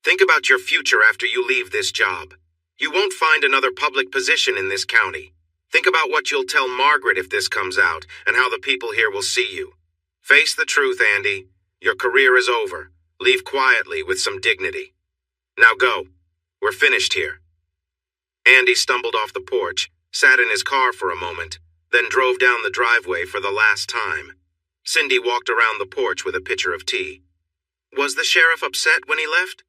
Think about your future after you leave this job. You won't find another public position in this county. Think about what you'll tell Margaret if this comes out, and how the people here will see you. Face the truth, Andy. Your career is over. Leave quietly with some dignity. Now go. We're finished here. Andy stumbled off the porch, sat in his car for a moment, then drove down the driveway for the last time. Cindy walked around the porch with a pitcher of tea. Was the sheriff upset when he left?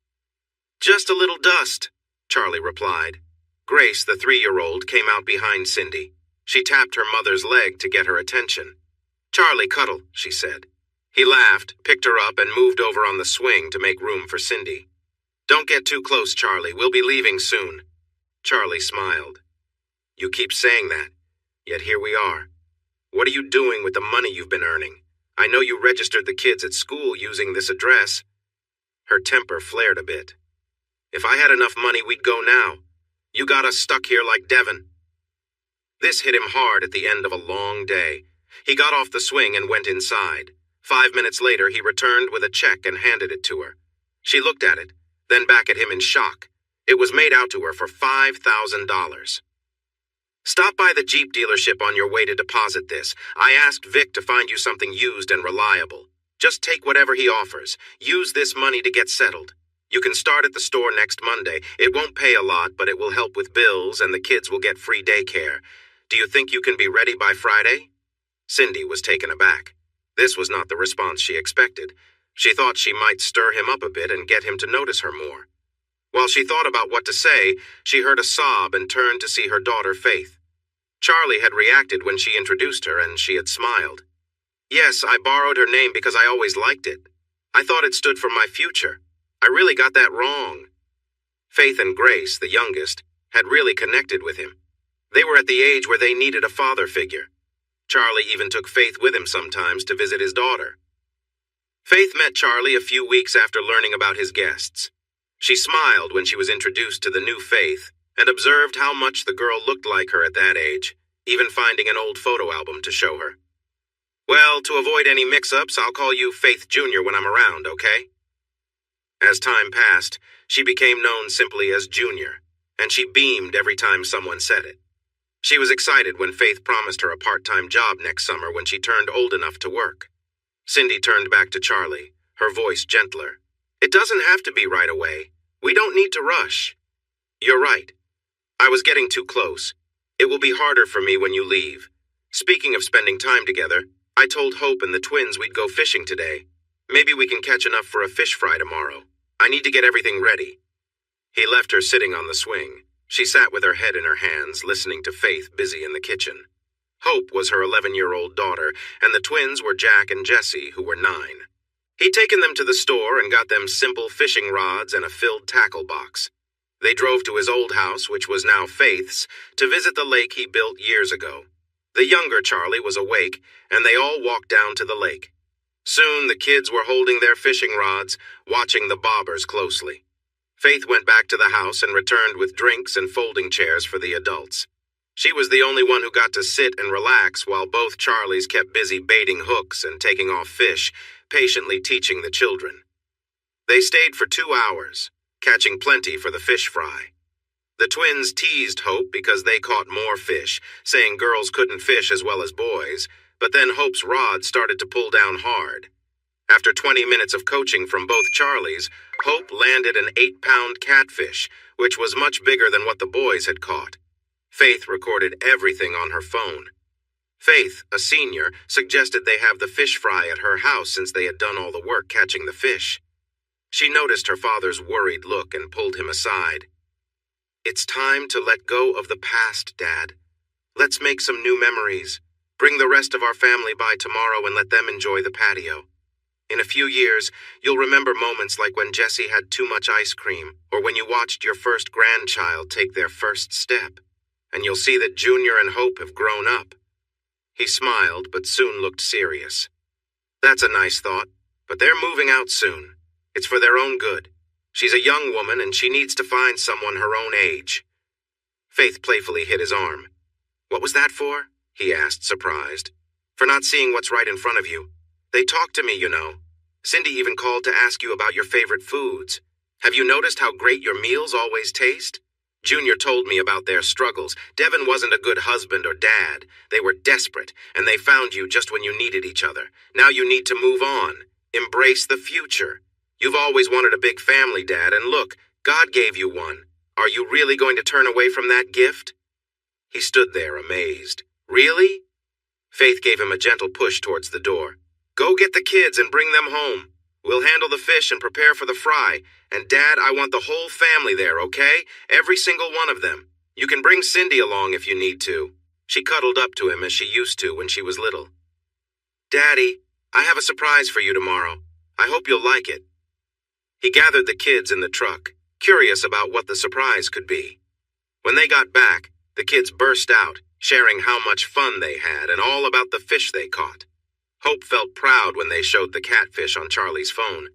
Just a little dust, Charlie replied. Grace, the 3-year-old, came out behind Cindy. She tapped her mother's leg to get her attention. Charlie, cuddle, she said. He laughed, picked her up, and moved over on the swing to make room for Cindy. Don't get too close, Charlie. We'll be leaving soon. Charlie smiled. You keep saying that, yet here we are. What are you doing with the money you've been earning? I know you registered the kids at school using this address. Her temper flared a bit. If I had enough money, we'd go now. You got us stuck here like Devin. This hit him hard at the end of a long day. He got off the swing and went inside. 5 minutes later, he returned with a check and handed it to her. She looked at it, then back at him in shock. It was made out to her for $5,000. Stop by the Jeep dealership on your way to deposit this. I asked Vic to find you something used and reliable. Just take whatever he offers. Use this money to get settled. You can start at the store next Monday. It won't pay a lot, but it will help with bills, and the kids will get free daycare. Do you think you can be ready by Friday? Cindy was taken aback. This was not the response she expected. She thought she might stir him up a bit and get him to notice her more. While she thought about what to say, she heard a sob and turned to see her daughter, Faith. Charlie had reacted when she introduced her, and she had smiled. Yes, I borrowed her name because I always liked it. I thought it stood for my future. I really got that wrong. Faith and Grace, the youngest, had really connected with him. They were at the age where they needed a father figure. Charlie even took Faith with him sometimes to visit his daughter. Faith met Charlie a few weeks after learning about his guests. She smiled when she was introduced to the new Faith and observed how much the girl looked like her at that age, even finding an old photo album to show her. Well, to avoid any mix-ups, I'll call you Faith Jr. when I'm around, okay? As time passed, she became known simply as Junior, and she beamed every time someone said it. She was excited when Faith promised her a part-time job next summer when she turned old enough to work. Cindy turned back to Charlie, her voice gentler. It doesn't have to be right away. We don't need to rush. You're right. I was getting too close. It will be harder for me when you leave. Speaking of spending time together, I told Hope and the twins we'd go fishing today. Maybe we can catch enough for a fish fry tomorrow. I need to get everything ready. He left her sitting on the swing. She sat with her head in her hands, listening to Faith busy in the kitchen. Hope was her 11-year-old daughter, and the twins were Jack and Jesse, who were 9. He'd taken them to the store and got them simple fishing rods and a filled tackle box. They drove to his old house, which was now Faith's, to visit the lake he built years ago. The younger Charlie was awake, and they all walked down to the lake. Soon the kids were holding their fishing rods, watching the bobbers closely. Faith went back to the house and returned with drinks and folding chairs for the adults. She was the only one who got to sit and relax while both Charlies kept busy baiting hooks and taking off fish, patiently teaching the children. They stayed for 2 hours, catching plenty for the fish fry. The twins teased Hope because they caught more fish, saying girls couldn't fish as well as boys, but then Hope's rod started to pull down hard. After 20 minutes of coaching from both Charlies, Hope landed an 8-pound catfish, which was much bigger than what the boys had caught. Faith recorded everything on her phone. Faith, a senior, suggested they have the fish fry at her house since they had done all the work catching the fish. She noticed her father's worried look and pulled him aside. "It's time to let go of the past, Dad. Let's make some new memories. Bring the rest of our family by tomorrow and let them enjoy the patio. In a few years, you'll remember moments like when Jesse had too much ice cream, or when you watched your first grandchild take their first step. And you'll see that Junior and Hope have grown up." He smiled, but soon looked serious. "That's a nice thought, but they're moving out soon. It's for their own good. She's a young woman, and she needs to find someone her own age." Faith playfully hit his arm. "What was that for?" he asked, surprised. "For not seeing what's right in front of you. They talked to me, you know. Cindy even called to ask you about your favorite foods. Have you noticed how great your meals always taste? Junior told me about their struggles. Devin wasn't a good husband or dad. They were desperate, and they found you just when you needed each other. Now you need to move on. Embrace the future. You've always wanted a big family, Dad, and look, God gave you one. Are you really going to turn away from that gift?" He stood there, amazed. "Really?" Faith gave him a gentle push towards the door. "Go get the kids and bring them home. We'll handle the fish and prepare for the fry. And Dad, I want the whole family there, okay? Every single one of them. You can bring Cindy along if you need to." She cuddled up to him as she used to when she was little. "Daddy, I have a surprise for you tomorrow. I hope you'll like it." He gathered the kids in the truck, curious about what the surprise could be. When they got back, the kids burst out, sharing how much fun they had and all about the fish they caught. Hope felt proud when they showed the catfish on Charlie's phone.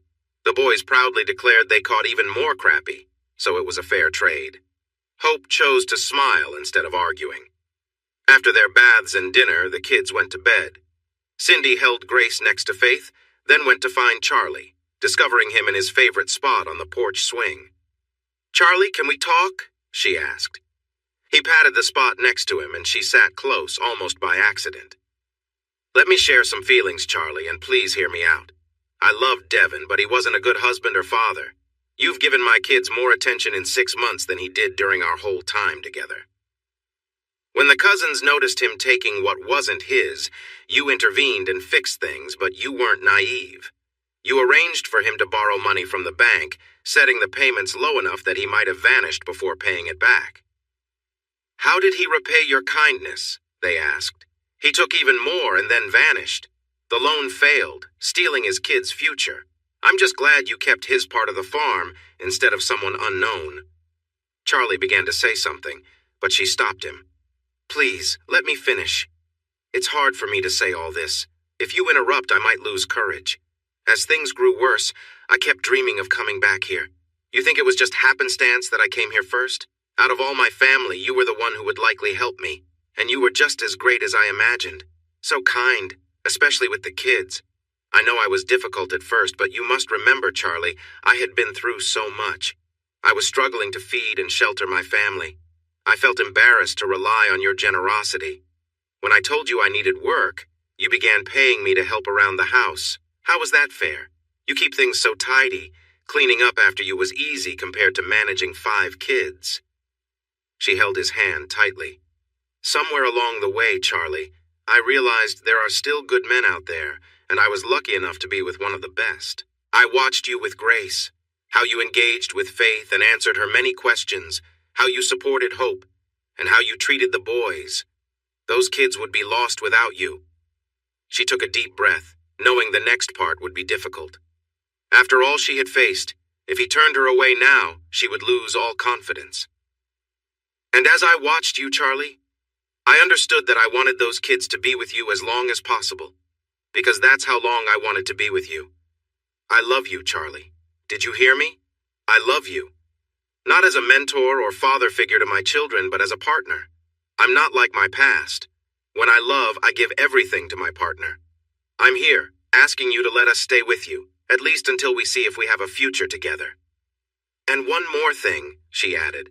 The boys proudly declared they caught even more crappie, so it was a fair trade. Hope chose to smile instead of arguing. After their baths and dinner, the kids went to bed. Cindy held Grace next to Faith, then went to find Charlie, discovering him in his favorite spot on the porch swing. "Charlie, can we talk?" she asked. He patted the spot next to him, and she sat close, almost by accident. "Let me share some feelings, Charlie, and please hear me out. I loved Devin, but he wasn't a good husband or father. You've given my kids more attention in 6 months than he did during our whole time together." When the cousins noticed him taking what wasn't his, you intervened and fixed things, but you weren't naive. You arranged for him to borrow money from the bank, setting the payments low enough that he might have vanished before paying it back. "How did he repay your kindness?" they asked. "He took even more and then vanished. The loan failed, stealing his kid's future. I'm just glad you kept his part of the farm instead of someone unknown." Charlie began to say something, but she stopped him. "Please, let me finish. It's hard for me to say all this. If you interrupt, I might lose courage. As things grew worse, I kept dreaming of coming back here. You think it was just happenstance that I came here first? Out of all my family, you were the one who would likely help me, and you were just as great as I imagined. So kind, especially with the kids. I know I was difficult at first, but you must remember, Charlie, I had been through so much. I was struggling to feed and shelter my family. I felt embarrassed to rely on your generosity. When I told you I needed work, you began paying me to help around the house. How was that fair? You keep things so tidy. Cleaning up after you was easy compared to managing 5 kids. She held his hand tightly. Somewhere along the way, Charlie, I realized there are still good men out there, and I was lucky enough to be with one of the best. I watched you with Grace, how you engaged with Faith and answered her many questions, how you supported Hope, and how you treated the boys. Those kids would be lost without you. She took a deep breath, knowing the next part would be difficult. After all she had faced, if he turned her away now, she would lose all confidence. And as I watched you, Charlie, I understood that I wanted those kids to be with you as long as possible, because that's how long I wanted to be with you. I love you, Charlie. Did you hear me? I love you. Not as a mentor or father figure to my children, but as a partner. I'm not like my past. When I love, I give everything to my partner. I'm here, asking you to let us stay with you, at least until we see if we have a future together. And one more thing, she added.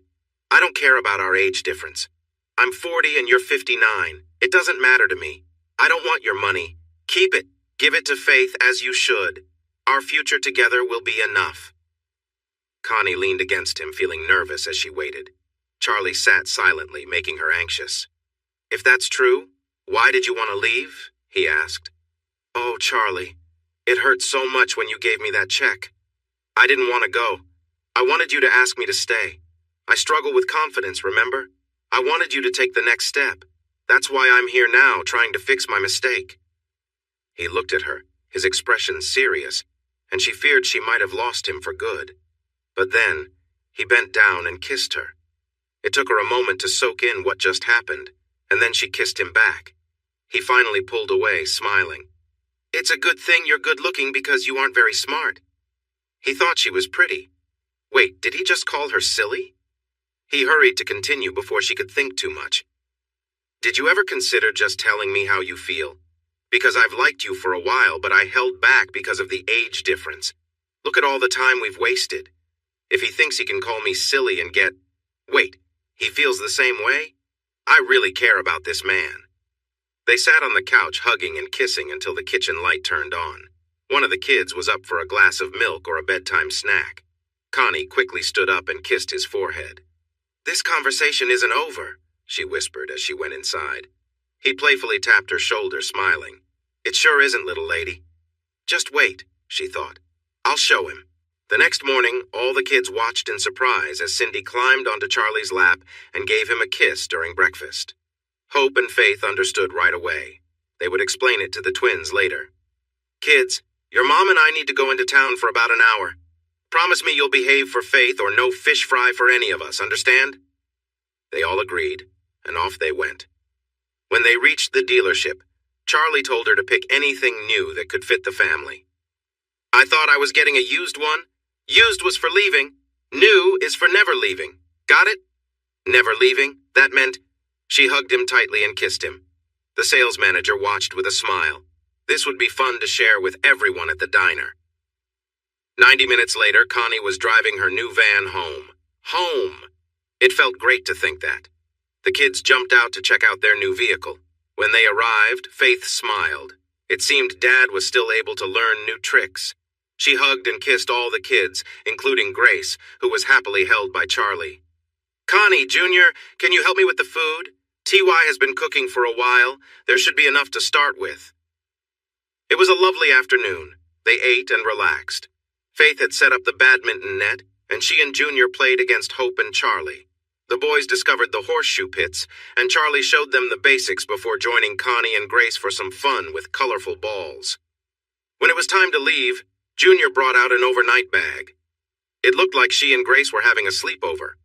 I don't care about our age difference. I'm 40 and you're 59. It doesn't matter to me. I don't want your money. Keep it. Give it to Faith as you should. Our future together will be enough. Connie leaned against him, feeling nervous as she waited. Charlie sat silently, making her anxious. If that's true, "Why did you want to leave?" he asked. "Oh, Charlie, it hurt so much when you gave me that check. I didn't want to go. I wanted you to ask me to stay. I struggle with confidence, remember? I wanted you to take the next step. That's why I'm here now, trying to fix my mistake." He looked at her, his expression serious, and she feared she might have lost him for good. But then, he bent down and kissed her. It took her a moment to soak in what just happened, and then she kissed him back. He finally pulled away, smiling. "It's a good thing you're good-looking because you aren't very smart." He thought she was pretty. Wait, did he just call her silly? He hurried to continue before she could think too much. "Did you ever consider just telling me how you feel? Because I've liked you for a while, but I held back because of the age difference. Look at all the time we've wasted. If he thinks he can call me silly and get... Wait, he feels the same way? I really care about this man." They sat on the couch hugging and kissing until the kitchen light turned on. One of the kids was up for a glass of milk or a bedtime snack. Connie quickly stood up and kissed his forehead. "This conversation isn't over," she whispered as she went inside. He playfully tapped her shoulder, smiling. "It sure isn't, little lady." "Just wait," she thought. "I'll show him." The next morning, all the kids watched in surprise as Cindy climbed onto Charlie's lap and gave him a kiss during breakfast. Hope and Faith understood right away. They would explain it to the twins later. "Kids, your mom and I need to go into town for about an hour. Promise me you'll behave for Faith or no fish fry for any of us, understand?" They all agreed, and off they went. When they reached the dealership, Charlie told her to pick anything new that could fit the family. "I thought I was getting a used one. Used was for leaving. New is for never leaving. Got it?" Never leaving? That meant... She hugged him tightly and kissed him. The sales manager watched with a smile. This would be fun to share with everyone at the diner. 90 minutes later, Connie was driving her new van home. Home! It felt great to think that. The kids jumped out to check out their new vehicle. When they arrived, Faith smiled. It seemed Dad was still able to learn new tricks. She hugged and kissed all the kids, including Grace, who was happily held by Charlie. "Connie, Jr., can you help me with the food? TY has been cooking for a while. There should be enough to start with." It was a lovely afternoon. They ate and relaxed. Faith had set up the badminton net, and she and Junior played against Hope and Charlie. The boys discovered the horseshoe pits, and Charlie showed them the basics before joining Connie and Grace for some fun with colorful balls. When it was time to leave, Junior brought out an overnight bag. It looked like she and Grace were having a sleepover.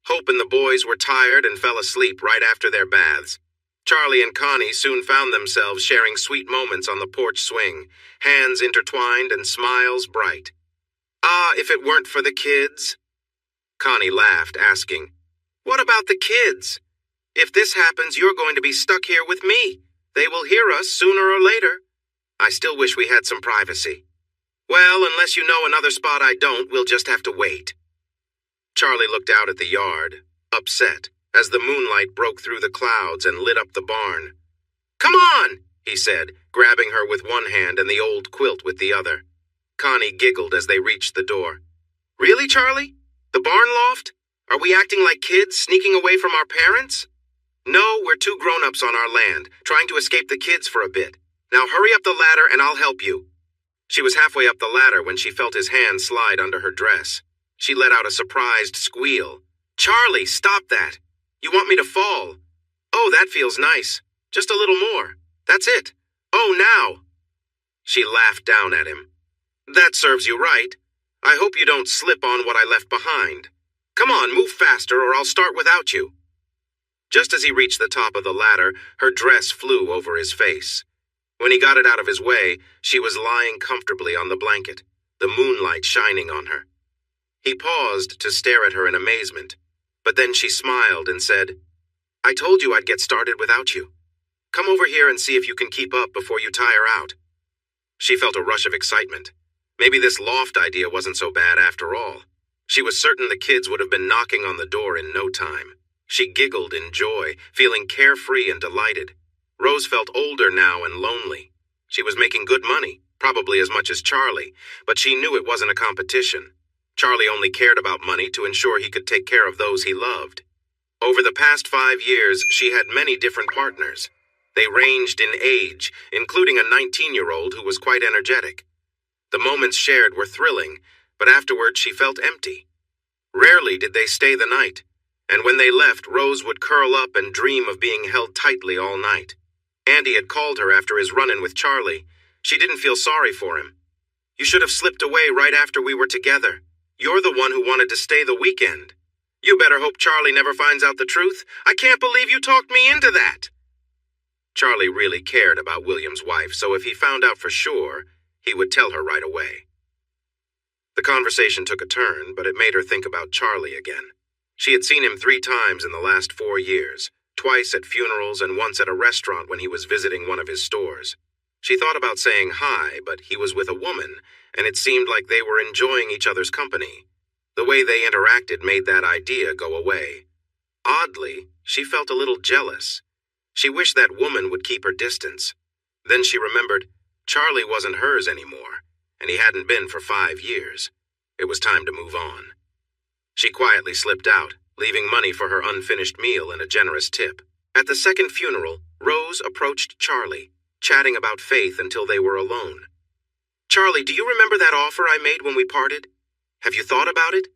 Hope and the boys were tired and fell asleep right after their baths. Charlie and Connie soon found themselves sharing sweet moments on the porch swing, hands intertwined and smiles bright. "Ah, if it weren't for the kids." Connie laughed, asking, "What about the kids? If this happens, you're going to be stuck here with me. They will hear us sooner or later. I still wish we had some privacy." "Well, unless you know another spot I don't, we'll just have to wait." Charlie looked out at the yard, upset, as the moonlight broke through the clouds and lit up the barn. "Come on," he said, grabbing her with one hand and the old quilt with the other. Connie giggled as they reached the door. "Really, Charlie? The barn loft? Are we acting like kids, sneaking away from our parents?" "No, we're two grown-ups on our land, trying to escape the kids for a bit. Now hurry up the ladder and I'll help you." She was halfway up the ladder when she felt his hand slide under her dress. She let out a surprised squeal. "Charlie, stop that! You want me to fall? Oh, that feels nice. Just a little more. That's it. Oh, now!" She laughed down at him. "That serves you right. I hope you don't slip on what I left behind. Come on, move faster or I'll start without you." Just as he reached the top of the ladder, her dress flew over his face. When he got it out of his way, she was lying comfortably on the blanket, the moonlight shining on her. He paused to stare at her in amazement, but then she smiled and said, "I told you I'd get started without you. Come over here and see if you can keep up before you tire out." She felt a rush of excitement. Maybe this loft idea wasn't so bad after all. She was certain the kids would have been knocking on the door in no time. She giggled in joy, feeling carefree and delighted. Rose felt older now and lonely. She was making good money, probably as much as Charlie, but she knew it wasn't a competition. Charlie only cared about money to ensure he could take care of those he loved. Over the past 5 years, she had many different partners. They ranged in age, including a 19-year-old who was quite energetic. The moments shared were thrilling, but afterward she felt empty. Rarely did they stay the night, and when they left, Rose would curl up and dream of being held tightly all night. Andy had called her after his run-in with Charlie. She didn't feel sorry for him. "You should have slipped away right after we were together. You're the one who wanted to stay the weekend. You better hope Charlie never finds out the truth. I can't believe you talked me into that." Charlie really cared about William's wife, so if he found out for sure, he would tell her right away. The conversation took a turn, but it made her think about Charlie again. She had seen him 3 times in the last 4 years, twice at funerals and once at a restaurant when he was visiting one of his stores. She thought about saying hi, but he was with a woman, and it seemed like they were enjoying each other's company. The way they interacted made that idea go away. Oddly, she felt a little jealous. She wished that woman would keep her distance. Then she remembered Charlie wasn't hers anymore, and he hadn't been for 5 years. It was time to move on. She quietly slipped out, leaving money for her unfinished meal and a generous tip. At the second funeral, Rose approached Charlie, chatting about Faith until they were alone. "Charlie, do you remember that offer I made when we parted? Have you thought about it?"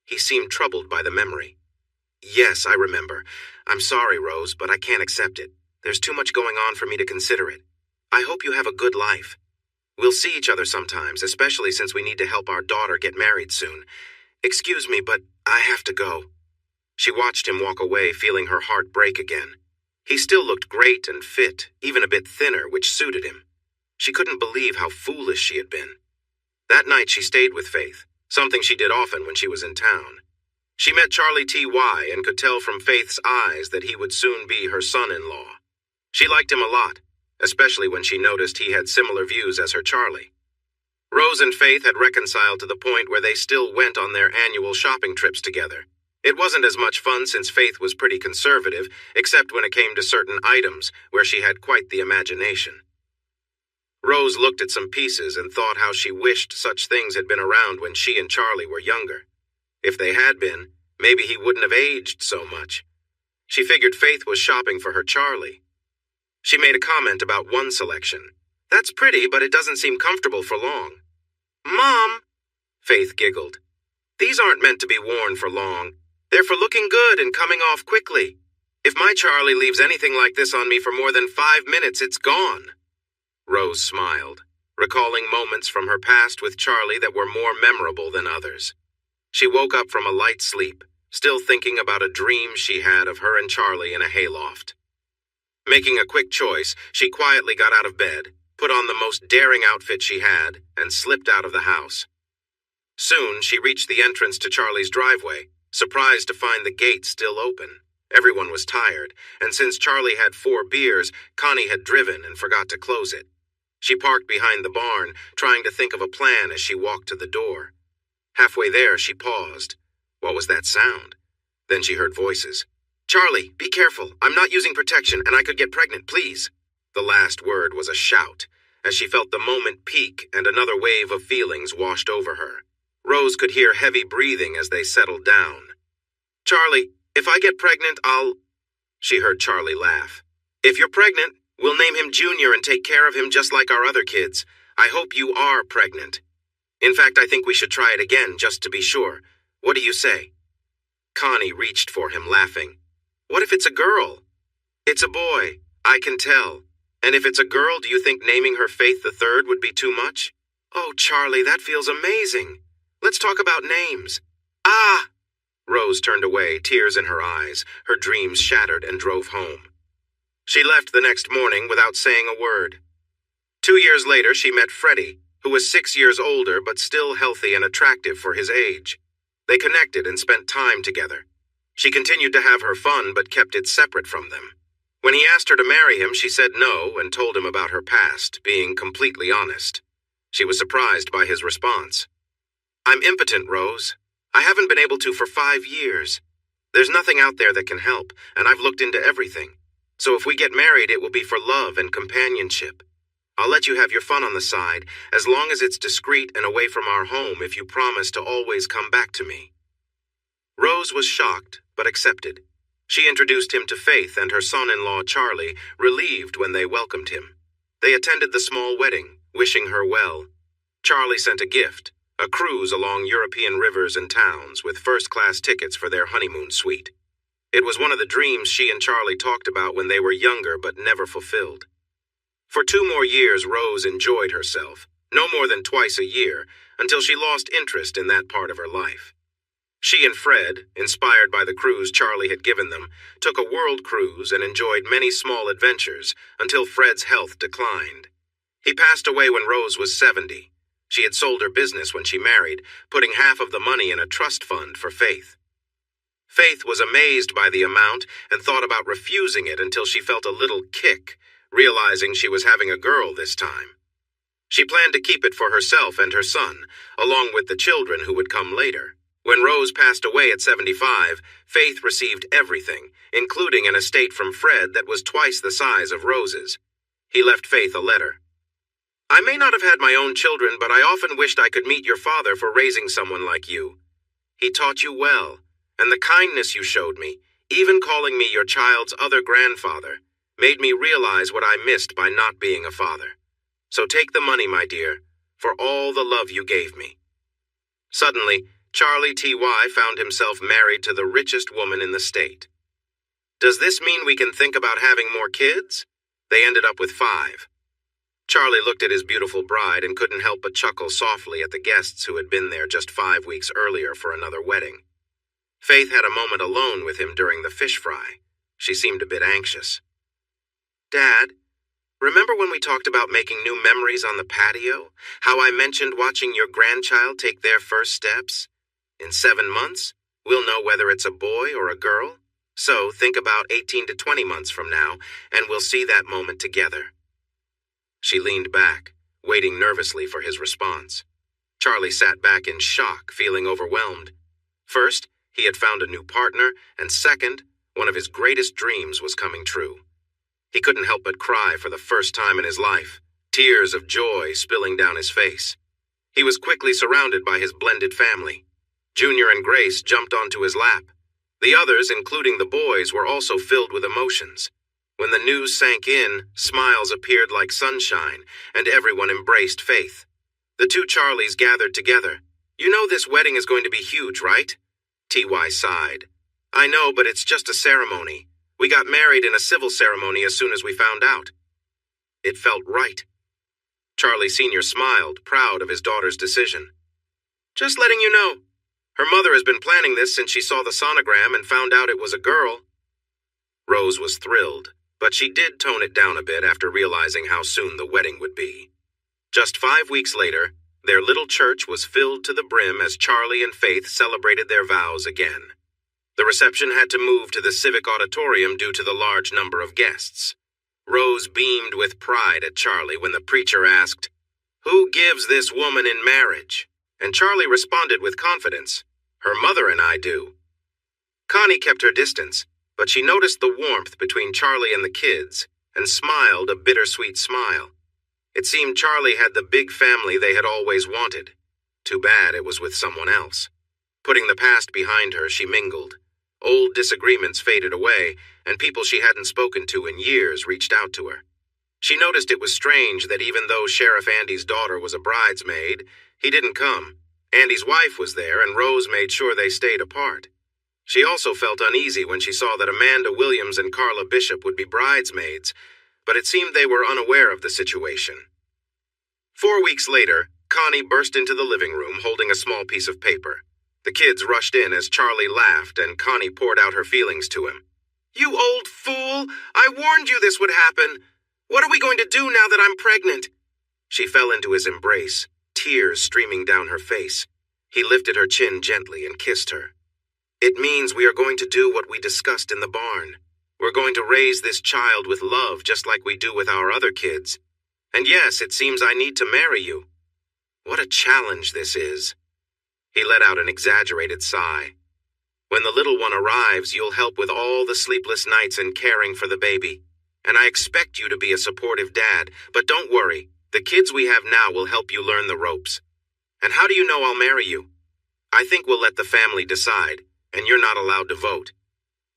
He seemed troubled by the memory. "Yes, I remember. I'm sorry, Rose, but I can't accept it. There's too much going on for me to consider it. I hope you have a good life. We'll see each other sometimes, especially since we need to help our daughter get married soon. Excuse me, but I have to go." She watched him walk away, feeling her heart break again. He still looked great and fit, even a bit thinner, which suited him. She couldn't believe how foolish she had been. That night she stayed with Faith, something she did often when she was in town. She met Charlie T.Y. and could tell from Faith's eyes that he would soon be her son-in-law. She liked him a lot, especially when she noticed he had similar views as her Charlie. Rose and Faith had reconciled to the point where they still went on their annual shopping trips together. It wasn't as much fun since Faith was pretty conservative, except when it came to certain items, where she had quite the imagination. Rose looked at some pieces and thought how she wished such things had been around when she and Charlie were younger. If they had been, maybe he wouldn't have aged so much. She figured Faith was shopping for her Charlie. She made a comment about one selection. "That's pretty, but it doesn't seem comfortable for long." "Mom," Faith giggled, "these aren't meant to be worn for long. They're for looking good and coming off quickly. If my Charlie leaves anything like this on me for more than 5 minutes, it's gone." Rose smiled, recalling moments from her past with Charlie that were more memorable than others. She woke up from a light sleep, still thinking about a dream she had of her and Charlie in a hayloft. Making a quick choice, she quietly got out of bed, put on the most daring outfit she had, and slipped out of the house. Soon, she reached the entrance to Charlie's driveway, surprised to find the gate still open. Everyone was tired, and since Charlie had 4 beers, Connie had driven and forgot to close it. She parked behind the barn, trying to think of a plan as she walked to the door. Halfway there, she paused. What was that sound? Then she heard voices. "Charlie, be careful. I'm not using protection, and I could get pregnant, please." The last word was a shout, as she felt the moment peak and another wave of feelings washed over her. Rose could hear heavy breathing as they settled down. "Charlie, if I get pregnant, I'll—" She heard Charlie laugh. "If you're pregnant, we'll name him Junior and take care of him just like our other kids. I hope you are pregnant. In fact, I think we should try it again just to be sure. What do you say?" Connie reached for him, laughing. "What if it's a girl?" "It's a boy. I can tell. And if it's a girl, do you think naming her Faith the Third would be too much?" "Oh, Charlie, that feels amazing. Let's talk about names." "Ah!" Rose turned away, tears in her eyes, her dreams shattered, and drove home. She left the next morning without saying a word. 2 years later, she met Freddie, who was 6 years older but still healthy and attractive for his age. They connected and spent time together. She continued to have her fun but kept it separate from them. When he asked her to marry him, she said no and told him about her past, being completely honest. She was surprised by his response. "I'm impotent, Rose. I haven't been able to for 5 years. There's nothing out there that can help, and I've looked into everything. So if we get married, it will be for love and companionship. I'll let you have your fun on the side, as long as it's discreet and away from our home if you promise to always come back to me." Rose was shocked, but accepted. She introduced him to Faith and her son-in-law Charlie, relieved when they welcomed him. They attended the small wedding, wishing her well. Charlie sent a gift, a cruise along European rivers and towns with first-class tickets for their honeymoon suite. It was one of the dreams she and Charlie talked about when they were younger but never fulfilled. For 2 more years, Rose enjoyed herself, no more than twice a year, until she lost interest in that part of her life. She and Fred, inspired by the cruise Charlie had given them, took a world cruise and enjoyed many small adventures until Fred's health declined. He passed away when Rose was 70. She had sold her business when she married, putting half of the money in a trust fund for Faith. Faith was amazed by the amount and thought about refusing it until she felt a little kick, realizing she was having a girl this time. She planned to keep it for herself and her son, along with the children who would come later. When Rose passed away at 75, Faith received everything, including an estate from Fred that was twice the size of Rose's. He left Faith a letter. "I may not have had my own children, but I often wished I could meet your father for raising someone like you. He taught you well, and the kindness you showed me, even calling me your child's other grandfather, made me realize what I missed by not being a father. So take the money, my dear, for all the love you gave me." Suddenly, Charlie T.Y. found himself married to the richest woman in the state. Does this mean we can think about having more kids? They ended up with 5. Charlie looked at his beautiful bride and couldn't help but chuckle softly at the guests who had been there just 5 weeks earlier for another wedding. Faith had a moment alone with him during the fish fry. She seemed a bit anxious. "Dad, remember when we talked about making new memories on the patio? How I mentioned watching your grandchild take their first steps? In 7 months, we'll know whether it's a boy or a girl. So think about 18 to 20 months from now, and we'll see that moment together." She leaned back, waiting nervously for his response. Charlie sat back in shock, feeling overwhelmed. First, he had found a new partner, and second, one of his greatest dreams was coming true. He couldn't help but cry for the first time in his life, tears of joy spilling down his face. He was quickly surrounded by his blended family. Junior and Grace jumped onto his lap. The others, including the boys, were also filled with emotions. When the news sank in, smiles appeared like sunshine, and everyone embraced Faith. The 2 Charlies gathered together. "You know this wedding is going to be huge, right?" T.Y. sighed. "I know, but it's just a ceremony. We got married in a civil ceremony as soon as we found out." It felt right. Charlie Sr. smiled, proud of his daughter's decision. "Just letting you know. Her mother has been planning this since she saw the sonogram and found out it was a girl." Rose was thrilled, but she did tone it down a bit after realizing how soon the wedding would be. Just 5 weeks later, their little church was filled to the brim as Charlie and Faith celebrated their vows again. The reception had to move to the civic auditorium due to the large number of guests. Rose beamed with pride at Charlie when the preacher asked, "Who gives this woman in marriage?" And Charlie responded with confidence, "Her mother and I do." Connie kept her distance, but she noticed the warmth between Charlie and the kids and smiled a bittersweet smile. It seemed Charlie had the big family they had always wanted. Too bad it was with someone else. Putting the past behind her, she mingled. Old disagreements faded away, and people she hadn't spoken to in years reached out to her. She noticed it was strange that even though Sheriff Andy's daughter was a bridesmaid, he didn't come. Andy's wife was there, and Rose made sure they stayed apart. She also felt uneasy when she saw that Amanda Williams and Carla Bishop would be bridesmaids, but it seemed they were unaware of the situation. 4 weeks later, Connie burst into the living room holding a small piece of paper. The kids rushed in as Charlie laughed, and Connie poured out her feelings to him. "You old fool! I warned you this would happen! What are we going to do now that I'm pregnant?" She fell into his embrace, tears streaming down her face. He lifted her chin gently and kissed her. "It means we are going to do what we discussed in the barn. We're going to raise this child with love just like we do with our other kids. And yes, it seems I need to marry you. What a challenge this is." He let out an exaggerated sigh. "When the little one arrives, you'll help with all the sleepless nights and caring for the baby. And I expect you to be a supportive dad, but don't worry. The kids we have now will help you learn the ropes. And how do you know I'll marry you? I think we'll let the family decide, and you're not allowed to vote.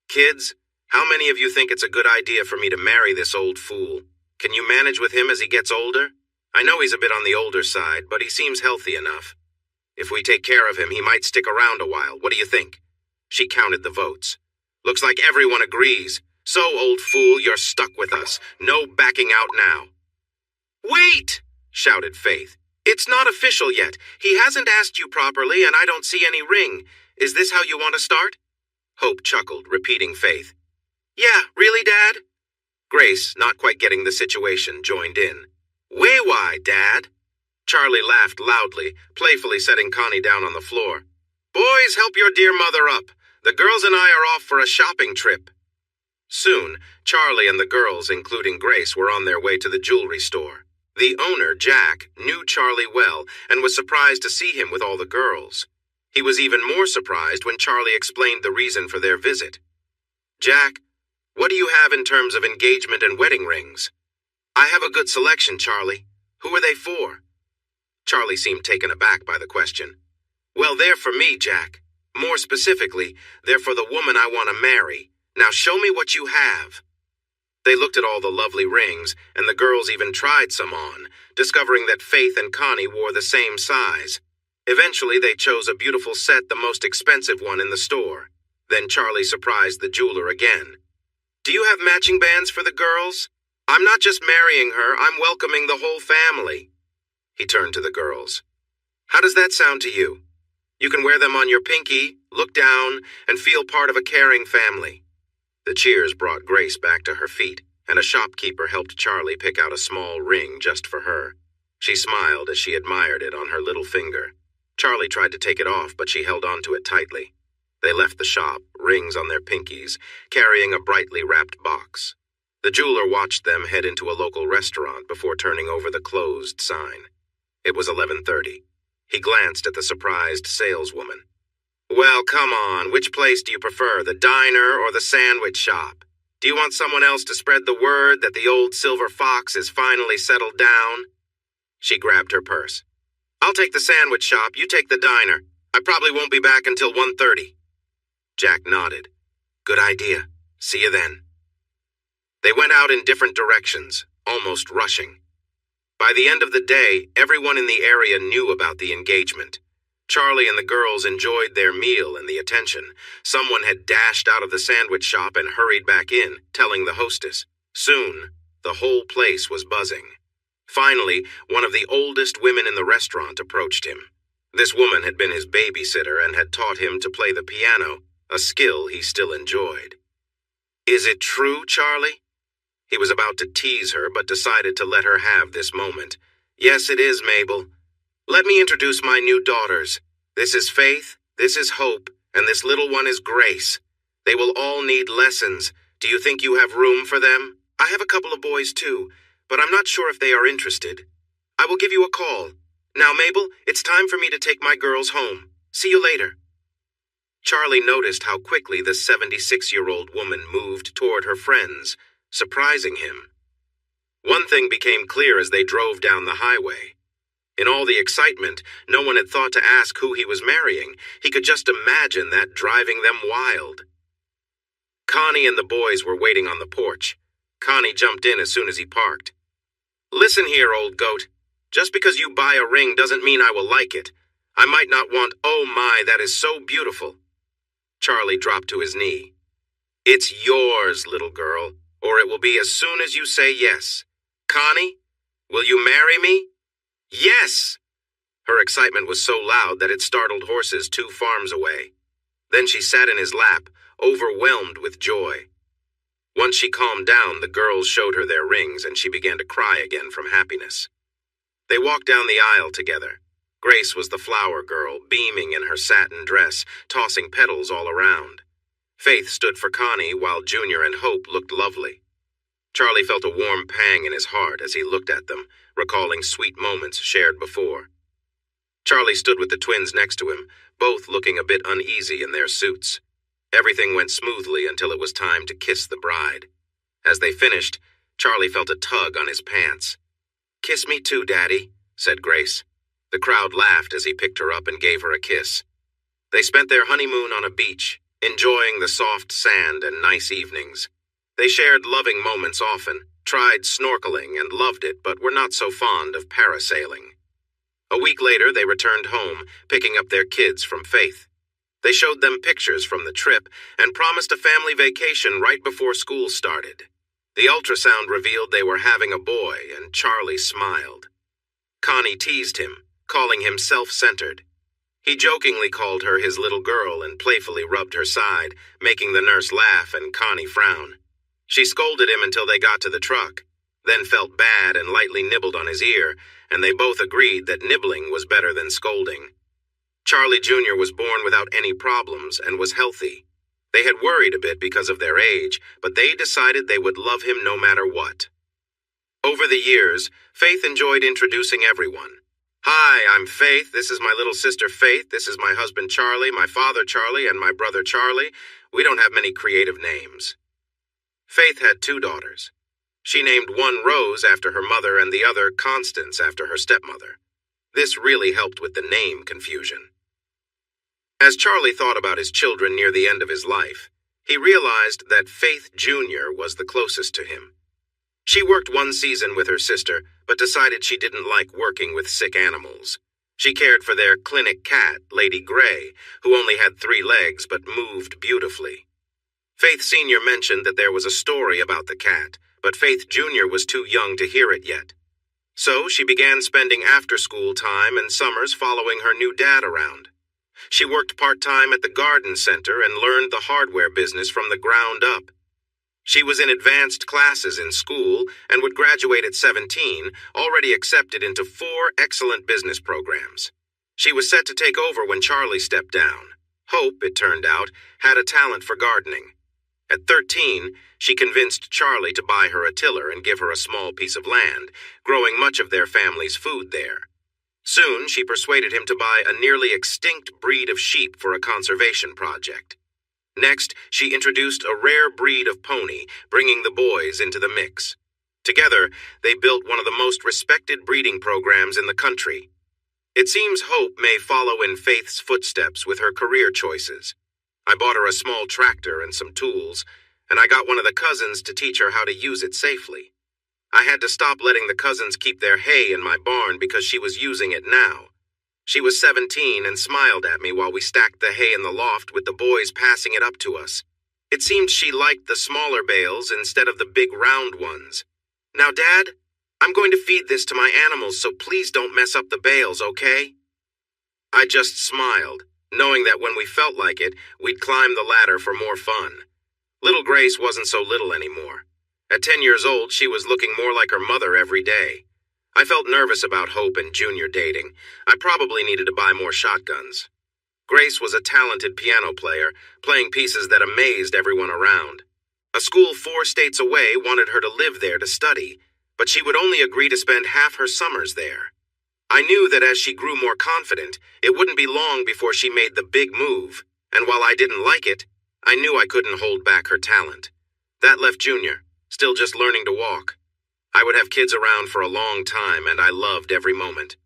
Kids, How many of you think it's a good idea for me to marry this old fool? Can you manage with him as he gets older? I know he's a bit on the older side, but he seems healthy enough. If we take care of him, he might stick around a while. What do you think?" She counted the votes. "Looks like everyone agrees. So, old fool, you're stuck with us. No backing out now." "Wait!" shouted Faith. "It's not official yet. He hasn't asked you properly, and I don't see any ring. Is this how you want to start?" Hope chuckled, repeating Faith. "Yeah, really, Dad?" Grace, not quite getting the situation, joined in. "Way why, Dad?" Charlie laughed loudly, playfully setting Connie down on the floor. "Boys, help your dear mother up. The girls and I are off for a shopping trip." Soon, Charlie and the girls, including Grace, were on their way to the jewelry store. The owner, Jack, knew Charlie well and was surprised to see him with all the girls. He was even more surprised when Charlie explained the reason for their visit. "Jack, what do you have in terms of engagement and wedding rings?" "I have a good selection, Charlie. Who are they for?" Charlie seemed taken aback by the question. "Well, they're for me, Jack. More specifically, they're for the woman I want to marry. Now show me what you have." They looked at all the lovely rings, and the girls even tried some on, discovering that Faith and Connie wore the same size. Eventually, they chose a beautiful set, the most expensive one in the store. Then Charlie surprised the jeweler again. "Do you have matching bands for the girls? I'm not just marrying her, I'm welcoming the whole family." He turned to the girls. "How does that sound to you? You can wear them on your pinky, look down, and feel part of a caring family." The cheers brought Grace back to her feet, and a shopkeeper helped Charlie pick out a small ring just for her. She smiled as she admired it on her little finger. Charlie tried to take it off, but she held onto it tightly. They left the shop, rings on their pinkies, carrying a brightly wrapped box. The jeweler watched them head into a local restaurant before turning over the closed sign. It was 11:30. He glanced at the surprised saleswoman. "Well, come on, which place do you prefer, the diner or the sandwich shop? Do you want someone else to spread the word that the old silver fox is finally settled down?" She grabbed her purse. "I'll take the sandwich shop, you take the diner. I probably won't be back until 1:30. Jack nodded. "Good idea. See you then." They went out in different directions, almost rushing. By the end of the day, everyone in the area knew about the engagement. Charlie and the girls enjoyed their meal and the attention. Someone had dashed out of the sandwich shop and hurried back in, telling the hostess. Soon, the whole place was buzzing. Finally, one of the oldest women in the restaurant approached him. This woman had been his babysitter and had taught him to play the piano, a skill he still enjoyed. "Is it true, Charlie?" He was about to tease her, but decided to let her have this moment. "Yes, it is, Mabel. Let me introduce my new daughters. This is Faith, this is Hope, and this little one is Grace. They will all need lessons. Do you think you have room for them? I have a couple of boys too, but I'm not sure if they are interested. I will give you a call. Now, Mabel, it's time for me to take my girls home. See you later." Charlie noticed how quickly the 76-year-old woman moved toward her friends, surprising him. One thing became clear as they drove down the highway. In all the excitement, no one had thought to ask who he was marrying. He could just imagine that driving them wild. Connie and the boys were waiting on the porch. Connie jumped in as soon as he parked. "Listen here, old goat. Just because you buy a ring doesn't mean I will like it. I might not want, oh my, that is so beautiful." Charlie dropped to his knee. "It's yours, little girl, or it will be as soon as you say yes. Connie, will you marry me?" "Yes!" Her excitement was so loud that it startled horses 2 farms away. Then she sat in his lap, overwhelmed with joy. Once she calmed down, the girls showed her their rings, and she began to cry again from happiness. They walked down the aisle together. Grace was the flower girl, beaming in her satin dress, tossing petals all around. Faith stood for Connie, while Junior and Hope looked lovely. Charlie felt a warm pang in his heart as he looked at them, recalling sweet moments shared before. Charlie stood with the twins next to him, both looking a bit uneasy in their suits. Everything went smoothly until it was time to kiss the bride. As they finished, Charlie felt a tug on his pants. "Kiss me too, Daddy," said Grace. The crowd laughed as he picked her up and gave her a kiss. They spent their honeymoon on a beach, enjoying the soft sand and nice evenings. They shared loving moments often, tried snorkeling and loved it, but were not so fond of parasailing. A week later, they returned home, picking up their kids from Faith. They showed them pictures from the trip and promised a family vacation right before school started. The ultrasound revealed they were having a boy, and Charlie smiled. Connie teased him, calling him self-centered. He jokingly called her his little girl and playfully rubbed her side, making the nurse laugh and Connie frown. She scolded him until they got to the truck, then felt bad and lightly nibbled on his ear, and they both agreed that nibbling was better than scolding. Charlie Jr. was born without any problems and was healthy. They had worried a bit because of their age, but they decided they would love him no matter what. Over the years, Faith enjoyed introducing everyone. "Hi, I'm Faith. This is my little sister Faith. This is my husband Charlie, my father Charlie, and my brother Charlie. We don't have many creative names." Faith had 2 daughters. She named one Rose after her mother and the other Constance after her stepmother. This really helped with the name confusion. As Charlie thought about his children near the end of his life, he realized that Faith Jr. was the closest to him. She worked one season with her sister, but decided she didn't like working with sick animals. She cared for their clinic cat, Lady Gray, who only had 3 legs but moved beautifully. Faith Sr. mentioned that there was a story about the cat, but Faith Jr. was too young to hear it yet. So she began spending after-school time and summers following her new dad around. She worked part-time at the garden center and learned the hardware business from the ground up. She was in advanced classes in school and would graduate at 17, already accepted into 4 excellent business programs. She was set to take over when Charlie stepped down. Hope, it turned out, had a talent for gardening. At 13, she convinced Charlie to buy her a tiller and give her a small piece of land, growing much of their family's food there. Soon, she persuaded him to buy a nearly extinct breed of sheep for a conservation project. Next, she introduced a rare breed of pony, bringing the boys into the mix. Together, they built one of the most respected breeding programs in the country. It seems Hope may follow in Faith's footsteps with her career choices. I bought her a small tractor and some tools, and I got one of the cousins to teach her how to use it safely. I had to stop letting the cousins keep their hay in my barn because she was using it now. She was 17 and smiled at me while we stacked the hay in the loft with the boys passing it up to us. It seemed she liked the smaller bales instead of the big round ones. "Now, Dad, I'm going to feed this to my animals, so please don't mess up the bales, okay?" I just smiled, knowing that when we felt like it, we'd climb the ladder for more fun. Little Grace wasn't so little anymore. At 10 years old, she was looking more like her mother every day. I felt nervous about Hope and Junior dating. I probably needed to buy more shotguns. Grace was a talented piano player, playing pieces that amazed everyone around. A school 4 states away wanted her to live there to study, but she would only agree to spend half her summers there. I knew that as she grew more confident, it wouldn't be long before she made the big move, and while I didn't like it, I knew I couldn't hold back her talent. That left Junior, still just learning to walk. I would have kids around for a long time, and I loved every moment.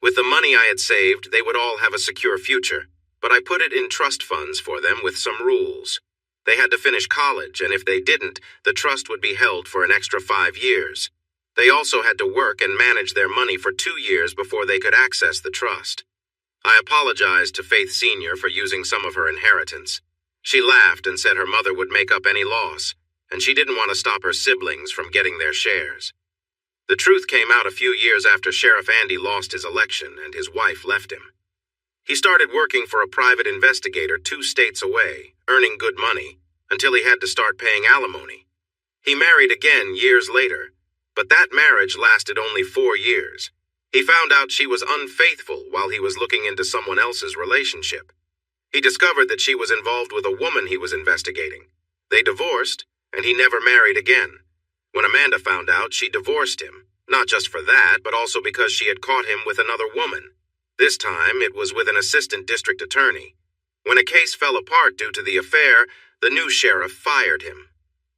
With the money I had saved, they would all have a secure future, but I put it in trust funds for them with some rules. They had to finish college, and if they didn't, the trust would be held for an extra 5 years. They also had to work and manage their money for 2 years before they could access the trust. I apologized to Faith Sr. for using some of her inheritance. She laughed and said her mother would make up any loss, and she didn't want to stop her siblings from getting their shares. The truth came out a few years after Sheriff Andy lost his election and his wife left him. He started working for a private investigator 2 states away, earning good money, until he had to start paying alimony. He married again years later, but that marriage lasted only 4 years. He found out she was unfaithful while he was looking into someone else's relationship. He discovered that she was involved with a woman he was investigating. They divorced, and he never married again. When Amanda found out, she divorced him, not just for that, but also because she had caught him with another woman. This time, it was with an assistant district attorney. When a case fell apart due to the affair, the new sheriff fired him.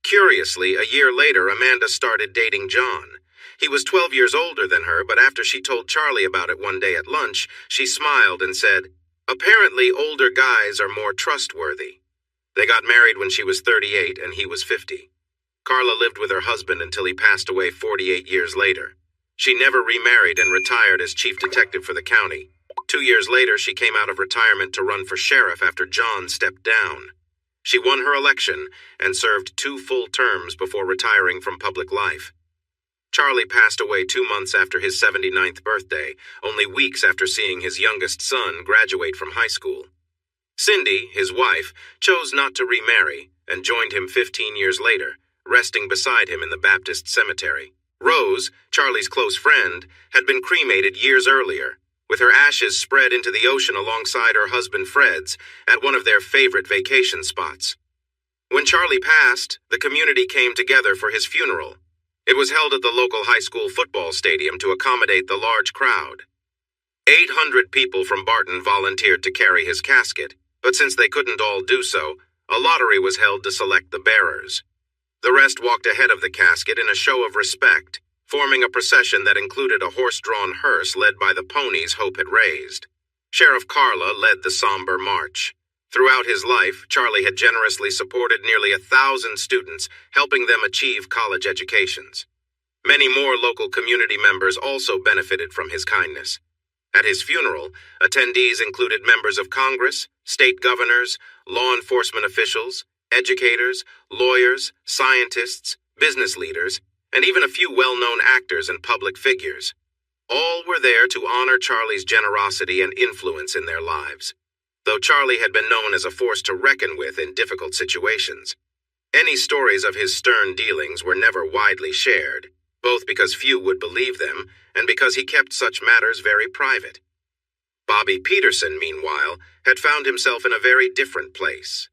Curiously, a year later, Amanda started dating John. He was 12 years older than her, but after she told Charlie about it one day at lunch, she smiled and said, "Apparently, older guys are more trustworthy." They got married when she was 38 and he was 50. Carla lived with her husband until he passed away 48 years later. She never remarried and retired as chief detective for the county. 2 years later, she came out of retirement to run for sheriff after John stepped down. She won her election and served 2 full terms before retiring from public life. Charlie passed away 2 months after his 79th birthday, only weeks after seeing his youngest son graduate from high school. Cindy, his wife, chose not to remarry and joined him 15 years later, resting beside him in the Baptist cemetery. Rose, Charlie's close friend, had been cremated years earlier, with her ashes spread into the ocean alongside her husband Fred's at one of their favorite vacation spots. When Charlie passed, the community came together for his funeral. It was held at the local high school football stadium to accommodate the large crowd. 800 people from Barton volunteered to carry his casket, but since they couldn't all do so, a lottery was held to select the bearers. The rest walked ahead of the casket in a show of respect, forming a procession that included a horse-drawn hearse led by the ponies Hope had raised. Sheriff Carla led the somber march. Throughout his life, Charlie had generously supported nearly 1,000 students, helping them achieve college educations. Many more local community members also benefited from his kindness. At his funeral, attendees included members of Congress, state governors, law enforcement officials, educators, lawyers, scientists, business leaders, and even a few well-known actors and public figures. All were there to honor Charlie's generosity and influence in their lives, though Charlie had been known as a force to reckon with in difficult situations. Any stories of his stern dealings were never widely shared, both because few would believe them and because he kept such matters very private. Bobby Peterson, meanwhile, had found himself in a very different place.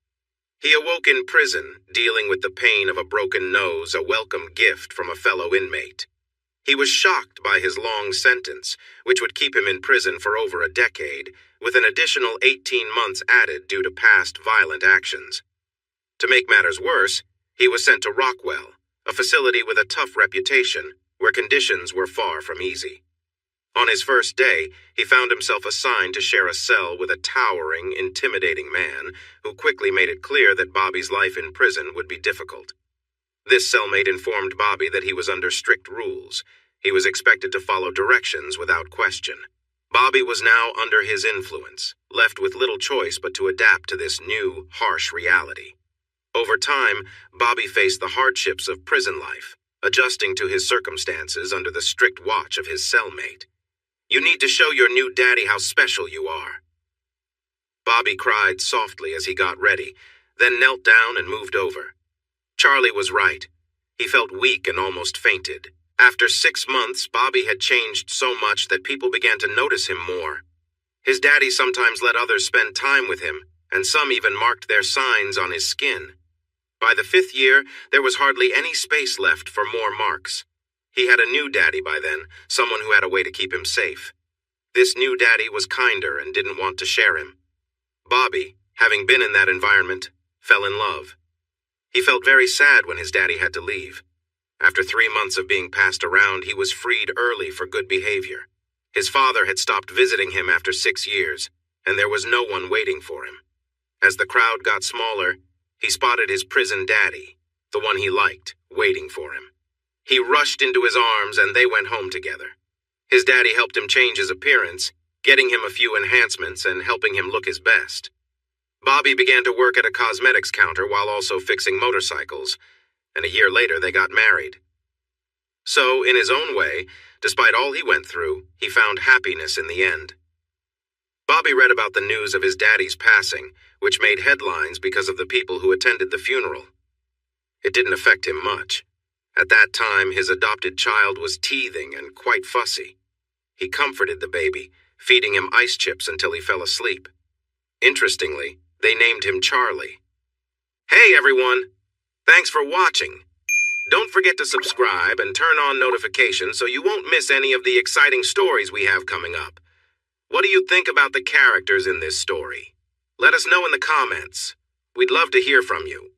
He awoke in prison, dealing with the pain of a broken nose, a welcome gift from a fellow inmate. He was shocked by his long sentence, which would keep him in prison for over a decade, with an additional 18 months added due to past violent actions. To make matters worse, he was sent to Rockwell, a facility with a tough reputation, where conditions were far from easy. On his first day, he found himself assigned to share a cell with a towering, intimidating man who quickly made it clear that Bobby's life in prison would be difficult. This cellmate informed Bobby that he was under strict rules. He was expected to follow directions without question. Bobby was now under his influence, left with little choice but to adapt to this new, harsh reality. Over time, Bobby faced the hardships of prison life, adjusting to his circumstances under the strict watch of his cellmate. "You need to show your new daddy how special you are." Bobby cried softly as he got ready, then knelt down and moved over. Charlie was right. He felt weak and almost fainted. After 6 months, Bobby had changed so much that people began to notice him more. His daddy sometimes let others spend time with him, and some even marked their signs on his skin. By the 5th year, there was hardly any space left for more marks. He had a new daddy by then, someone who had a way to keep him safe. This new daddy was kinder and didn't want to share him. Bobby, having been in that environment, fell in love. He felt very sad when his daddy had to leave. After 3 months of being passed around, he was freed early for good behavior. His father had stopped visiting him after 6 years, and there was no one waiting for him. As the crowd got smaller, he spotted his prison daddy, the one he liked, waiting for him. He rushed into his arms and they went home together. His daddy helped him change his appearance, getting him a few enhancements and helping him look his best. Bobby began to work at a cosmetics counter while also fixing motorcycles, and a year later they got married. So, in his own way, despite all he went through, he found happiness in the end. Bobby read about the news of his daddy's passing, which made headlines because of the people who attended the funeral. It didn't affect him much. At that time, his adopted child was teething and quite fussy. He comforted the baby, feeding him ice chips until he fell asleep. Interestingly, they named him Charlie. Hey everyone! Thanks for watching. Don't forget to subscribe and turn on notifications so you won't miss any of the exciting stories we have coming up. What do you think about the characters in this story? Let us know in the comments. We'd love to hear from you.